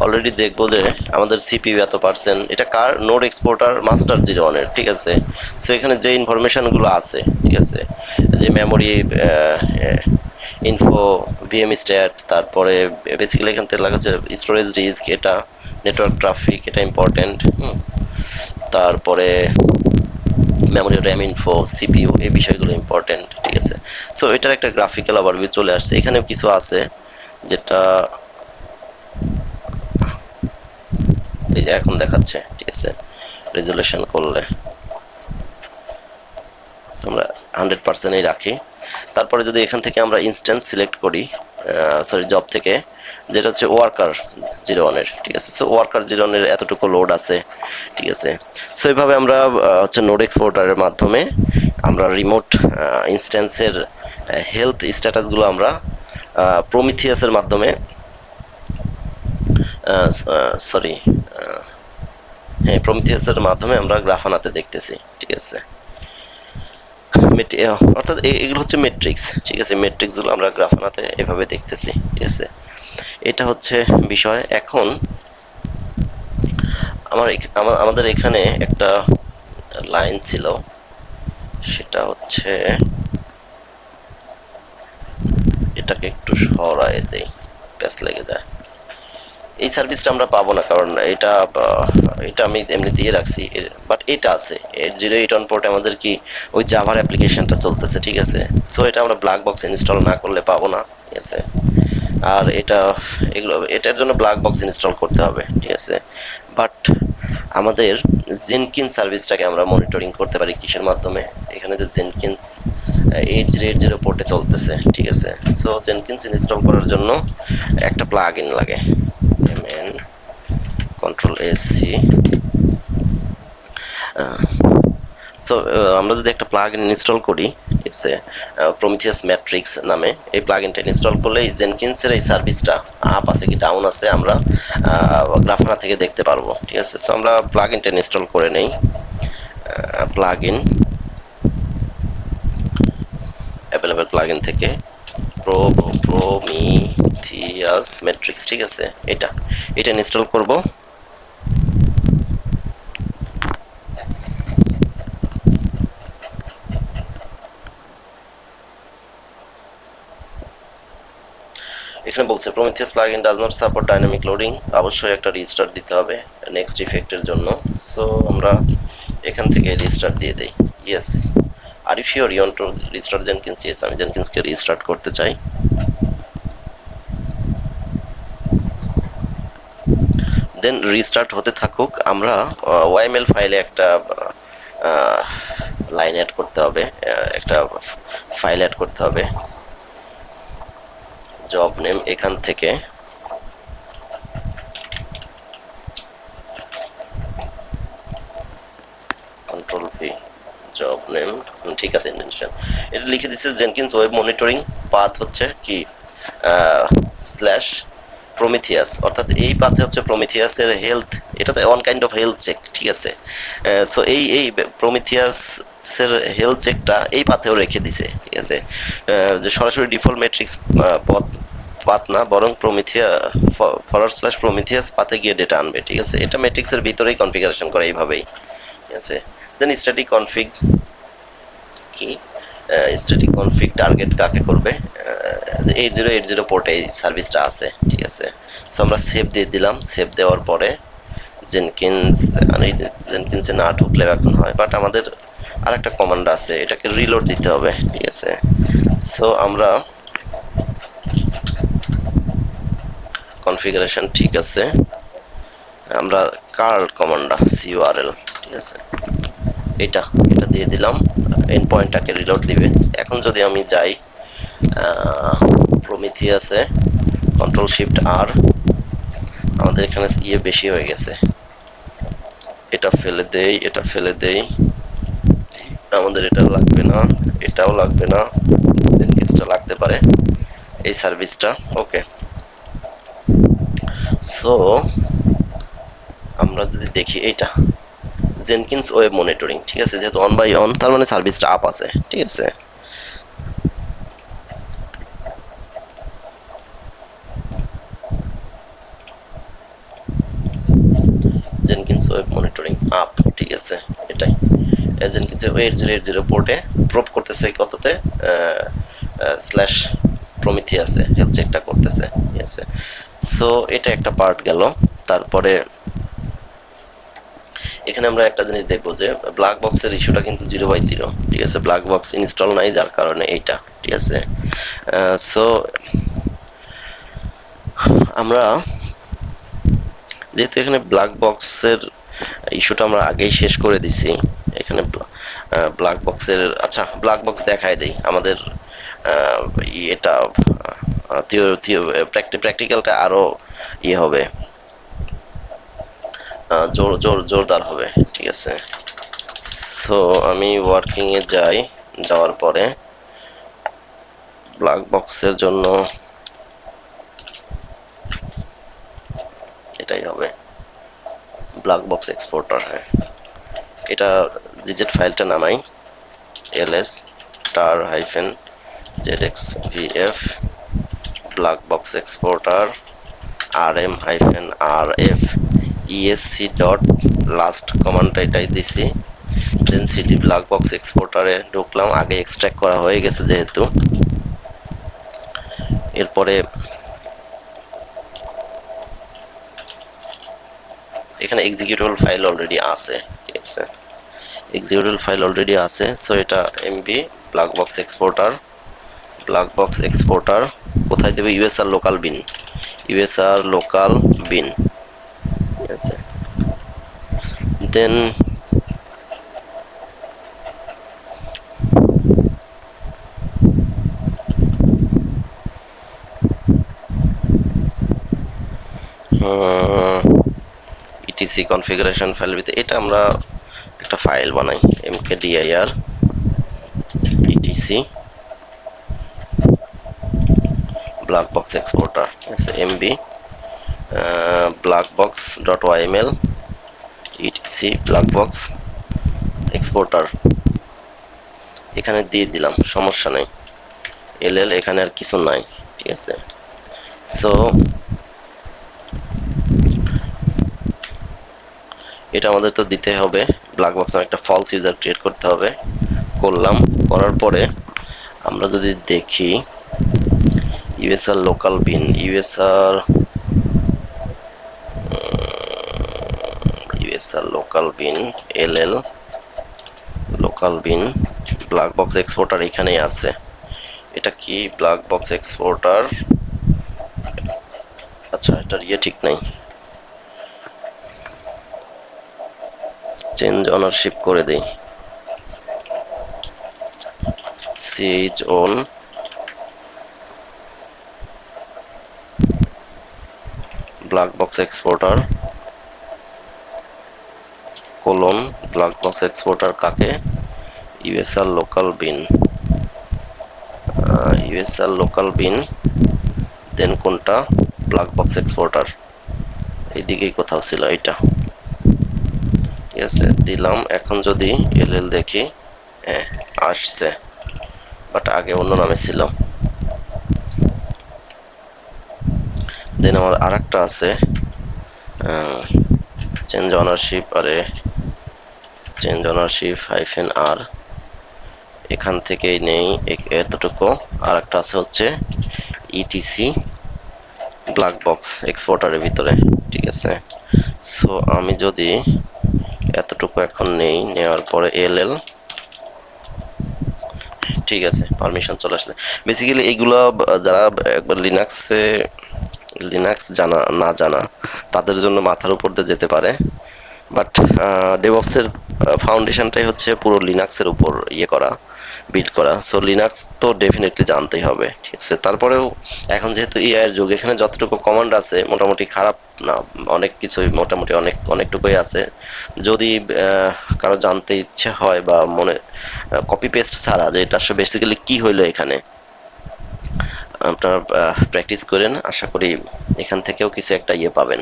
অলরেডি দেখবো যে আমাদের সিপিইউ এত পার্সেন্ট, এটা কার নোড এক্সপোর্টার মাস্টার 01 এর, ঠিক আছে। সো এখানে যে ইনফরমেশনগুলো আছে, ঠিক আছে, যে মেমোরি ইনফো, ভিএম স্ট্যাট, তারপরে বেসিক্যালি এখান থেকে লাগা হচ্ছে স্টোরেজ ডিস্ক, এটা নেটওয়ার্ক ট্রাফিক, এটা ইম্পর্টেন্ট। তারপরে মেমোরি, র্যাম ইনফো, সিপিইউ, এই বিষয়গুলো ইম্পর্টেন্ট, ঠিক আছে। সো এটার একটা গ্রাফিক্যাল ওভারভিউ চলে আসছে। এখানেও কিছু আছে যেটা এই যে এখন দেখাচ্ছে, ঠিক আছে, রেজুলেশন করলে আমরা 100%ই রাখি। তারপরে যদি এখান থেকে আমরা ইনস্ট্যান্স সিলেক্ট করি, সরি জব থেকে, যেটা হচ্ছে ওয়ার্কার 01 এর, ঠিক আছে। সো ওয়ার্কার 01 এর এতটুকু লোড আছে, ঠিক আছে। সো এইভাবে আমরা হচ্ছে নোড এক্সপোর্টারের মাধ্যমে আমরা রিমোট ইনস্ট্যান্সের হেলথ স্ট্যাটাসগুলো আমরা প্রমিথিয়াসের মাধ্যমে, সরি, হ্যাঁ, প্রমিথিয়াসের মাধ্যমে আমরা গ্রাফানাতে দেখতেছি, ঠিক আছে। অর্থাৎ এগুলো হচ্ছে মেট্রিক্স, ঠিক আছে। মেট্রিক্সগুলো আমরা গ্রাফানাতে এভাবে দেখতেছি, ঠিক আছে। এটা হচ্ছে বিষয়। এখন আমাদের এখানে একটা লাইন ছিল, সেটা হচ্ছে এটাকে একটু সরায় দেই, প্যাচ লেগে যায়। এই সার্ভিসটা আমরা পাবো না, কারণ এটা আমি এমনি দিয়ে রাখছি, বাট এটা আছে 8081 পোর্টে আমাদের কি ওই জাভার অ্যাপ্লিকেশনটা চলতেছে, ঠিক আছে। সো এটা আমরা ব্ল্যাক বক্স ইনস্টল না করলে পাবো না, ঠিক আছে। আর এটার জন্য ব্ল্যাক বক্স ইনস্টল করতে হবে, ঠিক আছে। বাট আমাদের জেনকিন্স সার্ভিসটাকে আমরা মনিটরিং করতে পারি কিসের মাধ্যমে? এখানে যে জেনকিন্স 8080 পোর্টে চলতেছে, ঠিক আছে। সো জেনকিন্স ইনস্টল করার জন্য একটা প্লাগ ইন লাগে, mn কন্ট্রোল এসি। সো আমরা যদি একটা প্লাগ ইন ইনস্টল করি, ঠিক আছে, প্রমিথিয়াস ম্যাট্রিক্স নামে, এই প্লাগ ইনটা ইনস্টল করলে এই জেনকিন্সের এই সার্ভিসটা আপ আছে কি ডাউন আছে আমরা গ্রাফানা থেকে দেখতে পারবো, ঠিক আছে। সো আমরা প্লাগ ইনটা ইনস্টল করে নেই, plug in available plug in থেকে প্রমিথিয়াস ম্যাট্রিক্স, ঠিক আছে, এটা ইনস্টল করব। এখানে বলছে Prometheus plugin does not support dynamic loading, অবশ্যই একটা রিস্টার্ট দিতে হবে নেক্সট ইফেক্টের জন্য। সো আমরা এখান থেকে রিস্টার্ট দিয়ে দেই, yes. Are you sure you want to restart Jenkins? Yes, আমি জেনকিন্সকে রিস্টার্ট করতে চাই। দেন রিস্টার্ট হতে থাকুক। আমরা ওয়াইএমএল ফাইলে একটা লাইন অ্যাড করতে হবে, একটা ফাইল অ্যাড করতে হবে, জব নেম এখান থেকে কন্ট্রোল ভি, জব নেম, ঠিক আছে, ইন্টেনশন এটা লিখে দিচ্ছে। জেনকিন্স ওয়েব মনিটরিং পাথ হচ্ছে কি স্ল্যাশ প্রমিথিয়াস, অর্থাৎ এই পাথে হচ্ছে প্রমিথিয়াসের হেলথ, এটাতে one kind of health check, ঠিক আছে। সো এই প্রমিথিয়াসের হেলথ চেকটা এই পাথেও রেখে দিছে, ঠিক আছে। যে সরাসরি ডিফল্ট ম্যাট্রিক্স পথ পাথ না, বরং প্রমিথিয়াস পাথে গিয়ে ডেটা আনবে, ঠিক আছে। এটা ম্যাট্রিক্সের ভিতরেই কনফিগারেশন করে এইভাবেই, ঠিক আছে। দেন স্ট্যাটিক কনফিগ কি, স্ট্যাটিক কনফিগ টার্গেট কাকে করবে? 8080 পোর্টে এই সার্ভিসটা আছে, ঠিক আছে। সো আমরা সেভ দিয়ে দিলাম। সেভ দেওয়ার পরে জেনকিন্স, মানে জেনকিন্সে না ঢুকলেও এখন হয়, বাট আমাদের আরেকটা কমান্ড আছে, এটাকে রিলোড দিতে হবে, ঠিক আছে। সো আমরা কনফিগারেশন ঠিক আছে, আমরা কার্ল কমান্ডটা CURL, ঠিক আছে, এটা দিয়ে দিলাম, এন্ড পয়েন্টটাকে রিলোড দিবে। এখন যদি আমি যাই প্রমিথিয়াসে, কন্ট্রোল শিফট আর, আমাদের এখানে ইয়ে বেশি হয়ে গেছে, এটা ফেলে দেই, এটা ফেলে দেই, আমাদের এটা লাগবে না, এটাও লাগবে না, জেনকিন্সটা লাগতে পারে, এই সার্ভিসটা, ওকে। সো আমরা যদি দেখি এইটা জেনকিন্স ওয়েব মনিটরিং, ঠিক আছে, যেহেতু অন বাই অন, তার মানে সার্ভিসটা আপ আছে, ঠিক আছে। জেনকিন্সের 8080 পোর্টে প্রোব করতেছে কততে স্ল্যাশ প্রমিথিয়াসে হেলথ চেকটা করতেছে, ঠিক আছে। সো এটা একটা পার্ট গেল। তারপরে এখানে আমরা একটা জিনিস দেখবো যে ব্ল্যাক বক্সের ইস্যুটা কিন্তু 0/0, ঠিক আছে। ব্ল্যাক বক্স ইনস্টল নাই, যার কারণে এইটা, ঠিক আছে। সো আমরা যেহেতু এখানে ব্ল্যাক বক্সের ইস্যুটা আমরা আগেই শেষ করে দিছি, এখানে ব্ল্যাক বক্সের, আচ্ছা ব্ল্যাক বক্স দেখায় দেই আমাদের এটা প্র্যাকটিক্যালটা আরো ইয়ে হবে, জোরদার হবে, ঠিক আছে। সো আমি ওয়ার্কিং এ যাই, যাওয়ার পরে ব্ল্যাক বক্সের জন্য এটাই হবে, ব্ল্যাক বক্স এক্সপোর্টার। হ্যাঁ, এটা জিজেট ফাইলটা নামাই, ls tar hyphen zxvf black box exporter rm hyphen rf esc dot last কমান্ডটা এটাই দিছি। দেন সিটি ব্ল্যাক বক্স এক্সপোর্টারে ঢুকলাম, আগে এক্সট্রাক্ট করা হয়ে গেছে যেহেতু। এরপরে এখানে এক্সিকিউটেবল ফাইল অলরেডি আছে, ঠিক আছে। এক্সিকিউটেবল ফাইল অলরেডি আছে, সো এটা MB black box exporter, black box exporter কোথায় দেবে, ইউএসআর লোকাল বিন, ইউএসআর লোকাল বিন, ঠিক আছে। দেন ইটিসি কনফিগারেশন ফাইল ভিতরে এটা আমরা একটা ফাইল বানাই, mkdir etc black box exporter, ঠিক আছে, MB blackbox.yml etc black box exporter এখানে দিয়ে দিলাম, সমস্যা নেই। ll এখানে আর কিছু নাই, ঠিক আছে। সো এটা আমাদের তো দিতে হবে, ব্ল্যাক বক্স একটা ফলস ইউজার ক্রিয়েট করতে হবে, করলাম। করার পরে আমরা যদি দেখি ইউএসআর লোকাল বিন, ইউএসআর লোকাল বিন ll local bin black box exporter এখানেই আছে। এটা কি ব্ল্যাক বক্স এক্সপোর্টার, আচ্ছা এটার ইয়ে ঠিক নাই, চেঞ্জ অনারশিপ করে দেই, ch on black box exporter colon black box exporter কাকে, ইউএসআর লোকাল বিন, ইউএসআর লোকাল বিন, দেন কোনটা ব্ল্যাক বক্স এক্সপোর্টার, এইদিকেই কোথাও ছিল এটা, ঠিক আছে, দিলাম। এখন যদি ll দেখি, হ্যাঁ আসছে, বাট আগে অন্য নামে ছিল। দেন আমার আরেকটা আছে চেঞ্জ অনারশিপ, আরে চেঞ্জ অনারশিপ হাইফেন আর, এখান থেকেই নেই এতটুকু। আর একটা আছে হচ্ছে ইটিসি ব্ল্যাক বক্স এক্সপোর্টারের ভিতরে, ঠিক আছে। সো আমি যদি এতটুকু এখন নেই, নেওয়ার পরে ll, ঠিক আছে, পারমিশন চলে আসছে। বেসিক্যালি এইগুলো যারা একবার লিনাক্স না জানা তাদের জন্য মাথার উপর দিয়ে যেতে পারে, বাট ডেভঅপসের ফাউন্ডেশনটাই হচ্ছে পুরো লিনাক্সের উপর ইয়ে করা, বিল্ড করা। সো লিনাক্স তো ডেফিনেটলি জানতেই হবে, ঠিক আছে। তারপরেও এখন যেহেতু এআই এর যুগ, এখানে যতটুকু কমান্ড আছে মোটামুটি খারাপ না, অনেক কিছুই মোটামুটি অনেকটুকুই আছে। যদি কারো জানতে ইচ্ছে হয় বা মনে কপি পেস্ট ছাড়া যে এটা আসলে বেসিক্যালি কি হইলো এখানে, আপনারা প্র্যাকটিস করেন, আশা করি এখান থেকেও কিছু একটা ইয়ে পাবেন,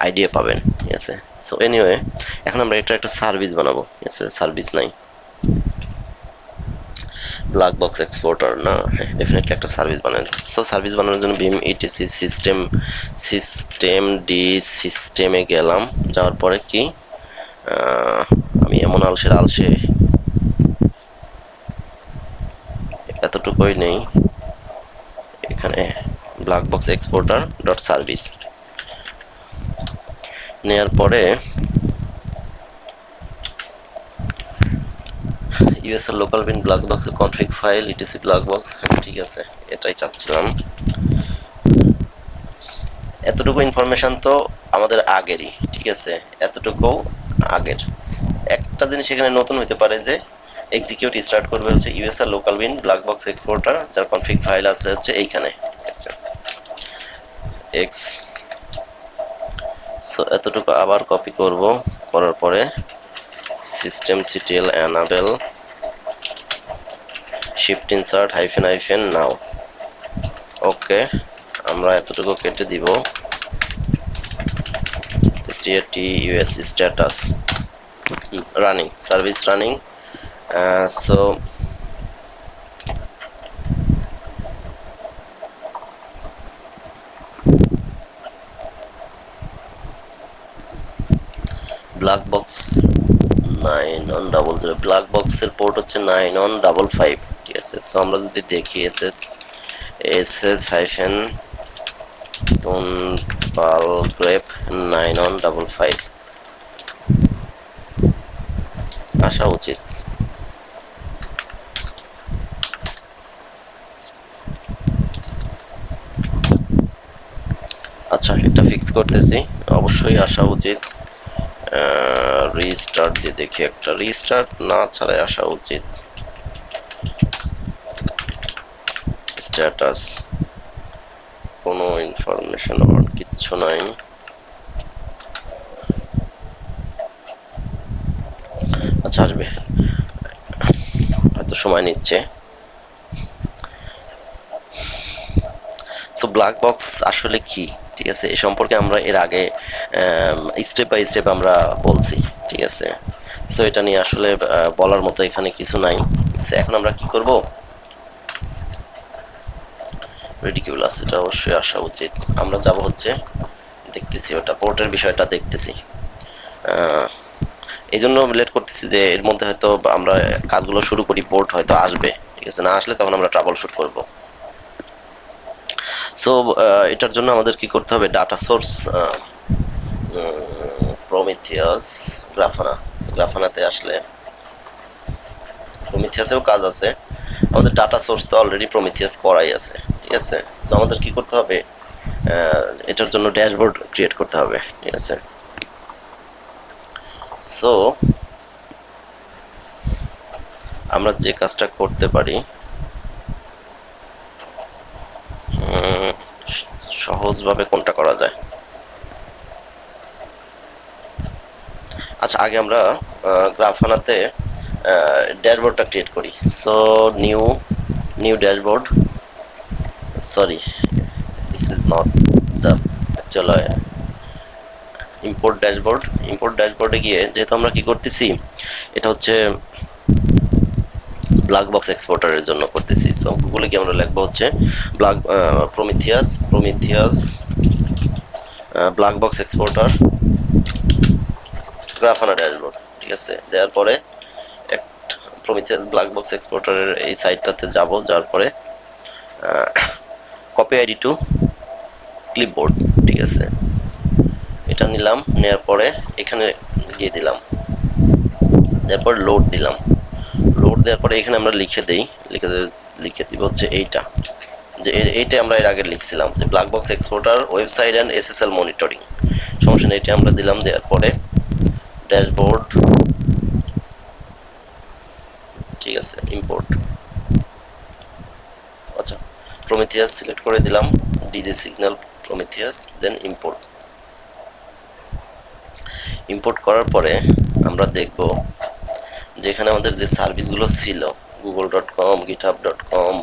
আইডিয়া পাবেন, ঠিক আছে। সো এনিওয়ে এখন আমরা এটা একটা সার্ভিস বানাবো, ঠিক আছে। সার্ভিস নাই, ব্ল্যাক বক্স এক্সপোর্টার না, হ্যাঁ ডেফিনেটলি একটা সার্ভিস বানাই। সো সার্ভিস বানানোর জন্য বিম ইটিসি সিস্টেমে গেলাম, যাওয়ার পরে কি আমি এমন আলসে এতটুকুই নেই এখানে black box exporter dot service নেওয়ার পরে USL local bin black box config file ETC black box, ঠিক আছে, এটাই চাচ্ছিলাম। এতটুকু ইনফরমেশন তো আমাদের আগেরই, ঠিক আছে, এতটুকু আগের। একটা জিনিস এখানে নতুন হতে পারে যে এক্সিকিউট স্টার্ট করবে হচ্ছে USL local bin black box exporter, যার কনফিগ ফাইল আছে হচ্ছে এইখানে, ঠিক আছে, এক্স। সো এতটুকু আবার কপি করব, করার পরে system CTL enable shift insert hyphen hyphen now, okay. আমরা এতটুকু কেটে দিব sttus status running service running. So black box 9100, black বক্সের পোর্ট হচ্ছে 9155, ঠিক আছে। সো আমরা যদি দেখি এসএস হাইফেন তুনপাল গ্রেপ 9155 আসা উচিত। আচ্ছা, এটা ফিক্স করতেছি, অবশ্যই আসা উচিত। রিস্টার্ট দিয়ে দেখি, একটা রিস্টার্ট না ছাড়াই আসা উচিত। স্ট্যাটাস কোনো ইনফরমেশন আর কিচ্ছু নাই। আচ্ছা, আসবে, হয়তো সময় নিচ্ছে। সো ব্ল্যাক বক্স আসলে কি, ঠিক আছে, এ সম্পর্কে আমরা এর আগে স্টেপ বাই স্টেপ আমরা বলছি, ঠিক আছে। সো এটা নিয়ে আসলে বলার মতো এখানে কিছু নাই। এখন আমরা কি করব, রিডিকিউলাস, এটা অবশ্যই আসা উচিত। আমরা যাব হচ্ছে দেখতেছি ওটা পোর্টের বিষয়টা দেখতেছি, এই জন্য লেট করতেছি যে এর মধ্যে হয়তো আমরা কাজগুলো শুরু করি, পোর্ট হয়তো আসবে, ঠিক আছে, না আসলে তখন আমরা ট্রাবল শুট করব। সো এটার জন্য আমাদের কি করতে হবে, ডাটা সোর্স প্রমিথিয়াস গ্রাফানাতে আসলে প্রমিথিয়াসেও কাজ আছে, আমাদের ডাটা সোর্স তো অলরেডি প্রমিথিয়াস করাই আছে, ঠিক আছে। সো আমাদের কি করতে হবে, এটার জন্য ড্যাশবোর্ড ক্রিয়েট করতে হবে, ঠিক আছে। সো আমরা যে কাজটা করতে পারি, সহজভাবে কোনটা করা যায়। আচ্ছা, আগে আমরা গ্রাফানাতে ড্যাশবোর্ডটা ক্রিয়েট করি। So new dashboard, sorry, this is not the actual import ড্যাশবোর্ডে গিয়ে যেহেতু আমরা কি করতেছি, এটা হচ্ছে ব্ল্যাক বক্স এক্সপোর্টারের জন্য করতেছি। সো গুগলে গিয়ে আমরা লিখবো হচ্ছে প্রমিথিয়াস black box exporter Grafana dashboard, ঠিক আছে। দেওয়ার পরে প্রমিথিয়াস ব্ল্যাক বক্স এক্সপোর্টারের এই সাইটটাতে যাওয়ার পরে কপি আইডি টু ক্লিপবোর্ড, ঠিক আছে, এটা নিলাম, নেওয়ার পরে এখানে দিয়ে দিলাম, তারপর লোড দিলাম। লোড দেওয়ার পরে এখানে আমরা লিখে দিব হচ্ছে এইটা আমরা এর আগে লিখছিলাম যে black box exporter website and SSL monitoring, সমস্যা নেই, এটা আমরা দিলাম। দেওয়ার পরে ড্যাশবোর্ড, ঠিক আছে, ইম্পোর্ট, আচ্ছা, প্রমিথিয়াস সিলেক্ট করে দিলাম, ডিজি সিগন্যাল প্রমিথিয়াস, দেন ইম্পোর্ট করার পরে আমরা দেখব যেখানে আমাদের যে সার্ভিসগুলো ছিল google.com github.com,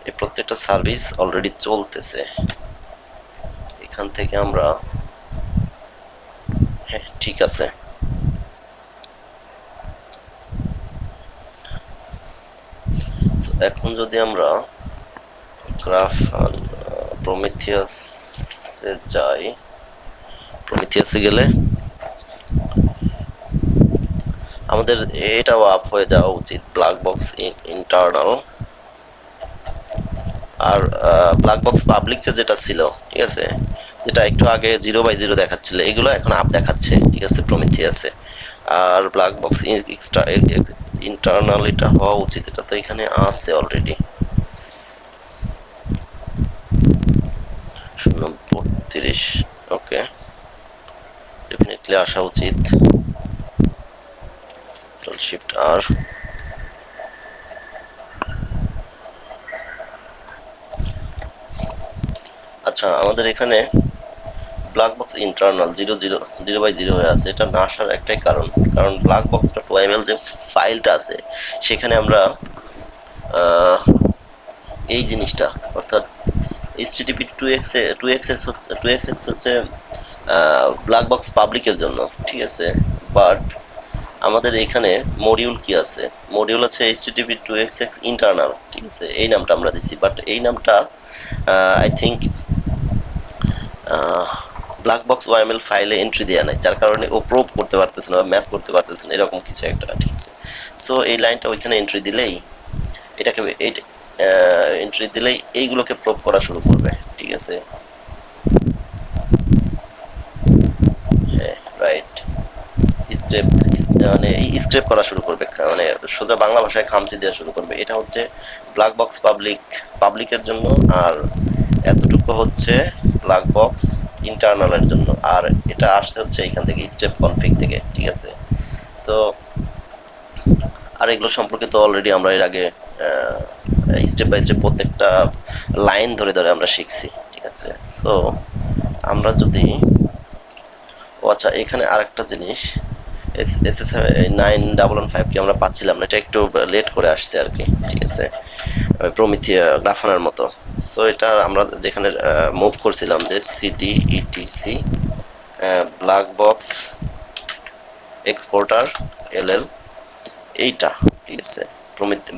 এই প্রত্যেকটা সার্ভিস অলরেডি চলতেছে। এখান থেকে আমরা, হ্যাঁ, ঠিক আছে। এখন যদি আমরা প্রমিথিয়াসে যাই, প্রমিথিয়াসে গেলে আমাদের এটাও আপ হয়ে যাওয়া উচিত, ব্ল্যাক বক্স ইন্টারনাল। আর ব্ল্যাক বক্স পাবলিক যেটা ছিল, ঠিক আছে, যেটা একটু আগে 0/0 দেখাচ্ছিল, এগুলো এখন আপ দেখাচ্ছে, ঠিক আছে, প্রমিথিয়াসে। আর ব্ল্যাক বক্স এক্সট্রা ইন্টারনাল এটা হওয়া উচিত, এটা তো এখানে আছে অলরেডি। 032, ওকে, ডেফিনেটলি আসা উচিত। শিফট আর, আচ্ছা আমাদের এখানে ব্ল্যাক বক্স ইন্টারনাল 0/0 হয়ে আছে। এটা না আসার একটাই কারণ, কারণ ব্ল্যাক বক্স ডট ওয়াইএমএল যে ফাইলটা আছে সেখানে আমরা এই জিনিসটা, অর্থাৎ HTTP 2xx হচ্ছে ব্ল্যাক বক্স পাবলিকের জন্য, ঠিক আছে, বাট আমাদের এখানে মডিউল কি আছে, মডিউল আছে HTTP 2xx ইন্টারনাল, ঠিক আছে, এই নামটা আমরা দিছি, বাট এই নামটা I think black box YML ফাইলে এন্ট্রি দেওয়া নাই, যার কারণে ও প্রুভ করতে পারতেছে না বা ম্যাচ করতে পারতেছে না, এরকম কিছু একটা, ঠিক আছে। সো এই লাইনটা ওইখানে এন্ট্রি দিলেই এটাকে এন্ট্রি দিলেই এইগুলোকে প্রুভ করা শুরু করবে, ঠিক আছে। হ্যাঁ, রাইট, স্ক্রেপ, মানে স্ক্রেপ করা শুরু করবে, মানে সোজা বাংলা ভাষায় খামচি দেওয়া শুরু করবে। এটা হচ্ছে ব্ল্যাক বক্স পাবলিকের জন্য, আর এতটুকু হচ্ছে ব্ল্যাক বক্স ইন্টারনালের জন্য, আর এটা আসছে হচ্ছে এখান থেকে স্টেপ কনফিগ থেকে, ঠিক আছে। সো আর এগুলো সম্পর্কে তো অলরেডি আমরা এর আগে স্টেপ বাই স্টেপ প্রত্যেকটা লাইন ধরে ধরে আমরা শিখছি, ঠিক আছে। সো আমরা যদি, ও আচ্ছা, এখানে আরেকটা জিনিস, SS 9115 কি আমরা পাচ্ছিলাম না, এটা একটু লেট করে আসছে আর কি, ঠিক আছে, প্রমিথিয়া গ্রাফানার মতো। সো এটা আমরা যেখানে মুভ করছিলাম যে CD etc black box exporter LL, এইটা, ঠিক আছে,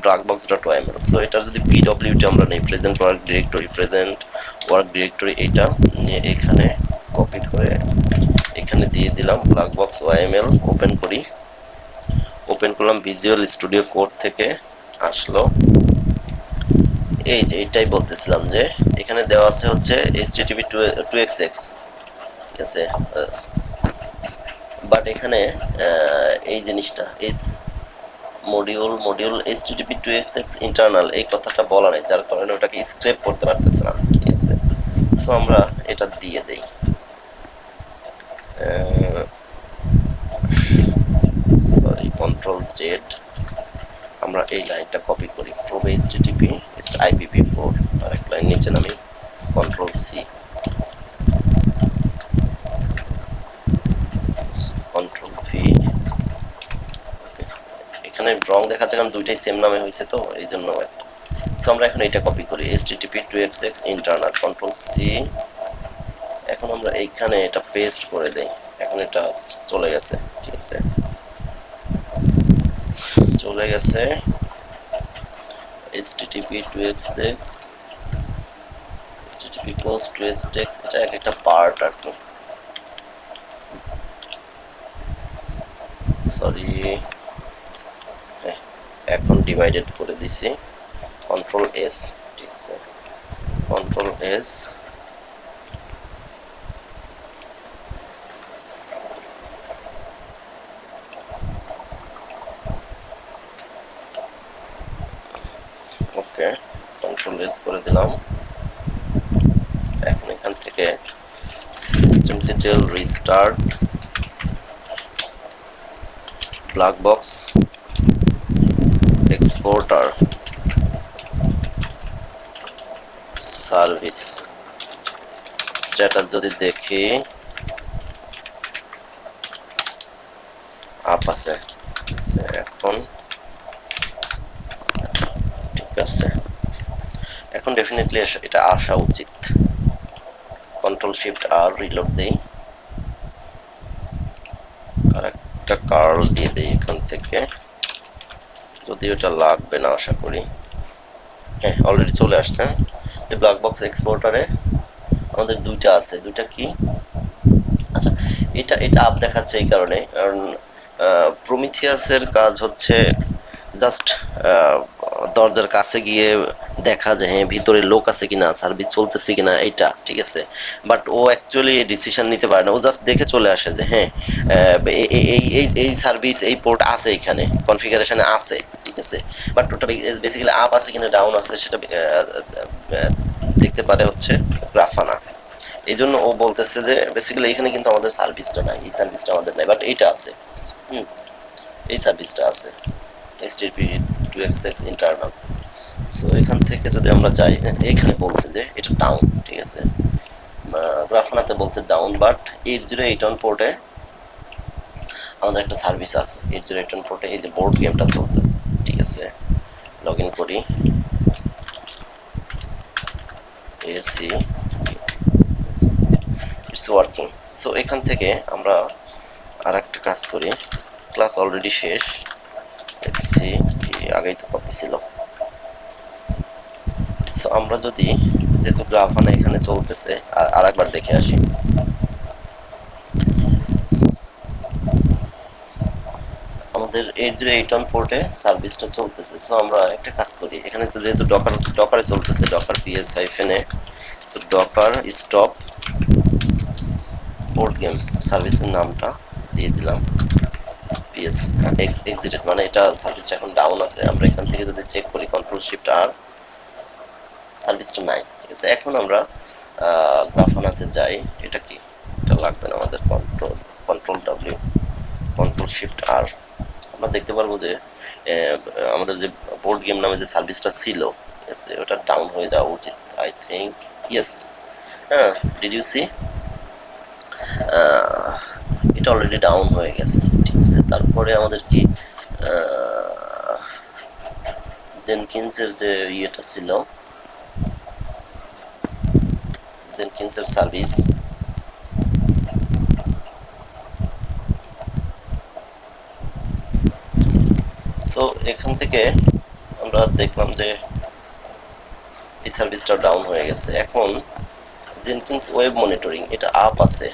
black box dot YML. So এটা যদি পিডব্লিউটি আমরা নেই, প্রেজেন্ট ওয়ার্ক ডিরেক্টরি, এইটা নিয়ে এখানে কপি করে এখানে দিয়ে দিলাম, ব্ল্যাক বক্স ওয়াইএমএল ওপেন করি, ওপেন করলাম, ভিজুয়াল স্টুডিও কোড থেকে আসলো, এই যে এটাই বলতেছিলাম যে এখানে দেওয়া আছে হচ্ছে HTTP 2xx, ঠিক আছে, বাট এখানে এই জিনিসটা মডিউল HTTP 2xx ইন্টারনাল এই কথাটা বলা নেই, যার কারণে ওটাকে স্ক্রেপ করতে পারতেছে না, ঠিক আছে। সো আমরা এটা দিয়ে দেই, সরি, কন্ট্রোল জেড, আমরা এই লাইনটা কপি করি, প্রোব HTTP IPv4, আর এক লাইন নিচে নামি, কন্ট্রোল সি, কন্ট্রোল ভি, এখানে রং দেখাচ্ছে কারণ দুইটাই সেম নামে হয়েছে তো এই জন্য। সো আমরা এখন এটা কপি করি, HTTP 2xx internal, control C, এখন আমরা এইখানে এটা পেস্ট করে দেই, এখন এটা চলে গেছে, ঠিক আছে, চলে গেছে HTTP 2xx HTTP post 2xx, এটা একটা পার্ট আর কি, সরি, এখন ডিভাইডেড করে দিছি, কন্ট্রোল এস, ঠিক আছে, কন্ট্রোল এস, ওকে, কন্ট্রোল এস করে দিলাম। এখন এখান থেকে systemctl restart black box exporter service status যদি দেখি আপ আছে, এখন ঠিক আছে, এখন ডেফিনেটলি এটা আসা উচিত। কন্ট্রোল শিফট আর রিলোড দেই, আর একটা কার্ল দিয়ে দেই এখান থেকে, যদি এটা লাগবে না আশা করি, হ্যাঁ অলরেডি চলে আসছে। এই ব্ল্যাক বক্স এক্সপোর্টারে আমাদের দুইটা আছে, দুইটা কি, আচ্ছা এটা আপ দেখাচ্ছে এই কারণে, কারণ প্রমিথিয়াসের কাজ হচ্ছে জাস্ট দরজার কাছে গিয়ে দেখা যে হ্যাঁ ভিতরে লোক আছে কিনা, সার্ভিস চলতেছে কিনা, এইটা ঠিক আছে। বাট ও অ্যাকচুয়ালি ডিসিশন নিতে পারে না, ও জাস্ট দেখে চলে আসে যে হ্যাঁ এই সার্ভিস এই পোর্ট আছে, এখানে কনফিগারেশনে আছে, ঠিক আছে। বাট ওটা বেসিক্যালি আপ আছে কিনা ডাউন আছে সেটা দেখতে পারে হচ্ছে গ্রাফানা। এই জন্য ও বলতেছে যে বেসিক্যালি এখানে কিন্তু আমাদের সার্ভিসটা নাই, এই সার্ভিসটা আমাদের নাই, বাট এইটা আছে। হুম, এই সার্ভিসটা আছে, HTTP 2xx ইন্টারনাল। সো এখান থেকে যদি আমরা যাই, এখানে বলছে যে এটা ডাউন, ঠিক আছে। গ্রাফানাতে বলছে ডাউন, বাট 8081 পোর্টে আমাদের একটা সার্ভিস আছে। 8081 পোর্টে এই যে বোর্ড গেমটা চলতেছে, ঠিক আছে। লগ ইন করি, এসি, ইটস ওয়ার্কিং। সো এখান থেকে আমরা আর একটা কাজ করি, ক্লাস অলরেডি শেষ, এসি আগেই তো কপি ছিল। সো আমরা যদি, যেহেতু গ্রাফানা এখানে চলতেছে, আর একবার দেখে আসি। আমাদের 8081 পোর্টে সার্ভিসটা চলতেছে। সো আমরা একটা কাজ করি, এখানে তো যেহেতু ডকারে চলতেছে, ডকার পিএস হাইফেনে, so Docker stop port game সার্ভিসের নামটা দিয়ে দিলাম পিএস এক্সিটেড, মানে এটা সার্ভিসটা এখন ডাউন আছে। আমরা এখান থেকে যদি চেক করি কন্ট্রোল শিফট আর, সার্ভিসটা নাই, ঠিক আছে। এখন আমরা গ্রাফানাতে যাই, এটা কি, এটা লাগবে না আমাদের, control control W, control shift R, আমরা দেখতে পারবো যে আমাদের যে বোর্ড গেম নামে যে সার্ভিসটা ছিল, ঠিক আছে, ওটা ডাউন হয়ে যাওয়া উচিত, আই থিঙ্ক। ইয়েস, হ্যাঁ, ডিড ইউ সি, এটা অলরেডি ডাউন হয়ে গেছে, ঠিক আছে। তারপরে আমাদের কি জেনকিন্সের যে ইয়েটা ছিল, জেনকিন্সের সার্ভিস, সো এখান থেকে আমরা দেখলাম যে এই সার্ভিসটা ডাউন হয়ে গেছে। এখন জেনকিন্স ওয়েব মনিটরিং এটা আপ আছে,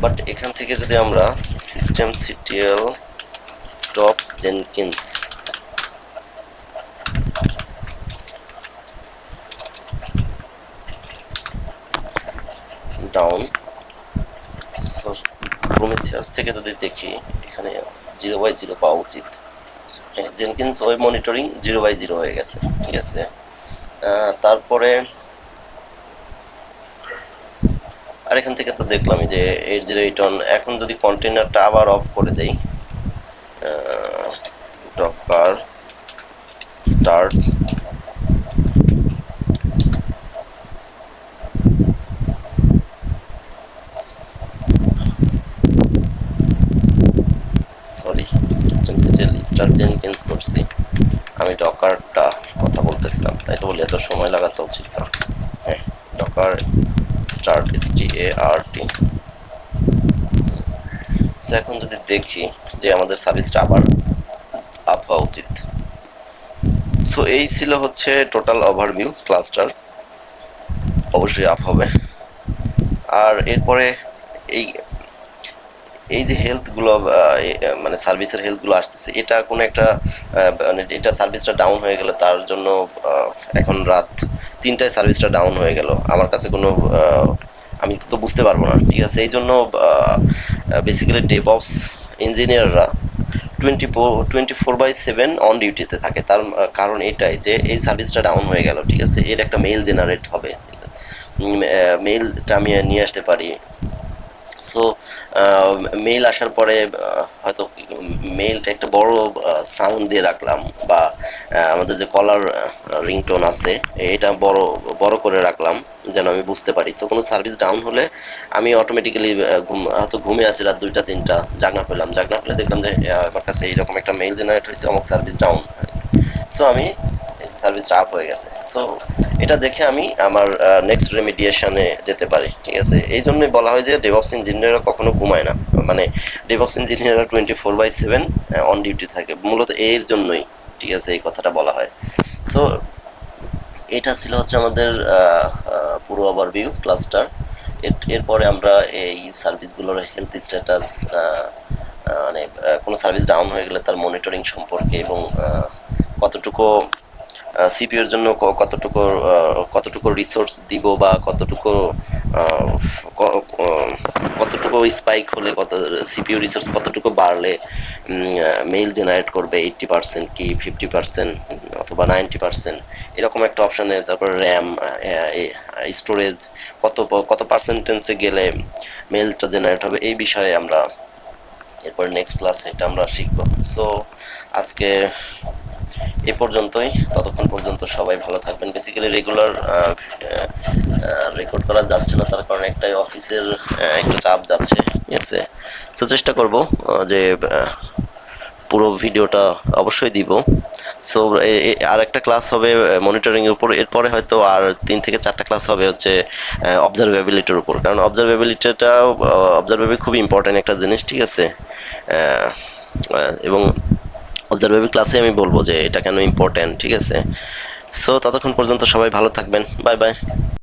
বাট এখান থেকে যদি আমরা system CTL stop Jenkins down, Prometheus থেকে যদি দেখি, এখানে 0/0 পাওয়া উচিত। হ্যাঁ, জেনকিন্স ওয়েব মনিটরিং 0/0 হয়ে গেছে, ঠিক আছে। তারপরে আর এখান থেকে তো দেখলামই যে 8081, এখন যদি কন্টেনারটা আবার অফ করে দেই, Docker start, sorry, system CTL start Jenkins করছি, আমি ডকারটা কথা বলতেছিলাম, তাই তো বলি এত সময় লাগাতে উচিত না। হ্যাঁ, ডকার স্টার্ট START। সো এখন যদি দেখি যে আমাদের সার্ভিসটা আবার আপ হওয়া উচিত। সো এই ছিল হচ্ছে টোটাল ওভারভিউ, ক্লাস্টার অবশ্যই আপ হবে। আর এরপরে এই এই যে হেলথগুলো, মানে সার্ভিসের হেলথগুলো আসতেছে, এটা কোনো একটা মানে এটা সার্ভিসটা ডাউন হয়ে গেল, তার জন্য এখন রাত 3টায় সার্ভিসটা ডাউন হয়ে গেল, আমার কাছে কোনো আমি তো বুঝতে পারবো না, ঠিক আছে। এই জন্য বেসিক্যালি ডেভঅপস ইঞ্জিনিয়াররা 24/7 অন ডিউটিতে থাকে। তার কারণ এটাই যে এই সার্ভিসটা ডাউন হয়ে গেল, ঠিক আছে, এর একটা মেইল জেনারেট হবে, মেইলটা আমি নিয়ে আসতে পারি। সো মেইল আসার পরে হয়তো মেইলটা একটা বড় সাউন্ড দিয়ে রাখলাম, বা আমাদের যে কলার রিংটোন আছে এটা বড় বড় করে রাখলাম, যেন আমি বুঝতে পারি। সো কোনো সার্ভিস ডাউন হলে আমি অটোমেটিক্যালি হয়তো ঘুমিয়ে আছি রাত 2টা 3টা, জাগনা পেলে দেখলাম যে আমার কাছে এইরকম একটা মেইল জেনারেট হয়েছে, অমুক সার্ভিস ডাউন। সো আমি সার্ভিসটা আপ হয়ে গেছে। সো এটা দেখে আমি আমার নেক্সট রেমিডিয়েশনে যেতে পারি, ঠিক আছে। এই জন্যই বলা হয় যে ডেভঅপস ইঞ্জিনিয়াররা কখনো ঘুমায় না, মানে ডেভঅপস ইঞ্জিনিয়াররা 24/7 অন ডিউটি থাকে, মূলত এর জন্যই, ঠিক আছে, এই কথাটা বলা হয়। সো এটা ছিল হচ্ছে আমাদের পুরো ওভারভিউ ক্লাস্টার। এরপরে আমরা এই সার্ভিসগুলোর হেলথ স্ট্যাটাস মানে কোনো সার্ভিস ডাউন হয়ে গেলে তার মনিটরিং সম্পর্কে, এবং কতটুকু সিপিইউ এর জন্য কতটুকু রিসোর্স দিব, বা আহ, কতটুকু স্পাইক হলে সিপিইউ রিসোর্স কতটুকু বাড়লে মেইল জেনারেট করবে, 80% কি 50% অথবা 90%, এরকম একটা অপশনে। তারপর র্যাম, স্টোরেজ কত পার্সেন্টেন্সে গেলে মেইলটা জেনারেট হবে, এই বিষয়ে আমরা এরপর নেক্সট ক্লাসে এটা আমরা শিখবো। সো আজকে এ পর্যন্তই। ততক্ষণ পর্যন্ত সবাই ভালো থাকবেন। বেসিক্যালি রেগুলার রেকর্ড করা যাচ্ছে না, তার কারণে একটাই অফিসের একটু চাপ যাচ্ছে, ঠিক আছে। সো চেষ্টা করব যে পুরো ভিডিওটা অবশ্যই দিব। সো আর একটা ক্লাস হবে মনিটরিং এর উপর, এরপরে হয়তো আর 3 থেকে 4টা ক্লাস হবে হচ্ছে অবজারভেবিলিটির উপর, কারণ অবজারভেবিলিটি খুবই ইম্পর্টেন্ট একটা জিনিস, ঠিক আছে। আহ, এবং অবজারভেবল ক্লাসে আমি বলবো যে এটা কেন ইম্পর্টেন্ট, ঠিক আছে। সো ততক্ষণ পর্যন্ত সবাই ভালো থাকবেন। Bye bye.